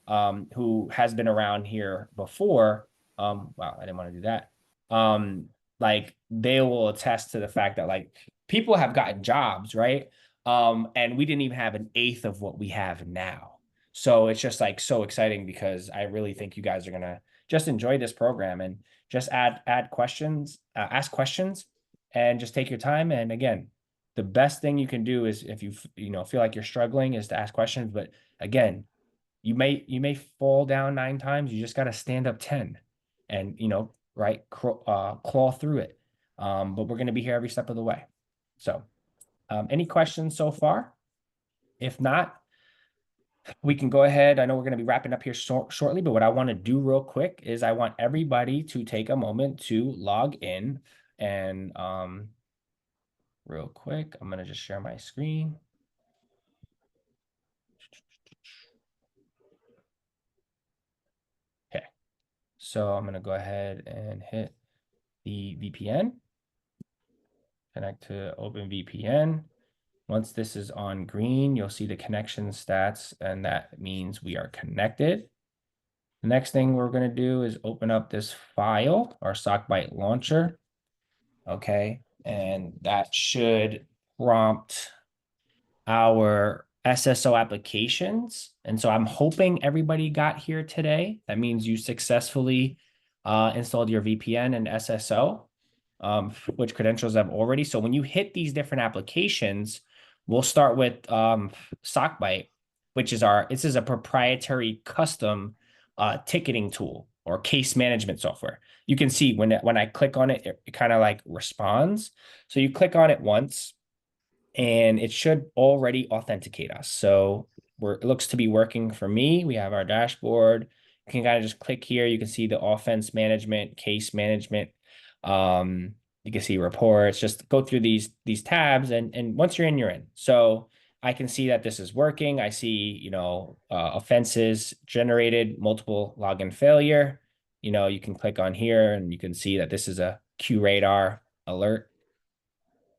who has been around here before. Wow, I didn't want to do that. Like they will attest to the fact that like people have gotten jobs, right? And we didn't even have an eighth of what we have now. So it's just like so exciting because I really think you guys are gonna just enjoy this program and just add questions, ask questions, and just take your time. And again, the best thing you can do is if you feel like you're struggling is to ask questions. But again, you may fall down 9 times. You just got to stand up 10 and, claw through it. But we're going to be here every step of the way. So any questions so far? If not, we can go ahead. I know we're going to be wrapping up here shortly, but what I want to do real quick is I want everybody to take a moment to log in and real quick, I'm going to just share my screen. Okay, so I'm going to go ahead and hit the VPN, connect to OpenVPN. Once this is on green, you'll see the connection stats, and that means we are connected. The next thing we're going to do is open up this file, our SocByte launcher. Okay, and that should prompt our SSO applications. And so I'm hoping everybody got here today. That means you successfully installed your VPN and SSO, which credentials have already. So when you hit these different applications, we'll start with SocByte, which is this is a proprietary custom ticketing tool or case management software. You can see when I click on it, it kind of like responds. So you click on it once, and it should already authenticate us. So it looks to be working for me. We have our dashboard. You can kind of just click here. You can see the offense management, case management. You can see reports. Just go through these tabs, and once you're in, you're in. So I can see that this is working. I see, offenses generated, multiple login failure. You can click on here and you can see that this is a QRadar alert.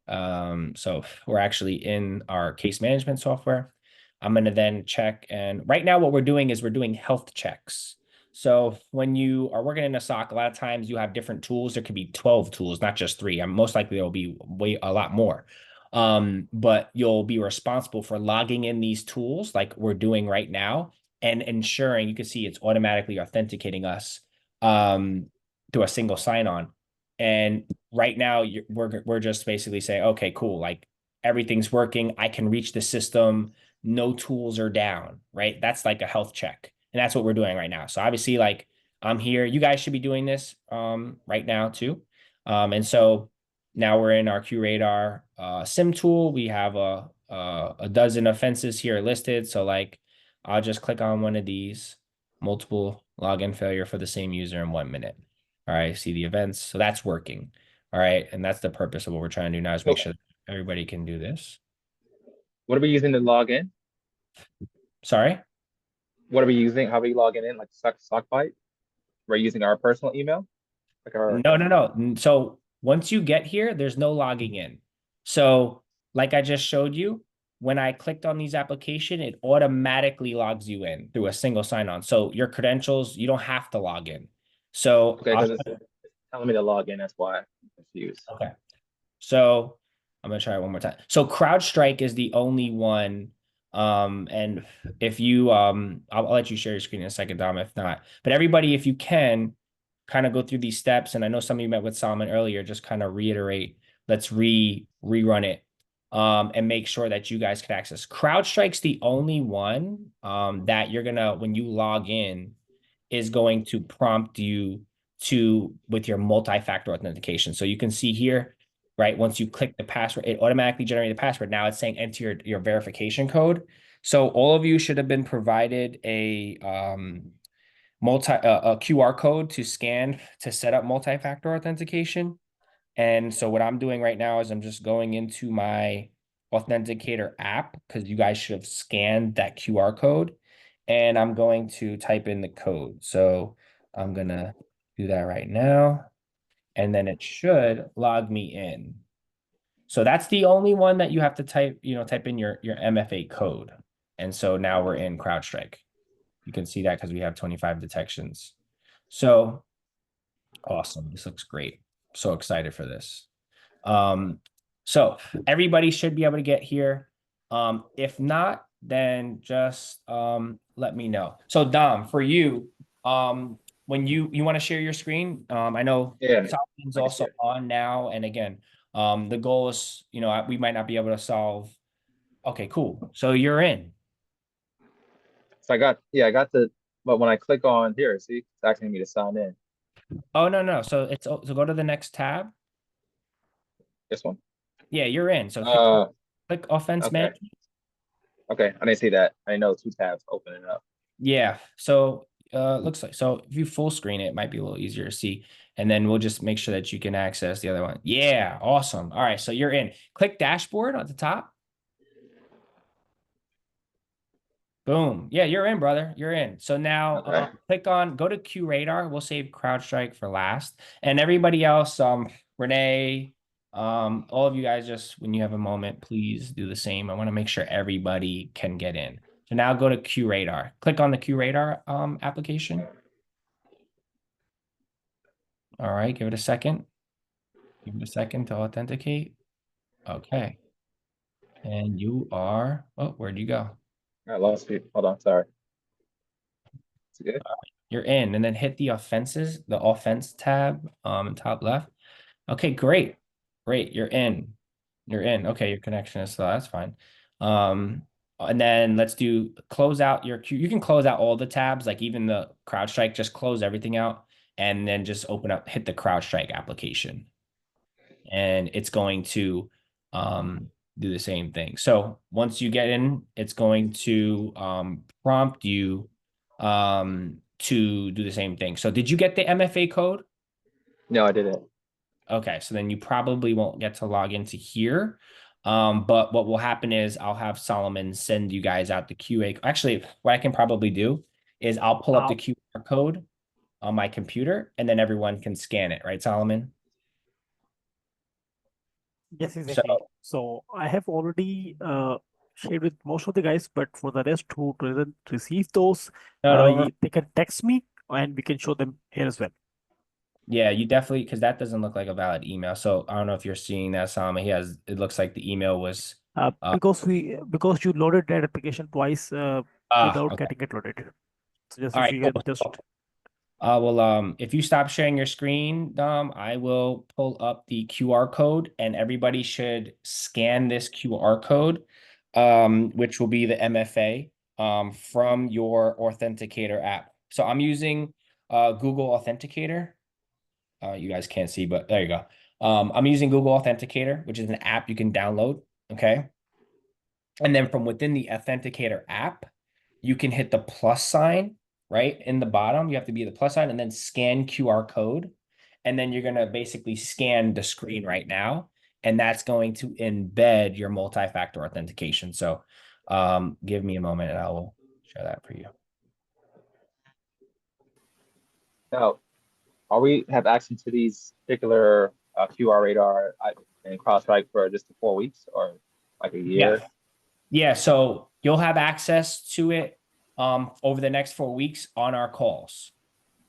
So we're actually in our case management software. I'm going to then check. And right now what we're doing is we're doing health checks. So when you are working in a SOC, a lot of times you have different tools. There could be 12 tools, not just 3. Most likely there'll be a lot more. But you'll be responsible for logging in these tools like we're doing right now and ensuring, you can see it's automatically authenticating us through a single sign-on. And right now we're just basically saying, okay, cool. Like everything's working. I can reach the system. No tools are down, right? That's like a health check. And that's what we're doing right now. So obviously like I'm here, you guys should be doing this right now too. And so now we're in our QRadar SIEM tool. We have a dozen offenses here listed. So like, I'll just click on one of these, multiple login failure for the same user in 1 minute. All right, see the events. So that's working. All right. And that's the purpose of what we're trying to do now is make sure that everybody can do this. What are we using to log in? Sorry? What are we using? How are we logging in? Like SocByte? We're using our personal email? Like our No. So once you get here, there's no logging in. So like I just showed you, when I clicked on these application, it automatically logs you in through a single sign-on. So your credentials, you don't have to log in. So okay, because it's telling me to log in. That's why I'm confused. Okay. So I'm gonna try it one more time. So CrowdStrike is the only one. And if you I'll let you share your screen in a second, Dom, if not. But everybody, if you can, kind of go through these steps. And I know some of you met with Solomon earlier, just kind of reiterate, let's rerun it. And make sure that you guys can access. CrowdStrike's the only one that you're gonna, when you log in, is going to prompt you with your multi-factor authentication. So you can see here, right? Once you click the password, it automatically generated the password. Now it's saying enter your verification code. So all of you should have been provided a QR code to scan to set up multi-factor authentication. And so what I'm doing right now is I'm just going into my Authenticator app because you guys should have scanned that QR code. And I'm going to type in the code. So I'm going to do that right now. And then it should log me in. So that's the only one that you have to type in your MFA code. And so now we're in CrowdStrike. You can see that because we have 25 detections. So awesome. This looks great. So excited for this. So everybody should be able to get here. If not, then just let me know. So Dom, for you, when you want to share your screen, I know Solomon's also on now. And again, the goal is, we might not be able to solve. Okay, cool. So you're in. So I got but when I click on here, see, it's asking me to sign in. Oh, no. So go to the next tab. This one? Yeah, you're in. So click offense management. Okay, I didn't see that. I know 2 tabs opening up. Yeah, so looks like, so if you full screen it might be a little easier to see, and then we'll just make sure that you can access the other one. Yeah, awesome. All right, so you're in. Click dashboard at the top. Boom. Yeah, you're in, brother. You're in. So now go to QRadar. We'll save CrowdStrike for last. And everybody else, Renee, all of you guys, just when you have a moment, please do the same. I want to make sure everybody can get in. So now go to QRadar. Click on the QRadar application. All right, give it a second. Give it a second to authenticate. Okay. And you are, oh, where'd you go? I lost you. Hold on, sorry. It's good. You're in, and then hit the offense tab top left. Okay, great. Great, you're in. You're in. Okay, your connection is slow. That's fine. And then let's close out your queue. You can close out all the tabs, like even the CrowdStrike, just close everything out and then just hit the CrowdStrike application. And it's going to do the same thing. So once you get in, it's going to prompt you to do the same thing. So did you get the MFA code? No, I didn't. Okay, so then you probably won't get to log into here. But what will happen is I'll have Solomon send you guys out the QA. Actually, what I can probably do is I'll pull up the QR code on my computer and then everyone can scan it, right, Solomon? Yes, exactly. So I have already shared with most of the guys, but for the rest who didn't receive those, they can text me and we can show them here as well. Yeah, you definitely, because that doesn't look like a valid email. So I don't know if you're seeing that, Solomon. It looks like the email was because you loaded that application twice without getting it loaded. So just if you can just well, if you stop sharing your screen, Dom, I will pull up the QR code and everybody should scan this QR code, which will be the MFA from your Authenticator app. So I'm using Google Authenticator. You guys can't see, but there you go. I'm using Google Authenticator, which is an app you can download. Okay. And then from within the Authenticator app, you can hit the plus sign right in the bottom. You have to be the plus sign and then scan QR code. And then you're going to basically scan the screen right now. And that's going to embed your multi-factor authentication. So give me a moment and I will share that for you. Now, are we have access to these particular QRadar and CrowdStrike for just 4 weeks or like a year? Yeah, so you'll have access to it over the next 4 weeks on our calls.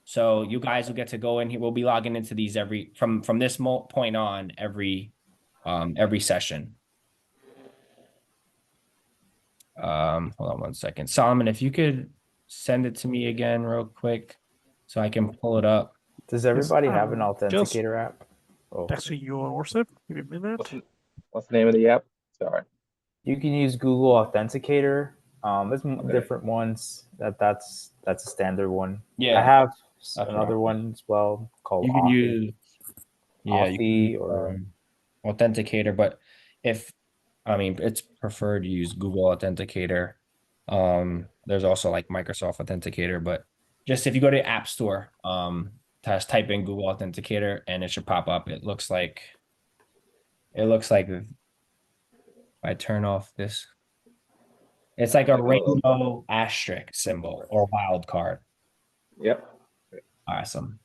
So you guys will get to go in here. We'll be logging into these from this point on every session. Hold on one second. Solomon, if you could send it to me again real quick so I can pull it up. Does everybody have an authenticator app? Text your WhatsApp. Give me a minute. What's the name of the app? Sorry. You can use Google Authenticator. There's different ones. That's a standard one. Yeah, I have another one as well called you can use or Authenticator, but it's preferred to use Google Authenticator. There's also like Microsoft Authenticator, but just if you go to the App Store, type in Google Authenticator and it should pop up. It looks like I turn off this, it's like a rainbow asterisk symbol or wild card. Yep. Awesome.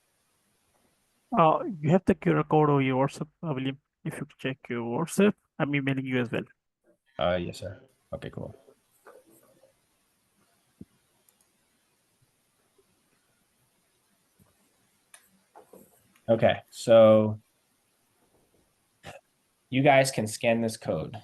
You have the QR code or your WhatsApp, William. If you check your WhatsApp, I'm emailing you as well. Yes, sir. Okay, cool. Okay, so you guys can scan this code.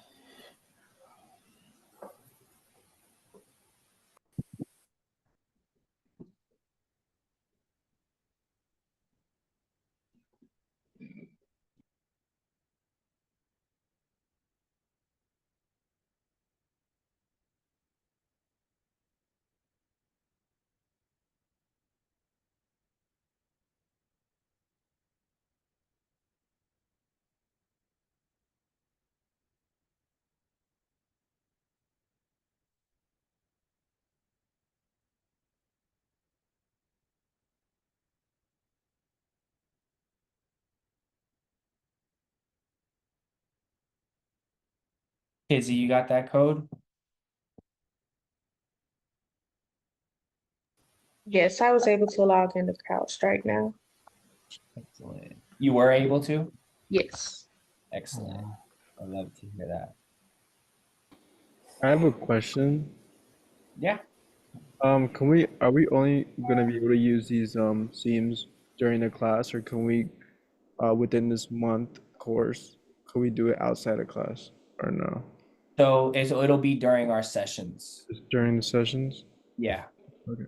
Kizzy, you got that code? Yes, I was able to log into CrowdStrike now. Excellent. You were able to? Yes. Excellent. I love to hear that. I have a question. Yeah. Are we only gonna be able to use these SIEMs during the class, or can we within this month course, can we do it outside of class or no? So it'll be during our sessions. Just during the sessions? Yeah. Okay,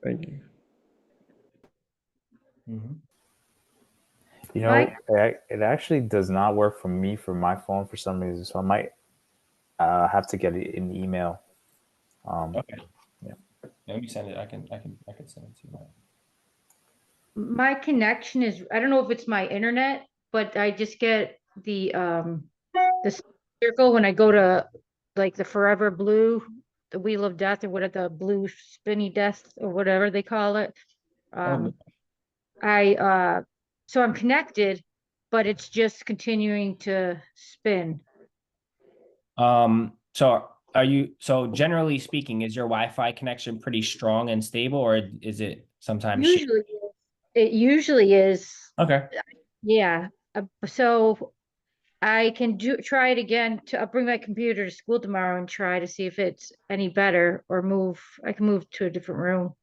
thank you. You know, Mike? it actually does not work for me for my phone for some reason. So I might have to get it in email. Okay. Yeah. Let me send it. I can send it to you. My connection is, I don't know if it's my internet, but I just get the circle when I go to like the Forever Blue, the Wheel of Death, or whatever, the blue spinny death or whatever they call it. So I'm connected, but it's just continuing to spin. So generally speaking, is your Wi-Fi connection pretty strong and stable, or is it sometimes It usually is. Okay. Yeah. So I can try it again I'll bring my computer to school tomorrow and try to see if it's any better, or I can move to a different room.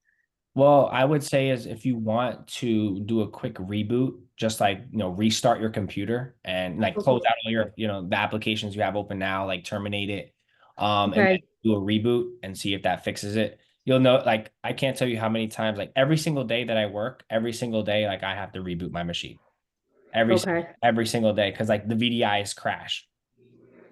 Well, I would say is if you want to do a quick reboot, just like, restart your computer and like close out all your, the applications you have open now, like terminate it, and then do a reboot and see if that fixes it. You'll know, like, I can't tell you how many times, like every single day that I work, every single day, like I have to reboot my machine every single day, because like the VDIs crash.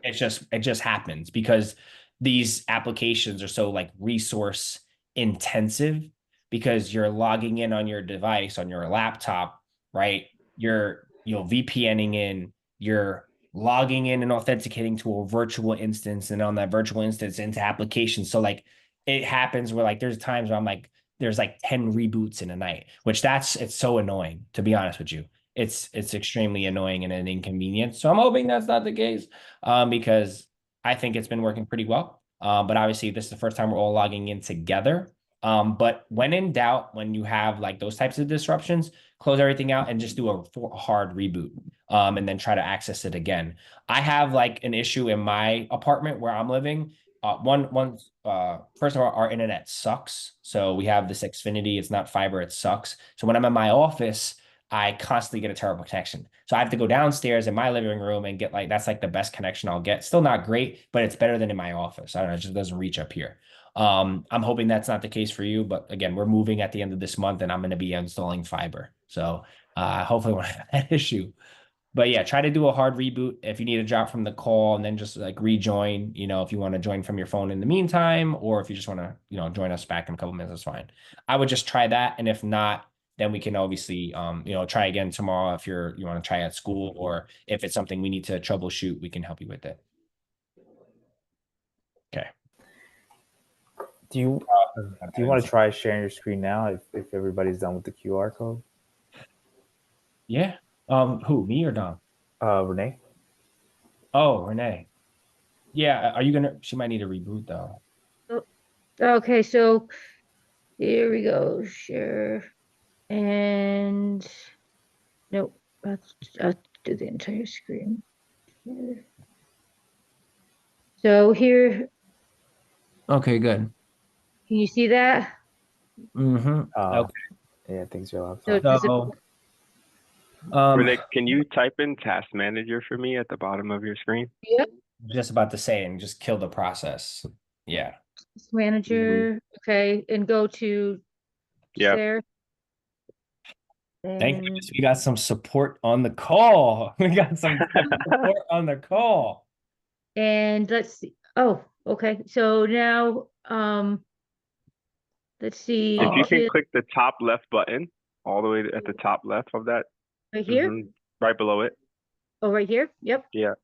It just happens because these applications are so like resource intensive, because you're logging in on your device, on your laptop, right? You'll VPNing in, you're logging in and authenticating to a virtual instance, and on that virtual instance into applications. So like it happens where like there's times where I'm like, there's like 10 reboots in a night, which it's so annoying, to be honest with you. It's extremely annoying and an inconvenience. So I'm hoping that's not the case, because I think it's been working pretty well. But obviously this is the first time we're all logging in together. But when in doubt, when you have like those types of disruptions, close everything out and just do a hard reboot, and then try to access it again. I have like an issue in my apartment where I'm living. First of all, our internet sucks. So we have this Xfinity. It's not fiber, it sucks. So when I'm in my office, I constantly get a terrible connection. So I have to go downstairs in my living room and get that's like the best connection I'll get. Still not great, but it's better than in my office. I don't know, it just doesn't reach up here. I'm hoping that's not the case for you, but again, we're moving at the end of this month and I'm going to be installing fiber. So hopefully we won't have that issue. But yeah, try to do a hard reboot if you need to drop from the call, and then just like rejoin, if you want to join from your phone in the meantime, or if you just want to, join us back in a couple minutes, that's fine. I would just try that. And if not, then we can obviously, try again tomorrow if you want to try at school, or if it's something we need to troubleshoot, we can help you with it. Okay. Do you want to try sharing your screen now if everybody's done with the QR code? Yeah. Who, me or Dom? Renee. Oh, Renee. Yeah, are you gonna? She might need to reboot though. Okay, so here we go. Share. And nope, I'll do the entire screen. So here, Okay, good. can you see that? Mm-hmm. Okay. Yeah, things are loud. So it doesn't- So, Renee, can you type in Task Manager for me at the bottom of your screen? Yep. just about to say and just kill the process. Yeah. Manager, okay, and go to Yeah. share. Thank And goodness we got some support on the call. We got some support on the call. and let's see. Oh, okay. So now, let's see. If you can here- click the top left button, all the way at the top left of that, right here. right below it. Oh, right here. Yep. Yeah.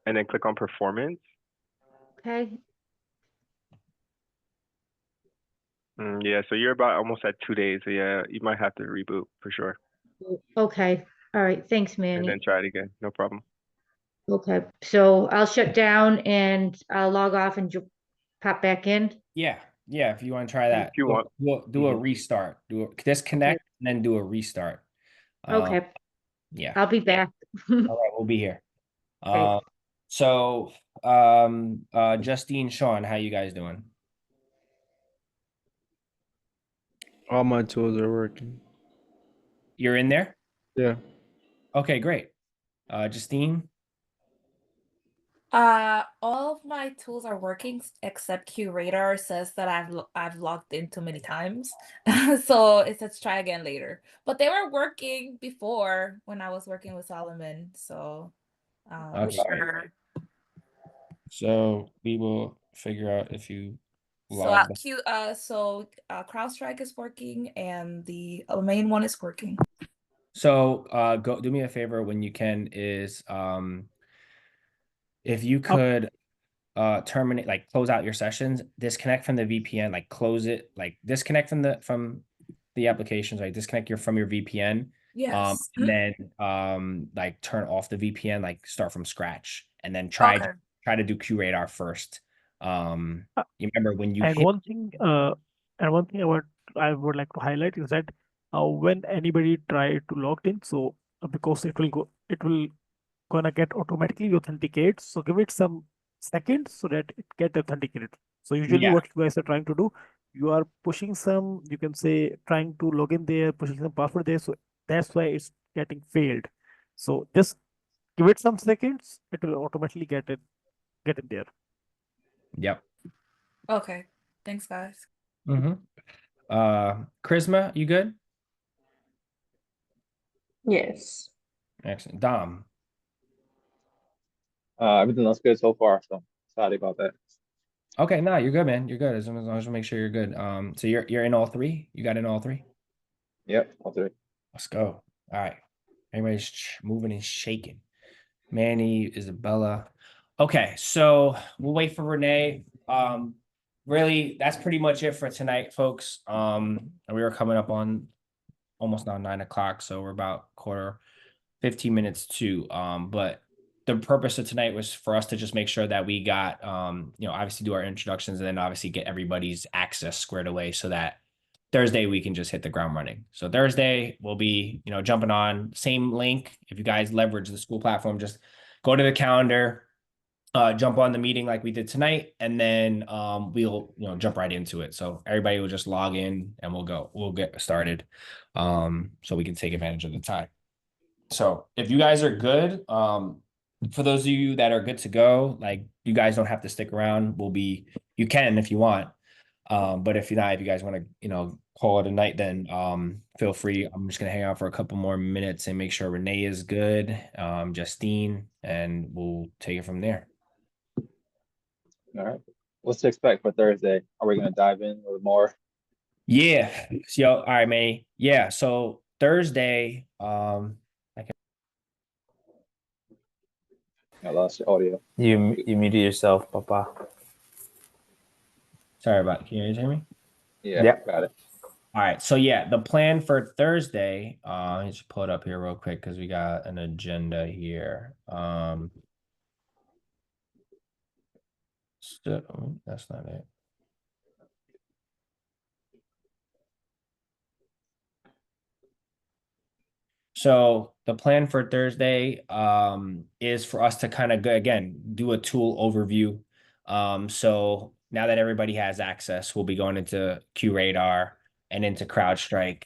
And then click on Performance. Okay. Yeah, so you're about almost at 2 days. So yeah, you might have to reboot for sure. Okay. All right. Thanks, And Manny. then try it again. No problem. Okay. So I'll shut down and I'll log off and pop back in. Yeah. Yeah. If you want to try that, If you want. do a restart. Do a disconnect and then do a restart. Okay. Yeah. I'll be back. All right, we'll be here. Okay. So Justine, Sean, how you guys doing? All my tools are working. You're in there? Yeah. Okay, great. Justine? All of my tools are working except QRadar says that I've logged in too many times. So it says try again later. But they were working before when I was working with Solomon. So Okay. sure. So we will figure out if you So log. CrowdStrike is working and the main one is working. So go do me a favor when you can is if you could terminate, like close out your sessions, disconnect from the VPN, like close it, like disconnect from the applications, like disconnect from your VPN. Yes. And then like turn off the VPN, like start from scratch, and then try to do QRadar first. You remember when you And hit one thing, I would like to highlight is that when anybody try to log in, so because it will gonna get automatically authenticated. So give it some seconds so that it get authenticated. So usually Yeah. what you guys are trying to do, you are pushing some, you can say trying to log in there, pushing some password there. So that's why it's getting failed. So just give it some seconds, it will automatically get in there. Yep. Okay. Thanks, guys. Charisma, you good? Yes. Excellent. Dom. Everything looks good so far, so sorry about that. Okay, no, you're good, man. You're good. As long as you make sure you're good. So you're in all three? You got in all three? Yep, all three. Let's go. All right. Everybody's moving and shaking. Manny, Isabella. Okay, so we'll wait for Renee. Really, that's pretty much it for tonight, folks. We were coming up on almost now 9 o'clock, so we're about 15 minutes to. But the purpose of tonight was for us to just make sure that we got, obviously do our introductions and then obviously get everybody's access squared away so that Thursday we can just hit the ground running. So Thursday we'll be, jumping on same link. If you guys leverage the school platform, just go to the calendar, jump on the meeting like we did tonight, and then we'll jump right into it. So everybody will just log in and we'll get started, so we can take advantage of the time. So if you guys are good, for those of you that are good to go, like you guys don't have to stick around. You can if you want. But if you're not, if you guys want to, call it a night, then feel free. I'm just gonna hang out for a couple more minutes and make sure Renee is good, Justine, and we'll take it from there. All right. What's to expect for Thursday? Are we gonna dive in a little more? Yeah. So all right, Manny. Yeah. So Thursday, I lost your audio. You muted yourself, Papa. sorry about it. Can you guys hear me? Yeah, Yep. got it. All right. So yeah, the plan for Thursday, let me just pull it up here real quick because we got an agenda here. So, oh, that's not it. So the plan for Thursday is for us to kind of again do a tool overview. So now that everybody has access, we'll be going into QRadar and into CrowdStrike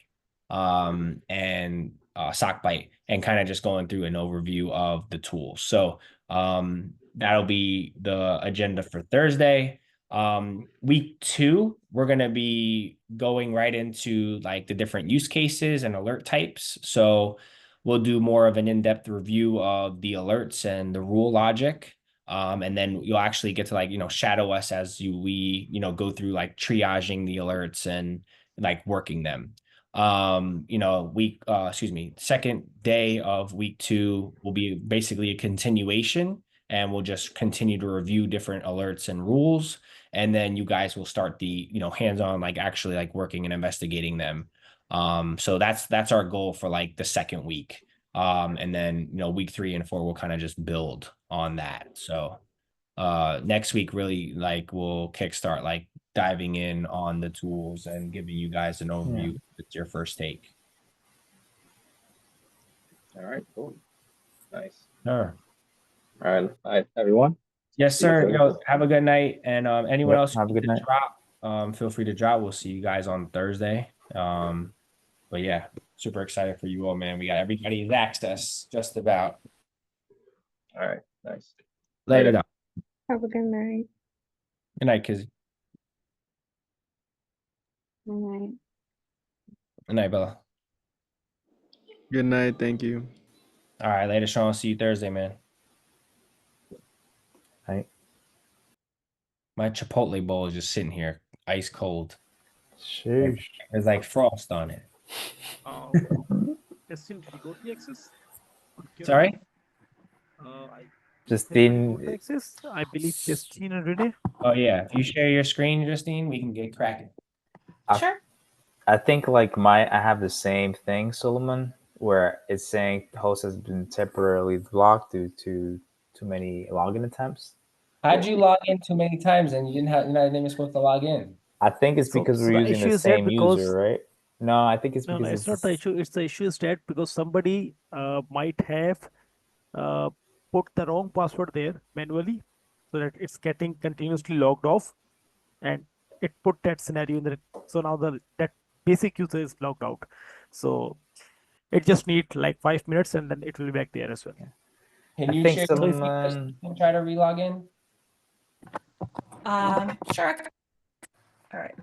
and SocByte and kind of just going through an overview of the tools. So that'll be the agenda for Thursday. Week 2, we're going to be going right into like the different use cases and alert types. So we'll do more of an in-depth review of the alerts and the rule logic. And then you'll actually get to like, shadow us as we go through like triaging the alerts and like working them. Second day of week 2 will be basically a continuation, and we'll just continue to review different alerts and rules. And then you guys will start the, hands-on, like actually like working and investigating them. So that's our goal for like the second week. And then, week 3 and 4, we'll kind of just build on that. So next week really like we'll kickstart like diving in on the tools and giving you guys an overview with your first take. All right, cool. Nice. Sure. All right, everyone. Yes, See you sir. Thursday. Have a good night. And anyone else have a good night. drop, feel free to drop. We'll see you guys on Thursday. But yeah, super excited for you all, man. We got everybody's access just about. All right, nice. Later. Down. Have a good night. Good night, Kizzy. Good night. Good night, Bella. Good night. Thank you. All right, later, Sean. See you Thursday, man. Right. My Chipotle bowl is just sitting here, ice cold. Sheesh. There's like frost on it. Justin, did you go to access? Sorry? Justine, Access? I believe Justine and Renee. Oh yeah. If you share your screen, Justine, we can get cracking. Sure. I think like I have the same thing, Solomon, where it's saying the host has been temporarily blocked due to too many login attempts. How'd you log in too many times and you're not even supposed to log in? I think it's because we're using the same user, right? No, I think it's because it's not the issue. It's the issue is that because somebody might have put the wrong password there manually, so that it's getting continuously logged off, and it put that scenario in the. So now that basic user is logged out. So it just needs like 5 minutes, and then it will be back there as well. Can you share and try to relog in? Sure. All right.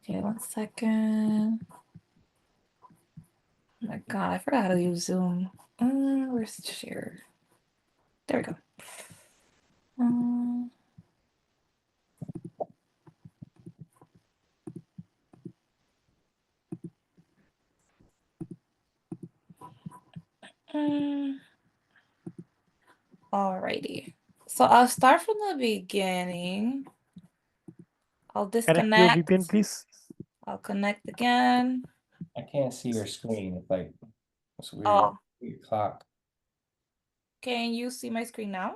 Okay, 1 second. Oh my God, I forgot how to use Zoom. Where's the share? There we go. Alrighty. So I'll start from the beginning. I'll disconnect. Connect your VPN, please. I'll connect again. I can't see your screen. It's like it's weird. Oh. Weird clock. Can you see my screen now?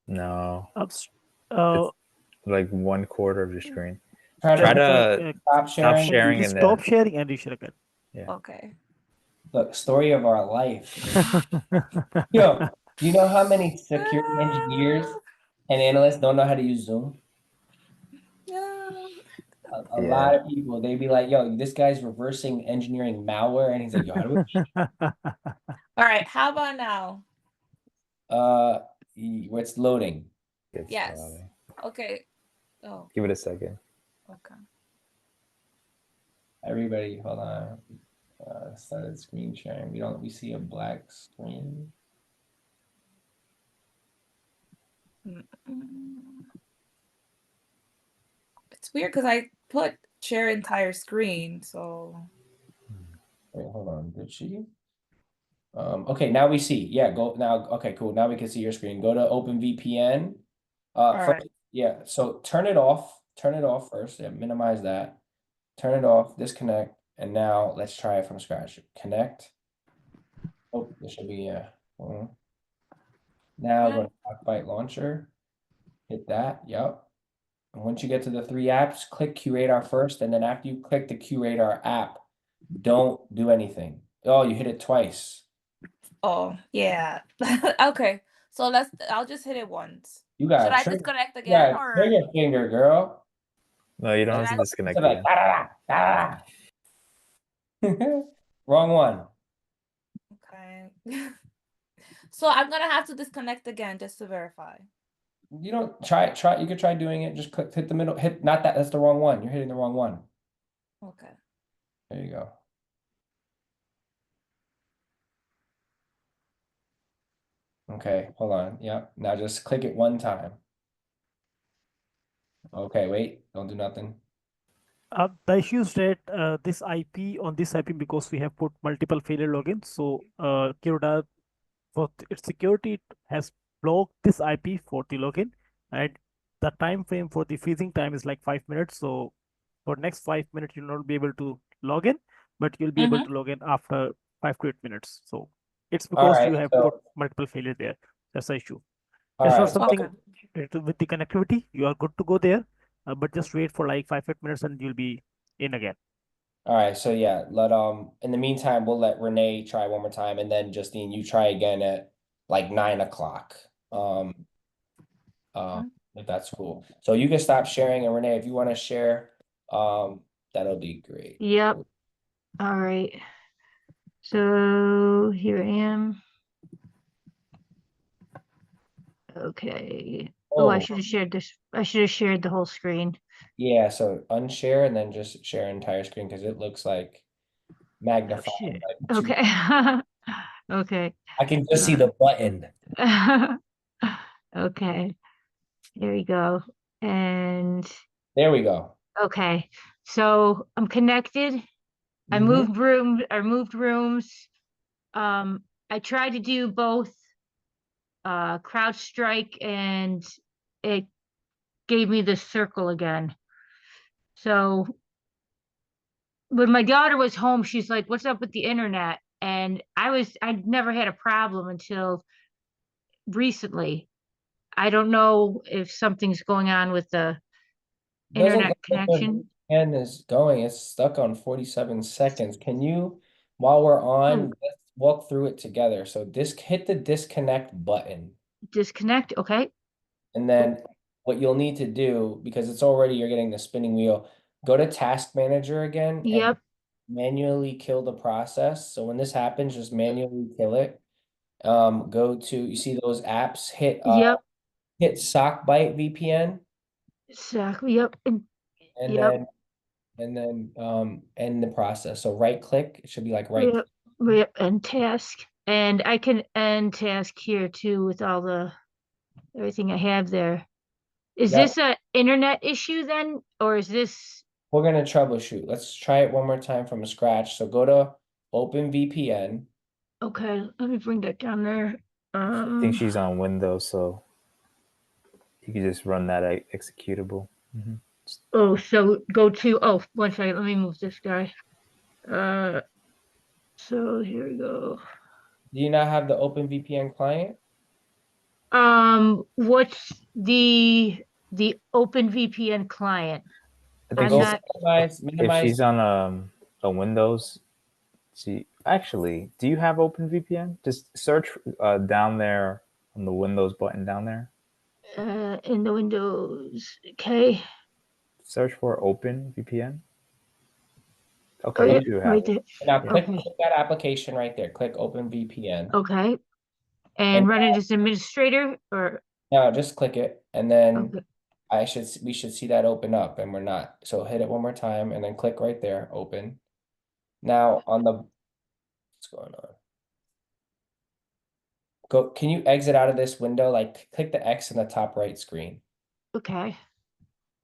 No. It's like 1/4 of your screen. Try to stop sharing. and stop then sharing and reshare again. Yeah. Okay. Look, story of our life. Yo, do you know how many security engineers and analysts don't know how to use Zoom? A lot of people, they'd be like, yo, this guy's reversing engineering malware. And he's like, yo, how do we? All right. How about now? It's loading. Yes. Okay. Oh. Give it a second. Okay. Everybody, hold on. Started screen sharing. We see a black screen. It's weird because I put share entire screen, so. Wait, hold on. Did she? Okay, now we see. Yeah, go now. Okay, cool. Now we can see your screen. Go to OpenVPN. First, yeah. So turn it off. Turn it off first. Yeah, minimize that. Turn it off. Disconnect. And now let's try it from scratch. Connect. Oh, this should be Now go to SocByte Launcher, hit that, yep. And once you get to the 3 apps, click QRadar first, and then after you click the QRadar app, don't do anything. Oh, you hit it twice. Oh, yeah. Okay. So I'll just hit it once. You Should got I trigger. disconnect You again got or trigger finger, girl. No, you don't Should have to I- disconnect So like, again. Wrong one. Okay. So I'm gonna have to disconnect again just to verify. You don't try. You could try doing it. Just click, hit the middle. Hit not that. That's the wrong one. You're hitting the wrong one. Okay. There you go. Okay, hold on. Yep. Now just click it one time. Okay, wait. Don't do nothing. The issue is that this IP on this IP, because we have put multiple failure logins, so QRadar for its security it has blocked this IP for the login, and the time frame for the freezing time is like 5 minutes. So for next 5 minutes you'll not be able to log in, but you'll be able to log in after 5 to 8 minutes. So it's All because you right. have So put multiple failure there. That's the issue. all It's not right. something Okay. related with the connectivity. You are good to go there, but just wait for like 5 to 8 minutes and you'll be in again. All right. So yeah, in the meantime, we'll let Renee try one more time, and then Justine, you try again at like 9 o'clock. If that's cool. So you can stop sharing, and Renee, if you want to share, that'll be great. Yep. All right. So here I am. Okay. Oh, I Oh. should have shared this. I should have shared the whole screen. Yeah, so unshare and then just share entire screen because it looks like Oh, magnified. shit. Like Okay. Okay. I can just see the button. Okay. There we go. And There we go. okay. So I'm connected. I moved rooms. I tried to do both CrowdStrike and it gave me the circle again. So when my daughter was home, she's like, "What's up with the internet?" And I'd never had a problem until recently. I don't know if something's going on with the Doesn't internet look like connection. the VPN is going. It's stuck on 47 seconds. Can you, while we're on, let's walk through it together. So hit the disconnect button. Disconnect. Okay. And then what you'll need to do, because you're getting the spinning wheel, go to Task Manager again and Yep. manually kill the process. So when this happens, just manually kill it. You see those apps, hit Yep. SocByte VPN, Exactly. Yep. And and yep. then end the process. So right click, it should be like right. Yep. Yep. And task. And I can end task here too with all the everything I have there. Is Yep. this a internet issue then, or is this? We're gonna troubleshoot. Let's try it one more time from scratch. So go to Open VPN. Okay, let me bring that down there. I think she's on Windows, so you can just run that executable. Oh, so go to, oh, one second, let me move this guy. So here we go. Do you not have the Open VPN client? What's the Open VPN client? I think I'm not, minimize. if she's on a Windows, actually, do you have OpenVPN? Just search down there on the Windows button down there. in the Windows, okay. Search for OpenVPN. Oh, Okay, yeah, you do have right it. there. Now click Okay. that application right there. Click Open VPN. Okay, and And run it as administrator or, now just click it, and then okay. we should see that open up, and we're not. So hit it one more time, and then click right there, open. Now what's going on? Can you exit out of this window? Like click the X in the top right screen. Okay.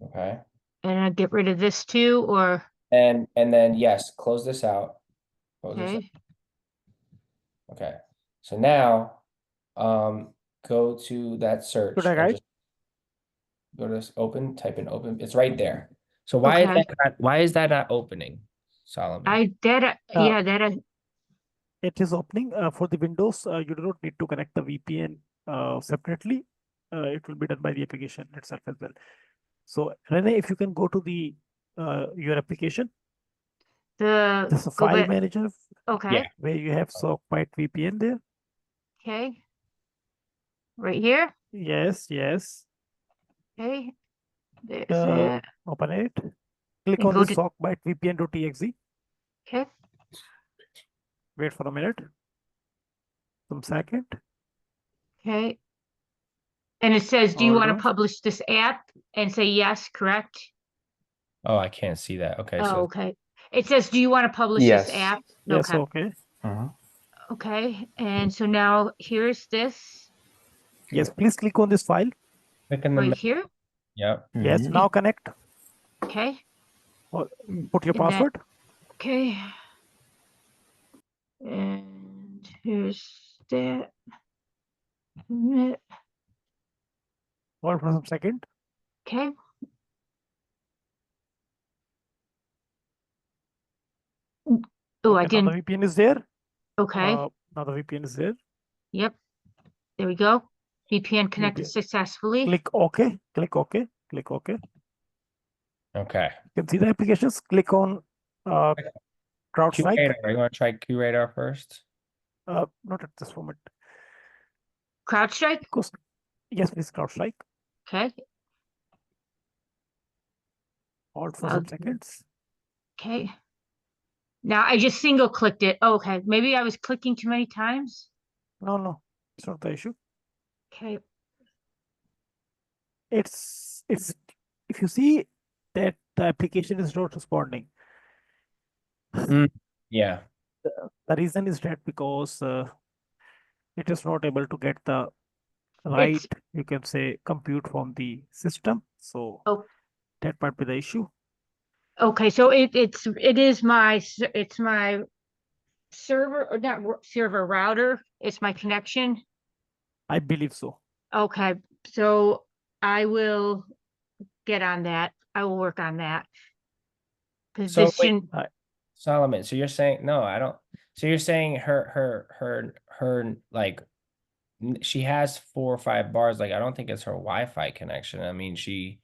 Okay. And I get rid of this too, or? And then yes, close this out. Close this out. Okay. Okay. So now go to that search Should I and guide? just go to open, type in open. It's right there. So why is that not opening, Solomon? Yeah, It is opening for the Windows. You do not need to connect the VPN separately, it will be done by the application itself as well. So Rene, if you can go to the your application, this is a Go file back. manager Okay. where you have SocByte VPN there. Okay. Right here. Yes, yes. Okay. There's Uh, that. Open it. Click And on go this to. SocByte VPN.exe. Okay. Wait for a minute. Some second. Okay. And it says, do you Hold want to on. publish this app? And say yes, correct? Oh, I can't see that. Okay, Oh, so okay. It says, do you want to publish Yes. this app? Yes, Okay. okay. Uh-huh. Okay. And so now here's this Yes, please click on this file. click in the right middle. here. Yep. Yes, Mhm. now connect. Okay. Or put your And that- password. Okay. And here's that. Hold for some second. Okay. Oh, I Okay, now didn't. the VPN is there. Okay. Now the VPN is there. Yep. There we go. VPN connected VPN. successfully. Click OK. Click OK. Click OK. Okay. You can see the applications. Click on CrowdStrike. QRadar. You want to try QRadar first? Not at this moment. CrowdStrike. Yes, please CrowdStrike. Okay. Hold for some seconds. Okay. Now I just single clicked it. Oh, okay. Maybe I was clicking too many times. No, it's not the issue. Okay. It's if you see that the application is not responding. Yeah. The reason is that because it is not able to get the right, you can say, compute from the system. So that might be the issue. Okay, so it is my server, or not server, router. It's my connection. I believe so. Okay, so I will get on that. I will work on that. So wait, Solomon, so you're saying no, I don't. So you're saying her like she has 4 or 5 bars. Like I don't think it's her Wi-Fi connection. I mean, she.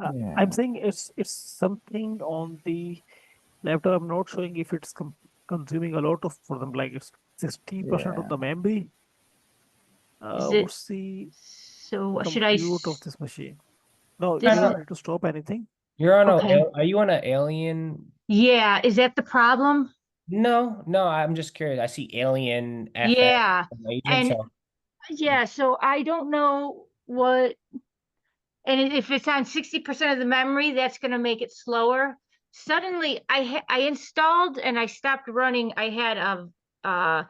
I'm saying it's something on the laptop. I'm not showing if it's consuming a lot of for them. Like it's 60% of the memory. What's the should I compute of this machine? No, you This don't is- need to stop anything. You're on Okay. are you on an alien? Yeah, is that the problem? No, I'm just curious. I see alien FM Yeah, agent, and so yeah, so I don't know what, and if it's on 60% of the memory, that's going to make it slower. Suddenly, I installed and I stopped running. I had a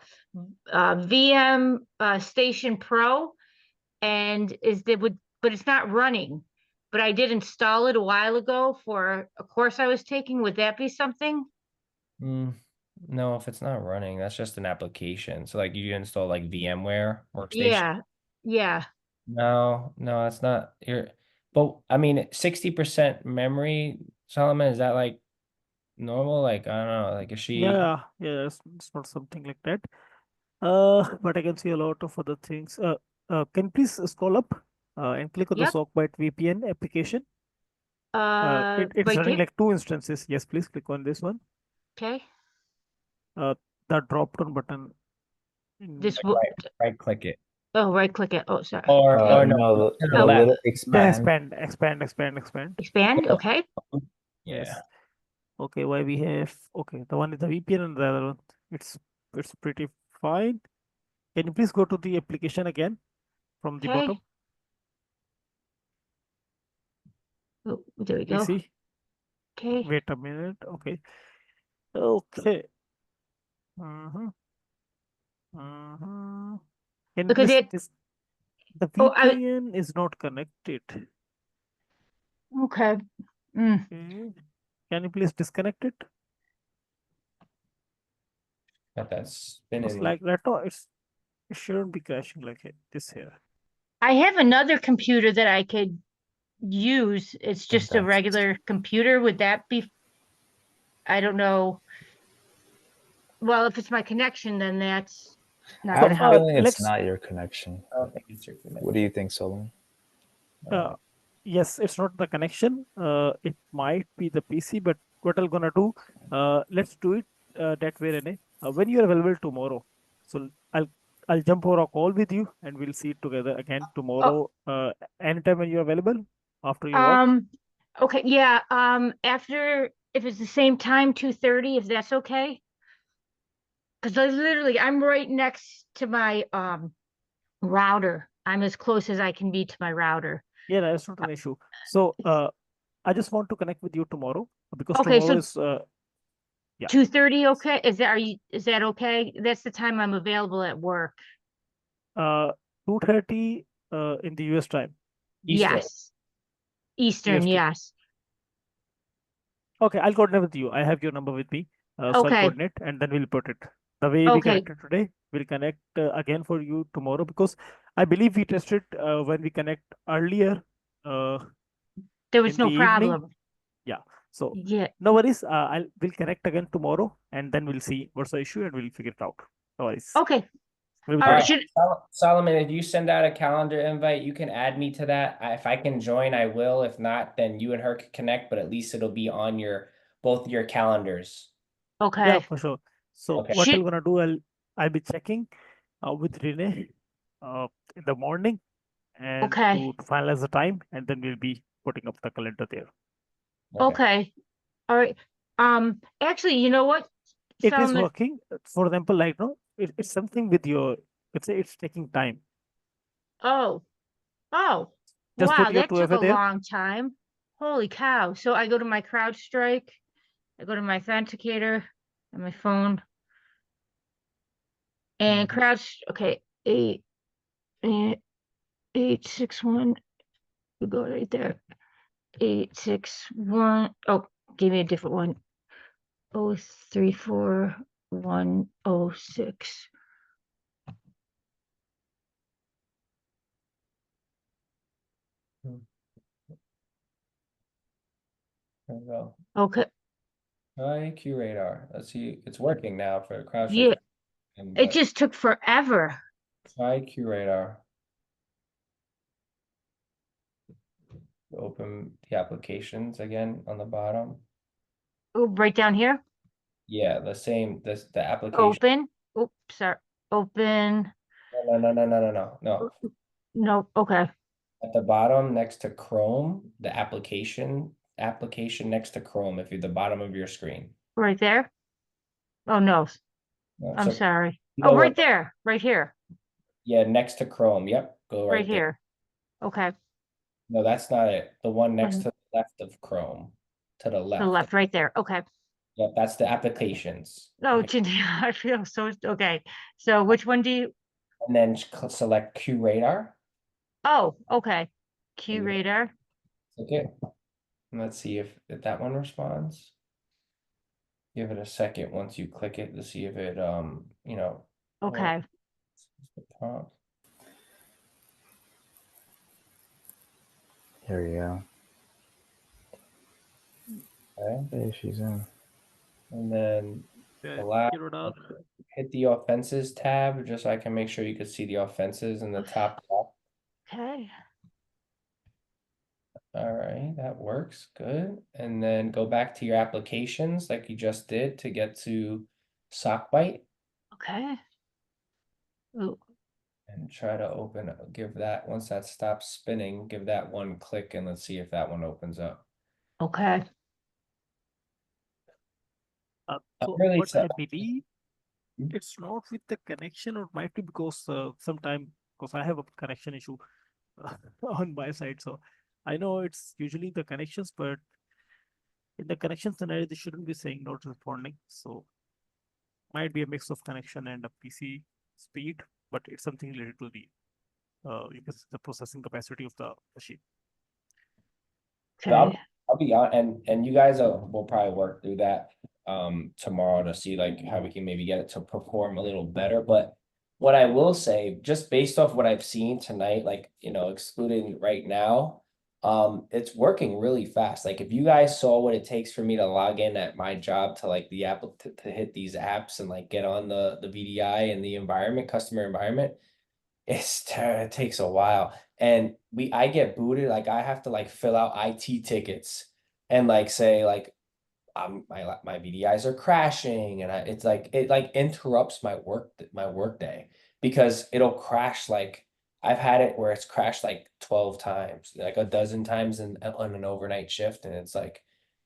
VM Station Pro, and but it's not running. But I did install it a while ago for a course I was taking. Would that be something? no, if it's not running, that's just an application. So like you install like VMware workstation. Yeah. No, that's not here. But I mean, 60% memory, Solomon, is that like normal? Like I don't know, like is she? Yeah, it's not something like that. But I can see a lot of other things. Can you please scroll up and click on the Yep. SocByte VPN application? It's right running here. like 2 instances. Yes, please click on this one. Okay. The drop down button. This Right click it. Oh, right click it. Oh, sorry. Or no, to the left. little expand. Expand. Okay. Yeah. Yes. Okay, why we have the one is the VPN and the other one it's pretty fine. Can you please go to the application again from the bottom? Oh, there we go. You see? Okay. Wait a minute. Okay. Okay. Can Look at you it. please the VPN is not connected. Okay. Okay. Can you please disconnect it? Got that spinning. It's like that. No, it shouldn't be crashing like this here. I have another computer that I could use. It's just a regular computer. Would that be? I don't know. Well, if it's my connection, then that's. not I have gonna a help. feeling it's let's not your connection. I don't think it's your connection. What do you think, Solon? uh, yes, it's not the connection. It might be the PC, but what I'm gonna do, let's do it that way, Rene. When you're available tomorrow, so I'll jump over a call with you and we'll see it together again tomorrow. Anytime when you're available after your work. Okay, yeah, after, if it's the same time, 2:30, if that's okay. Because I'm right next to my router. I'm as close as I can be to my router. Yeah, that's not an issue. So I just want to connect with you tomorrow because Okay, tomorrow so is 2:30, okay? Is that okay? That's the time I'm available at work. 2:30 in the US time. Eastern. Yes. Eastern, EST. yes. Okay, I'll coordinate with you. I have your number with me. So I'll Okay. coordinate and then we'll put it. The way we Okay. connected today, we'll connect again for you tomorrow because I believe we tested when we connect earlier There was in no the evening. problem. Yeah. So Yeah. no worries. We'll connect again tomorrow and then we'll see what's the issue and we'll figure it out. No worries. Okay. We'll be All right. talking. Solomon, if you send out a calendar invite, you can add me to that. If I can join, I will. If not, then you and her can connect, but at least it'll be on both your calendars. Yeah, Okay. for sure. So Okay. what I'm gonna do, I'll be checking with Renee in the morning and Okay. to finalize the time, and then we'll be putting up the calendar there. Okay. All right. Actually, you know what? It is Solomon, working. For example, like no, it's something with your. It's taking time. oh, Just wow, put your that took 2FA a there. long time. Holy cow. So I go to my CrowdStrike, I go to my authenticator on my phone, and okay, 861, we go right there. 861, oh, give me a different one. 034106. There we go. Okay. Hi, QRadar. Let's see. It's working now for CrowdStrike. Yeah. And It just took forever. try QRadar. Open the applications again on the bottom. Oh, right down here. Yeah, the application. Open. Oops, sorry. Open. No. No. Okay. At the bottom next to Chrome, the application next to Chrome, if you're the bottom of your screen. Right there. Oh no. No, I'm so sorry. you Oh, know right what- there. Right here. Yeah, next to Chrome. Yep, go Right right there. here. Okay. No, that's not it. The one next Mhm. to the left of Chrome. To the To left. the left, right there. Okay. Yep, that's the applications. No, Okay. I feel so okay. So which one do you? And then select QRadar. Oh, okay. There you go. QRadar. Okay. And let's see if that one responds. Give it a second once you click it to see if it Okay. works. The prompt. Here we go. Okay. Hey, she's in. And then hit the offenses tab just so I can make sure you can see the offenses in the top left. Okay. All right, that works. Good. And then go back to your applications like you just did to get to SocByte Okay. Ooh. and try to give that, once that stops spinning, give that one click and let's see if that one opens up. Okay. So really what I sad. believe it's not with the connection, or it might be because sometime because I have a connection issue on my side. So I know it's usually the connections, but in the connection scenario, they shouldn't be saying not responding. So might be a mix of connection and a PC speed, but it's something related to the processing capacity of the machine. Okay. I'll be on, and you guys will probably work through that tomorrow to see like how we can maybe get it to perform a little better. But what I will say, just based off what I've seen tonight, like excluding right now, It's working really fast. Like if you guys saw what it takes for me to log in at my job to like the app to hit these apps and like get on the VDI and the environment, customer environment, it takes a while. And I get booted, like I have to like fill out IT tickets and like say like my VDIs are crashing and it's like it like interrupts my work day because it'll crash like I've had it where it's crashed like 12 times, like a dozen times on an overnight shift, and it's like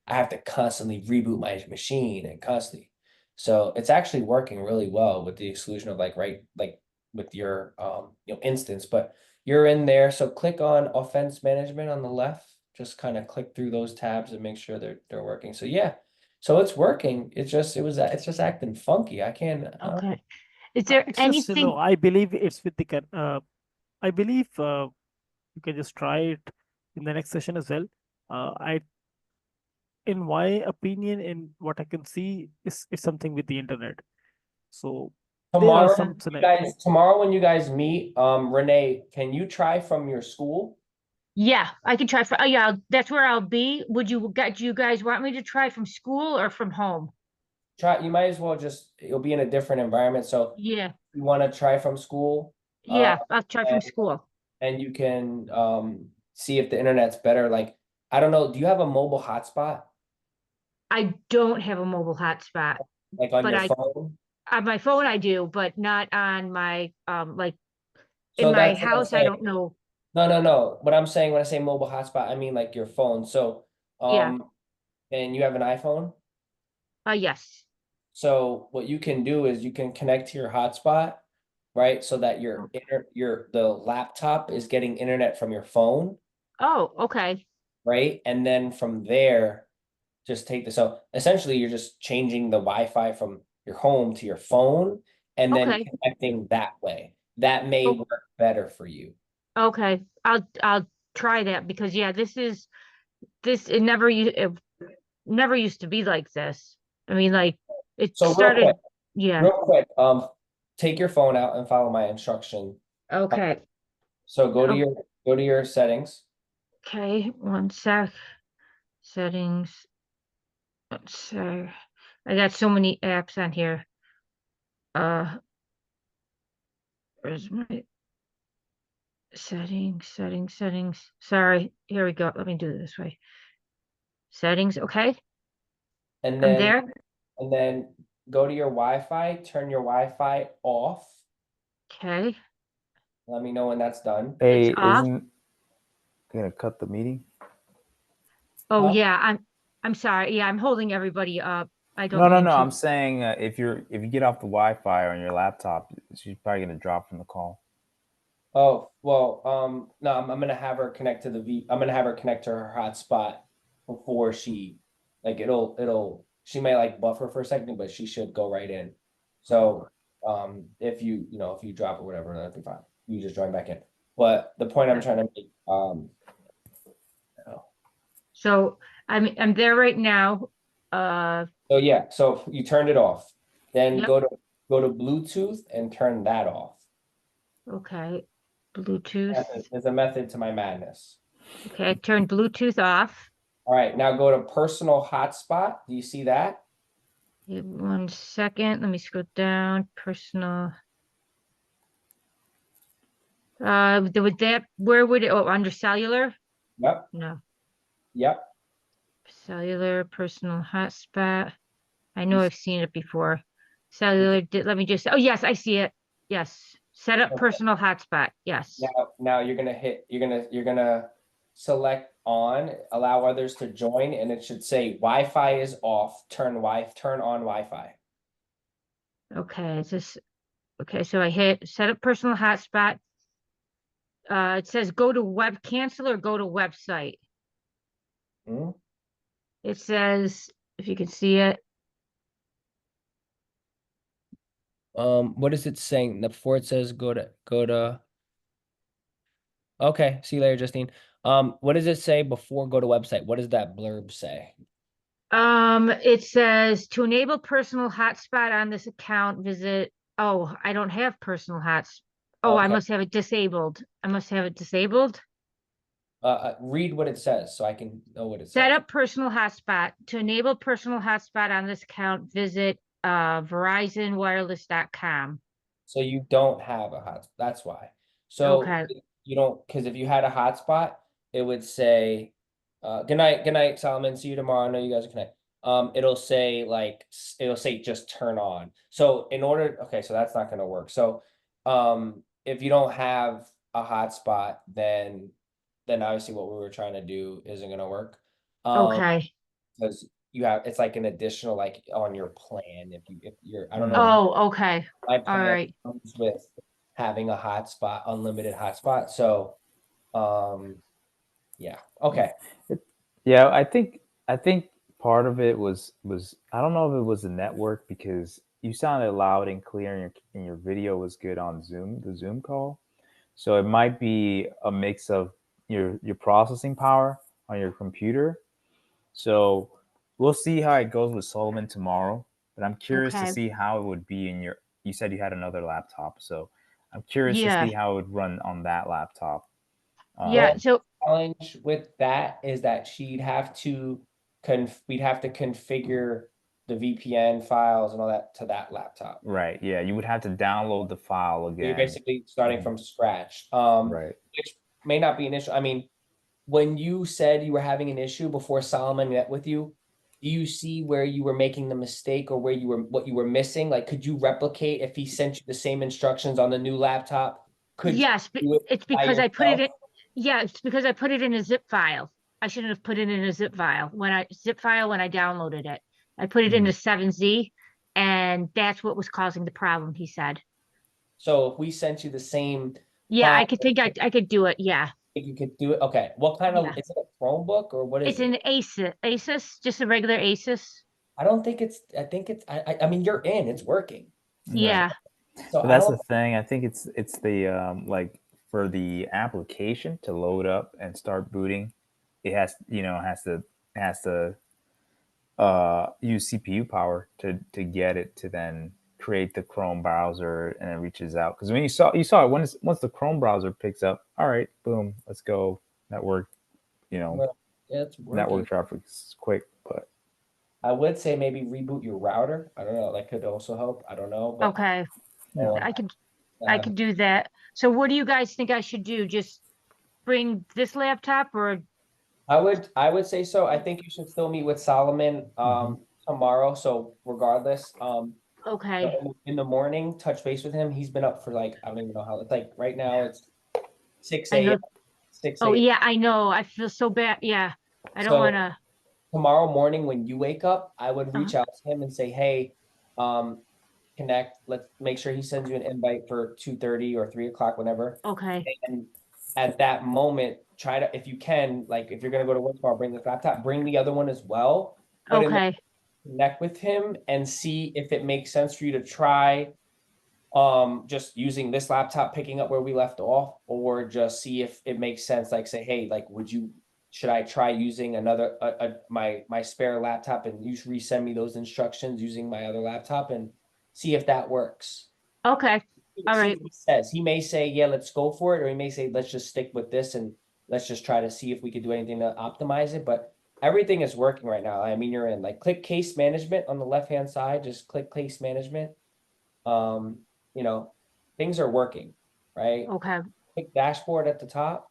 I have to constantly reboot my machine and constantly. So it's actually working really well with the exclusion of like like with your instance, but you're in there. So click on offense management on the left. Just kind of click through those tabs and make sure they're working. So yeah, so it's working. It's just acting funky. I can't. Okay. Is there It's just, anything? I believe it's with the I believe you can just try it in the next session as well. In my opinion, in what I can see is something with the internet. So there are some Tomorrow when you guys meet, Renee, can you try from your school? Yeah, I can try for, yeah, that's where I'll be. Do you guys want me to try from school or from home? You might as well you'll be in a different environment. So Yeah, you want to try from school, yeah, I'll try from school. and you can see if the internet's better. Like, I don't know, do you have a mobile hotspot? I don't have a mobile hotspot, Like on but your phone? on my phone I do, but not on my, like in So my that's what I'm house, I saying. don't know. No. What I'm saying when I say mobile hotspot, I mean like your phone. So, Yeah. and you have an iPhone? Yes. So what you can do is you can connect to your hotspot, right? So that the laptop is getting internet from your phone, Oh, okay. right? And then from there, just take so essentially you're just changing the Wi-Fi from your home to your phone and then Okay. connecting that way. That may Oh, work better for you. okay. I'll try that because yeah, it never used to be like this. I mean, like it So started, yeah. real quick, take your phone out and follow my instruction. Okay. So go Oh, to your settings. okay, one sec. Settings. Let's see. I got so many apps on here. Uh, where's my settings? Sorry. Here we go. Let me do it this way. Settings. Okay. And I'm then there. go to your Wi-Fi, turn your Wi-Fi off. Okay. Let me know when that's done. Hey, It's off. isn't gonna cut the meeting? Oh Huh? yeah. I'm sorry. Yeah, I'm holding everybody up. I don't No. mean to. I'm saying if you get off the Wi-Fi on your laptop, she's probably gonna drop from the call. Oh, well, no, I'm gonna have her connect to I'm gonna have her connect to her hotspot before like she may like buffer for a second, but she should go right in. So, if if you drop or whatever, that'd be fine. You just join back in. But the point I'm trying to make, So I'm there right now. so yeah, so you turned it off. Then Yep. go to Bluetooth and turn that off. Okay. Bluetooth. There's a method to my madness. Okay, I turned Bluetooth off. All right, now go to personal hotspot. Do you see that? Give 1 second. Let me scroll down. Personal. With that, where would it? Oh, under cellular? Yep. No. Yep. Cellular, personal hotspot. I know I've seen it before. Cellular, let me just, oh yes, I see it. Yes. Set up Okay. personal hotspot. Yes. Now you're gonna select on, allow others to join, and it should say Wi-Fi is off, turn on Wi-Fi. Okay, okay, so I hit set up personal hotspot. It says go to web cancel or go to website. Hmm? It says, if you can see it. What is it saying? Before it says go to. Okay, see you later, Justine. What does it say before go to website? What does that blurb say? It says to enable personal hotspot on this account, visit. Oh, I don't have personal hots. Oh, I Okay. must have it disabled. I must have it disabled. read what it says so I can know what it Set says. up personal hotspot. To enable personal hotspot on this account, visit verizonwireless.com. So you don't have a hotspot. That's why. So Okay. you don't, because if you had a hotspot, it would say, good night, Solomon. See you tomorrow. I know you guys are connected. It'll say it'll say just turn on. So in order, okay, so that's not gonna work. So if you don't have a hotspot, then obviously what we were trying to do isn't gonna work. Okay. Because you have, it's like an additional, like on your plan. If you're, I don't know. Oh, okay. My All plan right. comes with having a hotspot, unlimited hotspot. So, yeah, okay. Yeah, I think part of it was I don't know if it was the network because you sounded loud and clear and your video was good on Zoom, the Zoom call. So it might be a mix of your processing power on your computer. So we'll see how it goes with Solomon tomorrow. But I'm curious to Okay. see how it would be in your. You said you had another laptop, so I'm curious to Yeah. see how it would run on that laptop. Yeah. Well, So challenge with that is that she'd have to we'd have to configure the VPN files and all that to that laptop. Right. Yeah, you would have to download the file So you're again. basically starting from scratch. Right. Which may not be an issue. I mean, when you said you were having an issue before Solomon met with you, do you see where you were making the mistake or where you were, what you were missing? Like, could you replicate if he sent you the same instructions on the new laptop? Could yes, you do it it's by because I put it yourself? in. Yeah, it's because I put it in a zip file. I shouldn't have put it in a zip file when I downloaded it. I put it in a 7Z, and that's what was causing the problem, he said. So if we sent you the same Yeah, file, I could think I could do it. Yeah. you could do it. Okay. What kind Yeah. of, is it a Chromebook or what is It's it? an Asus, just a regular Asus. I don't think it's, I think it's, I mean, you're in, it's working. Yeah. So But I that's the don't, thing. I think it's the like for the application to load up and start booting, it has to use CPU power to get it to then create the Chrome browser and it reaches out. Because when you saw it once the Chrome browser picks up, all right, boom, let's go network. well, yeah, it's working. Network traffic is quick, but I would say maybe reboot your router. I don't know. That could also help. I don't know. But Okay. yeah. I could do that. So what do you guys think I should do? Just bring this laptop or I would say so. I think you should still meet with Solomon tomorrow. So regardless, okay. in the morning, touch base with him. He's been up for like, I don't even know how, it's like right now it's 6 I a.m. know. 6 Oh a.m. yeah, I know. I feel so bad. Yeah. I don't So wanna tomorrow morning when you wake up, I would reach out to him and say, hey, connect. Let's make sure he sends you an invite for 2:30 or 3 o'clock, whenever. okay. And at that moment, try to, if you can, like if you're gonna go to work tomorrow, bring the laptop, bring the other one as well. But Okay. connect with him and see if it makes sense for you to try just using this laptop, picking up where we left off, or just see if it makes sense, like say, hey, like should I try using another my spare laptop and you resend me those instructions using my other laptop and see if that works. Okay. All See right. what he says. He may say, yeah, let's go for it, or he may say, let's just stick with this and let's just try to see if we could do anything to optimize it. But everything is working right now. I mean, you're in, like, click case management on the left-hand side, just click case management. You know, things are working, right? Okay. Click dashboard at the top.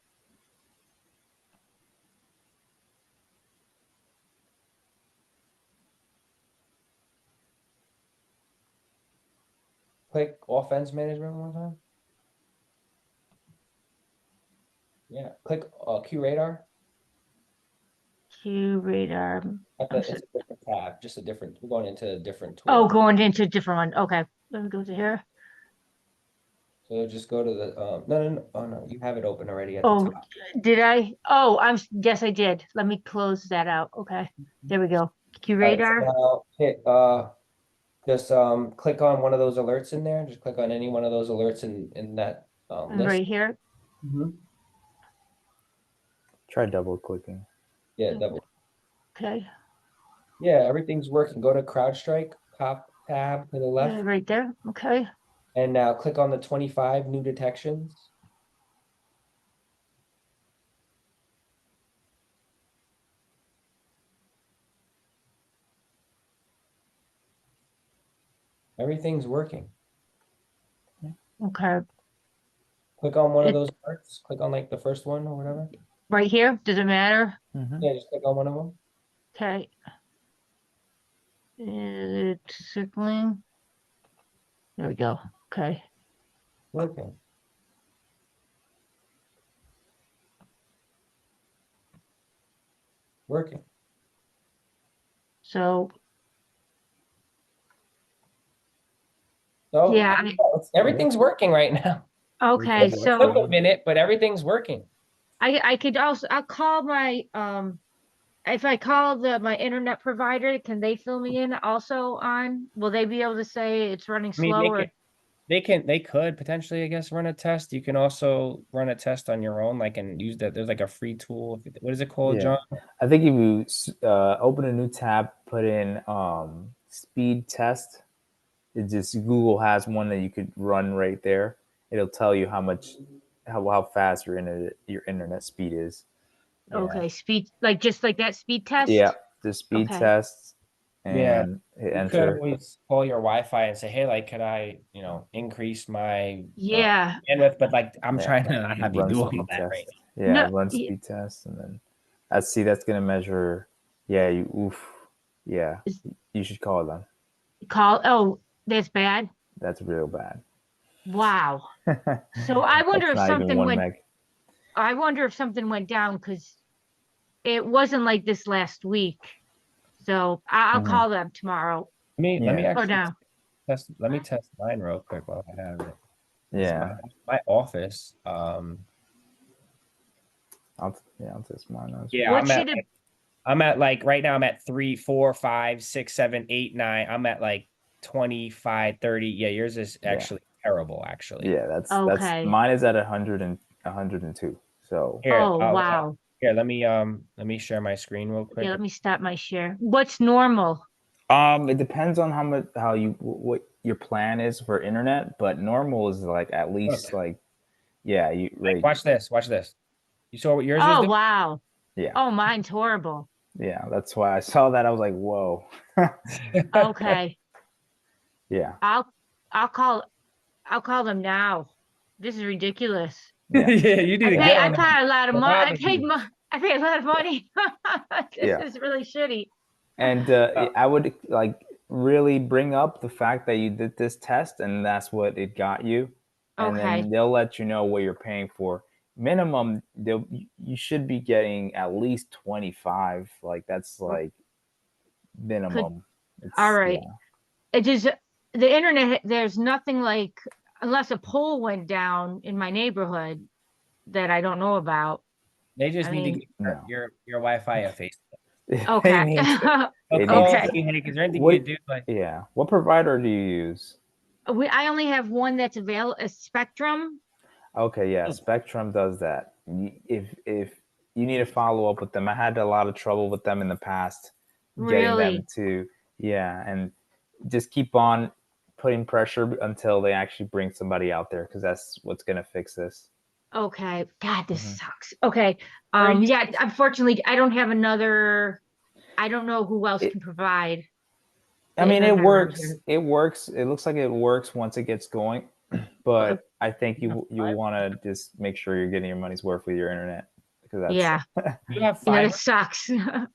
Click offense management one more time. Yeah, click QRadar. QRadar. It's a different tab, just a different, we're going into a different tool. Oh, going into a different one. Okay. Let me go to here. So just go to the no, oh no, you have it open already at the Oh, top. did I? Oh, yes, I did. Let me close that out. Okay. There we go. All right, so QRadar. now hit just click on one of those alerts in there. Just click on any one of those alerts in that list. Right here. try double clicking. Yeah, double. Okay. Yeah, everything's working. Go to CrowdStrike, top tab to the left. Yeah, right there. Okay. And now click on the 25 new detections. Everything's working. Okay. Click on one of It- those parts. Click on like the first one or whatever. Right here, does it matter? Mhm. Yeah, just click on one of them. Okay. It's circling. There we go. Okay. Working. Working. So So Yeah, everything's working right now. okay, It took so a minute, but everything's working. I could also, I'll call my if I call my internet provider, can they fill me in also on, will they be able to say it's running I mean, slow or? they could potentially, I guess, run a test. You can also run a test on your own, like, and use that. There's like a free tool. What is it called, Yeah. John? I think if you open a new tab, put in speed test, it just Google has one that you could run right there. It'll tell you how fast your internet speed is. Yeah. Okay, speed, like just like that speed test? Yeah, the speed Okay. tests Yeah. and hit You could enter. always call your Wi-Fi and say, "Hey, like, could I, increase my Yeah. bandwidth?" But like, I'm Yeah. trying to not have you Run do all speed that test. right Yeah, No, run speed test, and then that's gonna measure. Yeah, yeah, Is- you should call them. oh, that's bad. That's real bad. Wow. So I wonder That's if not even something 1 went, meg. I wonder if something went down because it wasn't like this last week. So I'll Mhm. call them tomorrow Let me Yeah. or actually now. test. Let me test mine real quick while I have it. Yeah, My office. I'll test mine as Yeah, What should it, I'm at like right now. I'm at 3, 4, 5, 6, 7, 8, 9. I'm at like 25, 30. Yeah, yours is actually terrible. Actually, Yeah, that's okay. mine is at 100 and 102. So here. Oh, wow. Here, let me share my screen real quick. Yeah, let me stop my share. What's normal? it depends on what your plan is for internet, but normal is like at least like yeah, you right. Watch this. Watch this. You saw what yours is Oh, doing? wow. Yeah. Oh, mine's horrible. Yeah, that's why I saw that. I was like, whoa. Okay. Yeah. I'll call them now. This is ridiculous. Yeah. Yeah, you need to get I on paid that. a lot of What money. happened to you? I paid a lot of money. This Yeah. is really shitty. And I would like really bring up the fact that you did this test and that's what it got you. And Okay. then they'll let you know what you're paying for. Minimum, you should be getting at least 25. Like that's like minimum. All right. Yeah. It just, the internet, there's nothing like, unless a pole went down in my neighborhood that I don't know about. They just I need to mean, give No. your Wi-Fi a face. Okay. They need to- Of need course, to- like, is there anything What- you can do? Like, Yeah. What provider do you use? I only have one that's available, a Spectrum. Okay, yeah, Spectrum does that. If you need to follow up with them, I had a lot of trouble with them in the past, getting them Really? to and just keep on putting pressure until they actually bring somebody out there because that's what's gonna fix this. Okay. God, this Mhm. sucks. Okay. Where are you- Yeah, unfortunately, I don't have another, I don't know who else can provide. I mean, it internet works. around It works. It looks like it works once it gets going, but I think you want to just make sure you're getting your money's worth with your internet because that's Yeah. you have Yeah, fiber? that sucks. Do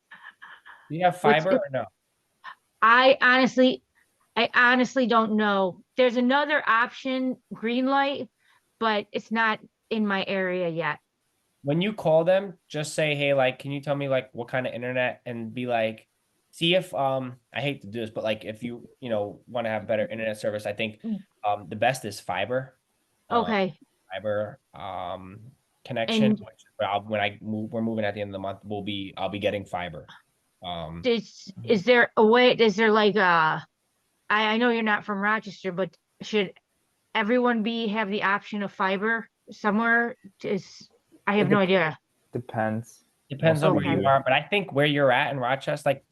you have fiber or no? I honestly don't know. There's another option, green light, but it's not in my area yet. When you call them, just say, "Hey, like, can you tell me like what kind of internet?" And be like, see if I hate to do this, but like if you want to have better internet service, I think the best is fiber. Okay. Fiber connection. And Which we're moving at the end of the month. I'll be getting fiber. is there a way, is there like I know you're not from Rochester, but should everyone have the option of fiber somewhere? I have no idea. Depends. Depends on where Okay. you are, but I think where you're at in Rochester, like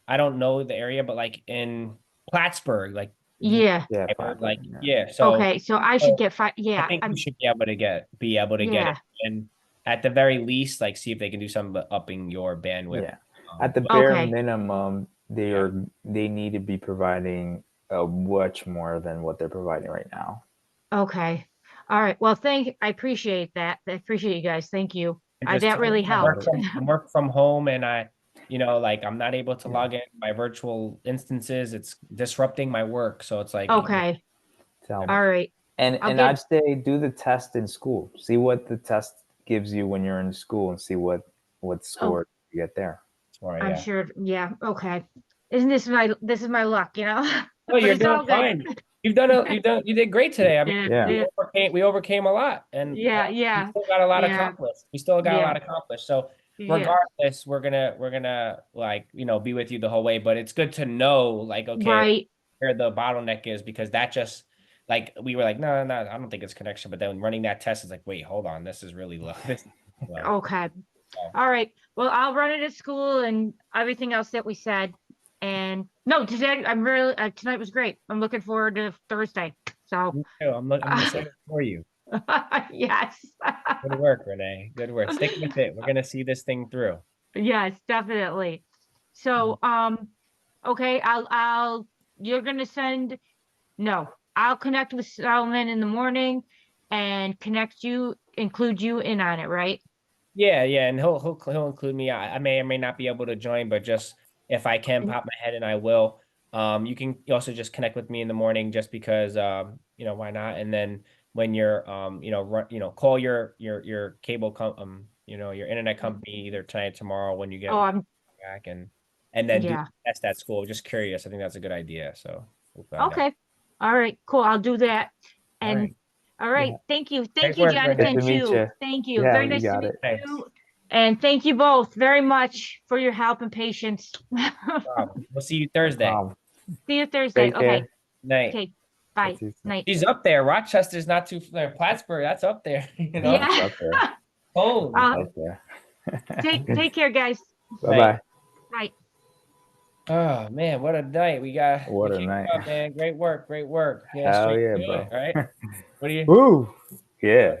I don't know the area, but like in Plattsburgh, like Yeah. Yeah, fiber, fiber, like yeah. so Okay, so I should get I yeah. think you should be able to get Yeah. it, and at the very least, like see if they can do something about upping your bandwidth. Yeah. At the but- bare Okay. minimum, they need to be providing much more than what they're providing right now. Okay. All right. Well, I appreciate that. I appreciate you guys. Thank you. And That really helped. I work from home, and like I'm not able to log in my virtual instances. It's disrupting my work. So it's like, Okay. All right. And I'd say do the test in school. See what the test gives you when you're in school, and see what score you get there. I'm sure. Yeah. Okay. Isn't this my luck, you know? Oh, you're doing fine. You did great today. I mean, we overcame a lot, and we still got a lot accomplished. We still got a lot accomplished. So regardless, we're gonna like, be with you the whole way. But it's good to know, like, okay, where the bottleneck is, because that just, like, we were like, no, I don't think it's connection. But then running that test is like, wait, hold on, this is really low. Okay. All right. Well, I'll run it at school and everything else that we said. And no, today I'm really tonight was great. I'm looking forward to Thursday. So I'm excited for you. Yes. Good work, Renee. Good work. Stick with it. We're gonna see this thing through. Yes, definitely. So okay, you're gonna I'll connect with Solomon in the morning and include you in on it, right? Yeah, and he'll include me. I may or may not be able to join, but just if I can pop my head in, I will. You can also just connect with me in the morning, just because why not? And then when you're call your cable your internet company either tonight or tomorrow when you get back, and then do the test at school. Just curious. I think that's a good idea. So we'll find out. All right, cool. I'll do that. And all right. Thank you. Thank you, Jonathan, too. Thank you. Very nice to meet you. And thank you both very much for your help and patience. We'll see you Thursday. See you Thursday. Okay. Night. Okay. Bye. Night. She's up there. Rochester's not too far. Plattsburgh, that's up there. Yeah. Up there. Oh. Up there. Take care, guys. Bye-bye. Bye. Oh man, what a night we got! What a night, man! Great work, great work. Hell yeah, bro! All right, what do you? Woo! Yeah.